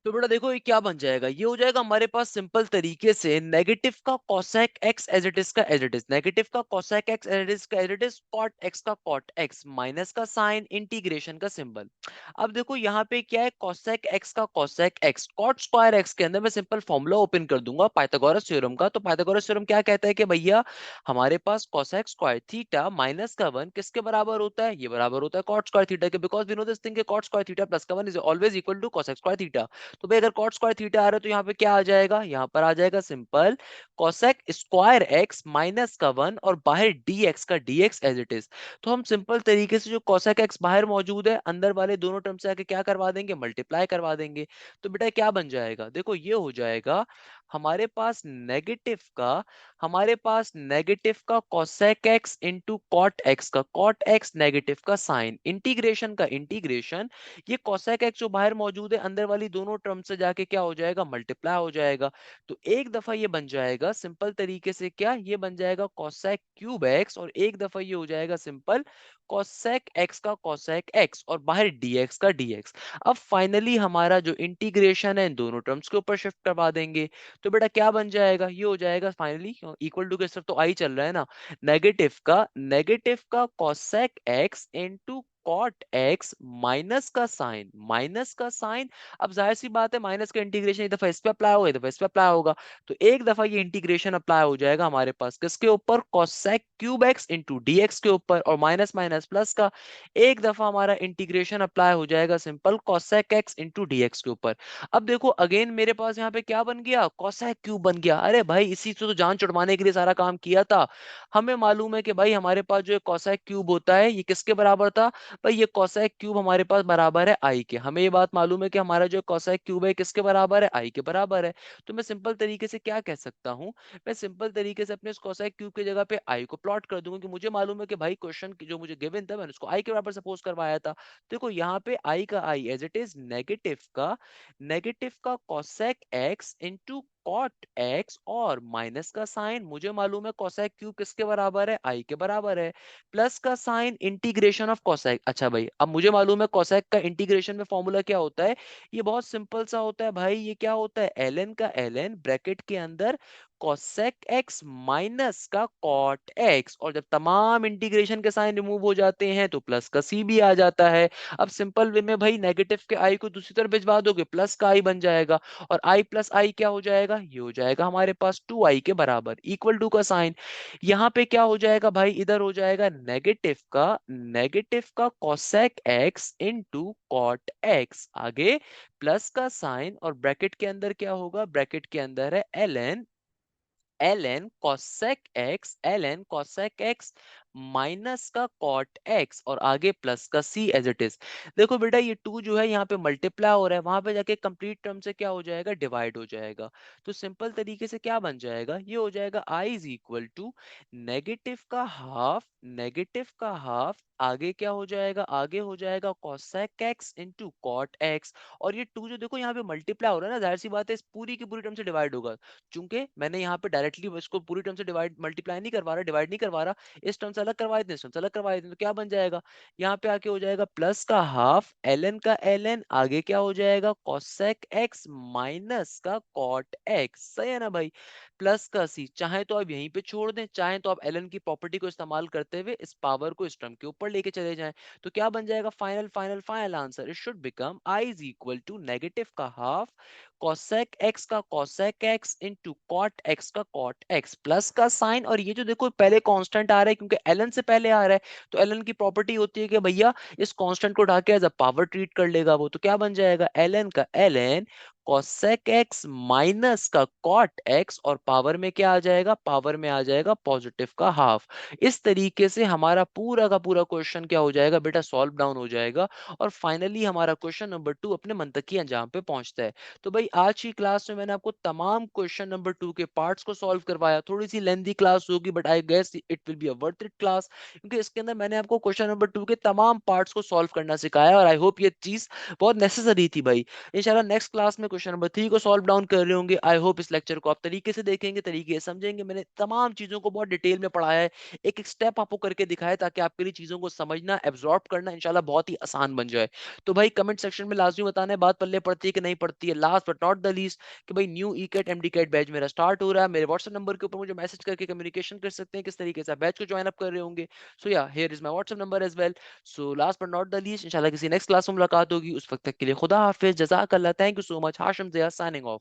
तो बेटा देखो ये क्या बन जाएगा, ये हो जाएगा हमारे पास सिंपल तरीके से नेगेटिव का cosec x as it is का एज इट इज, नेगेटिव का cosec x as it is का as it is, cot x का कॉट एक्स, माइनस का साइन, इंटीग्रेशन का सिंबल। अब देखो यहाँ पे क्या है, कोसेक एक्स का cosec x, cot square x के अंदर मैं सिंपल फॉर्मूला ओपन कर दूंगा पाइथागोरस थ्योरम का। तो पाइथागोरस थ्योरम क्या कहता है कि भैया हमारे पास कोसेक स्क्वायर थीटा माइनस का वन किसके बराबर होता है, ये बराबर होता है कॉट स्क्वायर थीटा के, because we know this thing कि कॉट स्क्वायर थीटा प्लस का one is always equal to cosec square theta. तो भाई अगर कॉट स्क्वायर थीटा आ रहा है तो यहाँ पे क्या आ जाएगा, यहाँ पर आ जाएगा simple cosec square x minus का वन और बाहर dx का dx एज इट इज। तो हम सिंपल तरीके से जो कोसेक एक्स बाहर मौजूद है अंदर वाले दोनों टर्म से आके क्या करवा देंगे, मल्टीप्लाई करवा देंगे। तो बेटा क्या बन जाएगा, देखो ये हो जाएगा हमारे पास नेगेटिव का, हमारे पास नेगेटिव का cosec x into cot x का कॉट एक्स, नेगेटिव का साइन, इंटीग्रेशन का इंटीग्रेशन, ये कोसेक एक्स जो बाहर मौजूद है अंदर वाली दोनों टर्म से जाके क्या हो जाएगा, मल्टीप्लाई हो जाएगा। तो एक दफा ये बन जाएगा सिंपल तरीके से क्या, ये बन जाएगा कोसेक क्यूब एक्स, और एक दफा ये हो जाएगा सिंपल कोसेक एक्स का कोसेक एक्स और बाहर dx का dx। अब फाइनली हमारा जो इंटीग्रेशन है इन दोनों टर्म्स के ऊपर शिफ्ट करवा देंगे। तो बेटा क्या बन जाएगा, ये हो जाएगा फाइनली इक्वल टू के सिर्फ तो आई चल रहा है ना, नेगेटिव का cosec x into cot x minus का साइन। अब जाहिर सी बात है माइनस का इंटीग्रेशन एक दफा इस पे अप्लाई होगा, एक दफा इस पे अप्लाई होगा, तो एक दफा ये इंटीग्रेशन अप्लाई हो जाएगा हमारे पास किसके ऊपर, cosec cube x into dx के ऊपर, और माइनस माइनस प्लस का एक दफा हमारा इंटीग्रेशन अप्लाई हो जाएगा simple cosec x into dx के ऊपर। अब देखो अगेन मेरे पास यहाँ पे क्या बन गया, कोसेक क्यूब बन गया। अरे भाई इसी से तो जान छुड़वाने के लिए सारा काम किया था। हमें मालूम है कि भाई हमारे पास जो कोसेक क्यूब होता है ये किसके बराबर था, भाई ये कोसेक क्यूब हमारे पास बराबर है आई के। हमें ये बात मालूम है कि हमारा जो कोसेक क्यूब है किसके बराबर है, आई के बराबर है। तो मैं सिंपल तरीके से क्या कह सकता हूँ, मैं सिंपल तरीके से अपने कोसेक क्यूब की जगह पे आई को प्लॉट कर दूंगा कि मुझे मालूम है कि भाई क्वेश्चन जो मुझे गिवन था मैंने उसको आई के बराबर सपोज करवाया था। देखो यहाँ पे आई का I as it is negative का cosec x into cot x और माइनस का साइन, मुझे मालूम है कोसेक क्यूब किसके बराबर है, आई के बराबर है, प्लस का साइन इंटीग्रेशन ऑफ कोसेक। अच्छा भाई अब मुझे मालूम है कोसेक का इंटीग्रेशन में फॉर्मूला क्या होता है, ये बहुत सिंपल सा होता है भाई, ये क्या होता है ln का ln ब्रैकेट के अंदर कोसेक एक्स माइनस का कॉट एक्स, और जब तमाम इंटीग्रेशन के साइन रिमूव हो जाते हैं तो प्लस का सी भी आ जाता है। अब सिंपल वे में भाई नेगेटिव के आई को दूसरी तरफ भिजवा दोगे प्लस का आई बन जाएगा, और आई प्लस आई क्या हो जाएगा, ये हो जाएगा हमारे पास 2i के बराबर इक्वल टू का साइन। यहाँ पे क्या हो जाएगा भाई, इधर हो जाएगा नेगेटिव का cosec x into cot x, आगे प्लस का साइन, और ब्रैकेट के अंदर क्या होगा, ब्रैकेट के अंदर है ln cosec x माइनस का कॉट एक्स और आगे प्लस का c एज इट इज। देखो बेटा ये टू जो है यहाँ पे मल्टीप्लाई हो रहा है, वहां पे जाके कंप्लीट टर्म से क्या हो जाएगा, डिवाइड हो जाएगा। तो सिंपल तरीके से क्या बन जाएगा, ये हो जाएगा i is equal to negative का हाफ, आगे क्या हो जाएगा, आगे हो जाएगा cosec x into cot x, और ये टू जो देखो यहाँ पे मल्टीप्लाई हो रहा है ना, जाहिर सी बात है इस पूरी की पूरी टर्म से डिवाइड होगा। चूंकि मैंने यहाँ पे डायरेक्टली इसको पूरी टर्म से डिवाइड मल्टीप्लाई नहीं करवा रहा, डिवाइड नहीं करवा रहा, इस टर्म से अलग करवा देते हैं, इस टर्म से अलग करवा देते हैं, तो क्या बन जाएगा, यहाँ पे आके हो जाएगा प्लस का हाफ ln का ln, आगे क्या हो जाएगा cosec x माइनस का cot x, सही है ना भाई, प्लस का c, चाहे तो आप यहीं पे छोड़ दें, चाहे तो आप ln की प्रॉपर्टी को इस्तेमाल करते हुए इस पावर को इस टर्म के ऊपर लेके चले जाएं। तो क्या बन जाएगा final answer, it should become i is equal to negative का हाफ cosec x का cosec x into cot x का cot x प्लस का साइन, और ये जो देखो पहले कांस्टेंट आ रहा है क्योंकि ln से पहले आ रहा है, तो ln की प्रॉपर्टी होती है कि भैया इस कांस्टेंट को उठा के एज अ पावर ट्रीट कर लेगा वो, तो क्या बन जाएगा ln का ln cosec x माइनस का cot x, और पावर में क्या आ जाएगा, पावर में आ जाएगा पॉजिटिव का हाफ। इस तरीके से हमारा पूरा का पूरा क्वेश्चन क्या हो जाएगा बेटा, सॉल्व डाउन हो जाएगा, और फाइनली हमारा क्वेश्चन नंबर 2 अपने मंतकी अंजाम पे पहुंचता है। तो भाई आज की क्लास में मैंने आपको तमाम क्वेश्चन नंबर 2 के पार्ट्स को सॉल्व करवाया। थोड़ी सी लेंथी क्लास होगी, but I guess it will be a worth it class, क्योंकि इसके अंदर मैंने आपको क्वेश्चन नंबर 2 के तमाम पार्ट्स को सॉल्व करना सिखाया, और आई होप ये चीज बहुत नेसेसरी थी भाई। इंशाल्लाह नेक्स्ट क्लास में क्वेश्चन नंबर 3 को सॉल्व डाउन कर रहे होंगे। आई होप इस लेक्चर को आप तरीके से देखेंगे, तरीके से समझेंगे। मैंने तमाम चीजों को बहुत डिटेल में पढ़ाया है, एक एक स्टेप आपको करके दिखाया, ताकि आपके लिए चीजों को समझना, एब्जॉर्ब करना इंशाल्लाह बहुत ही आसान बन जाए। तो भाई कमेंट सेक्शन में लाजमी बताना है बात पल्ले पड़ती है कि नहीं पड़ती है। Last but not the least, कि भाई new E CAT MD CAT batch मेरा स्टार्ट हो रहा है। मेरे व्हाट्सएप नंबर के ऊपर मुझे मैसेज करके कम्युनिकेशन कर सकते हैं किस तरीके से आप बैच को ज्वाइन अप कर रहे होंगे। So yeah here is my WhatsApp number as well. So last but not the least, इंशाल्लाह किसी नेक्स्ट क्लास में मुलाकात होगी। उस वक्त तक के लिए खुदा हाफिज, जज़ाकल्लाह, thank you so much. Hashim Zia signing of.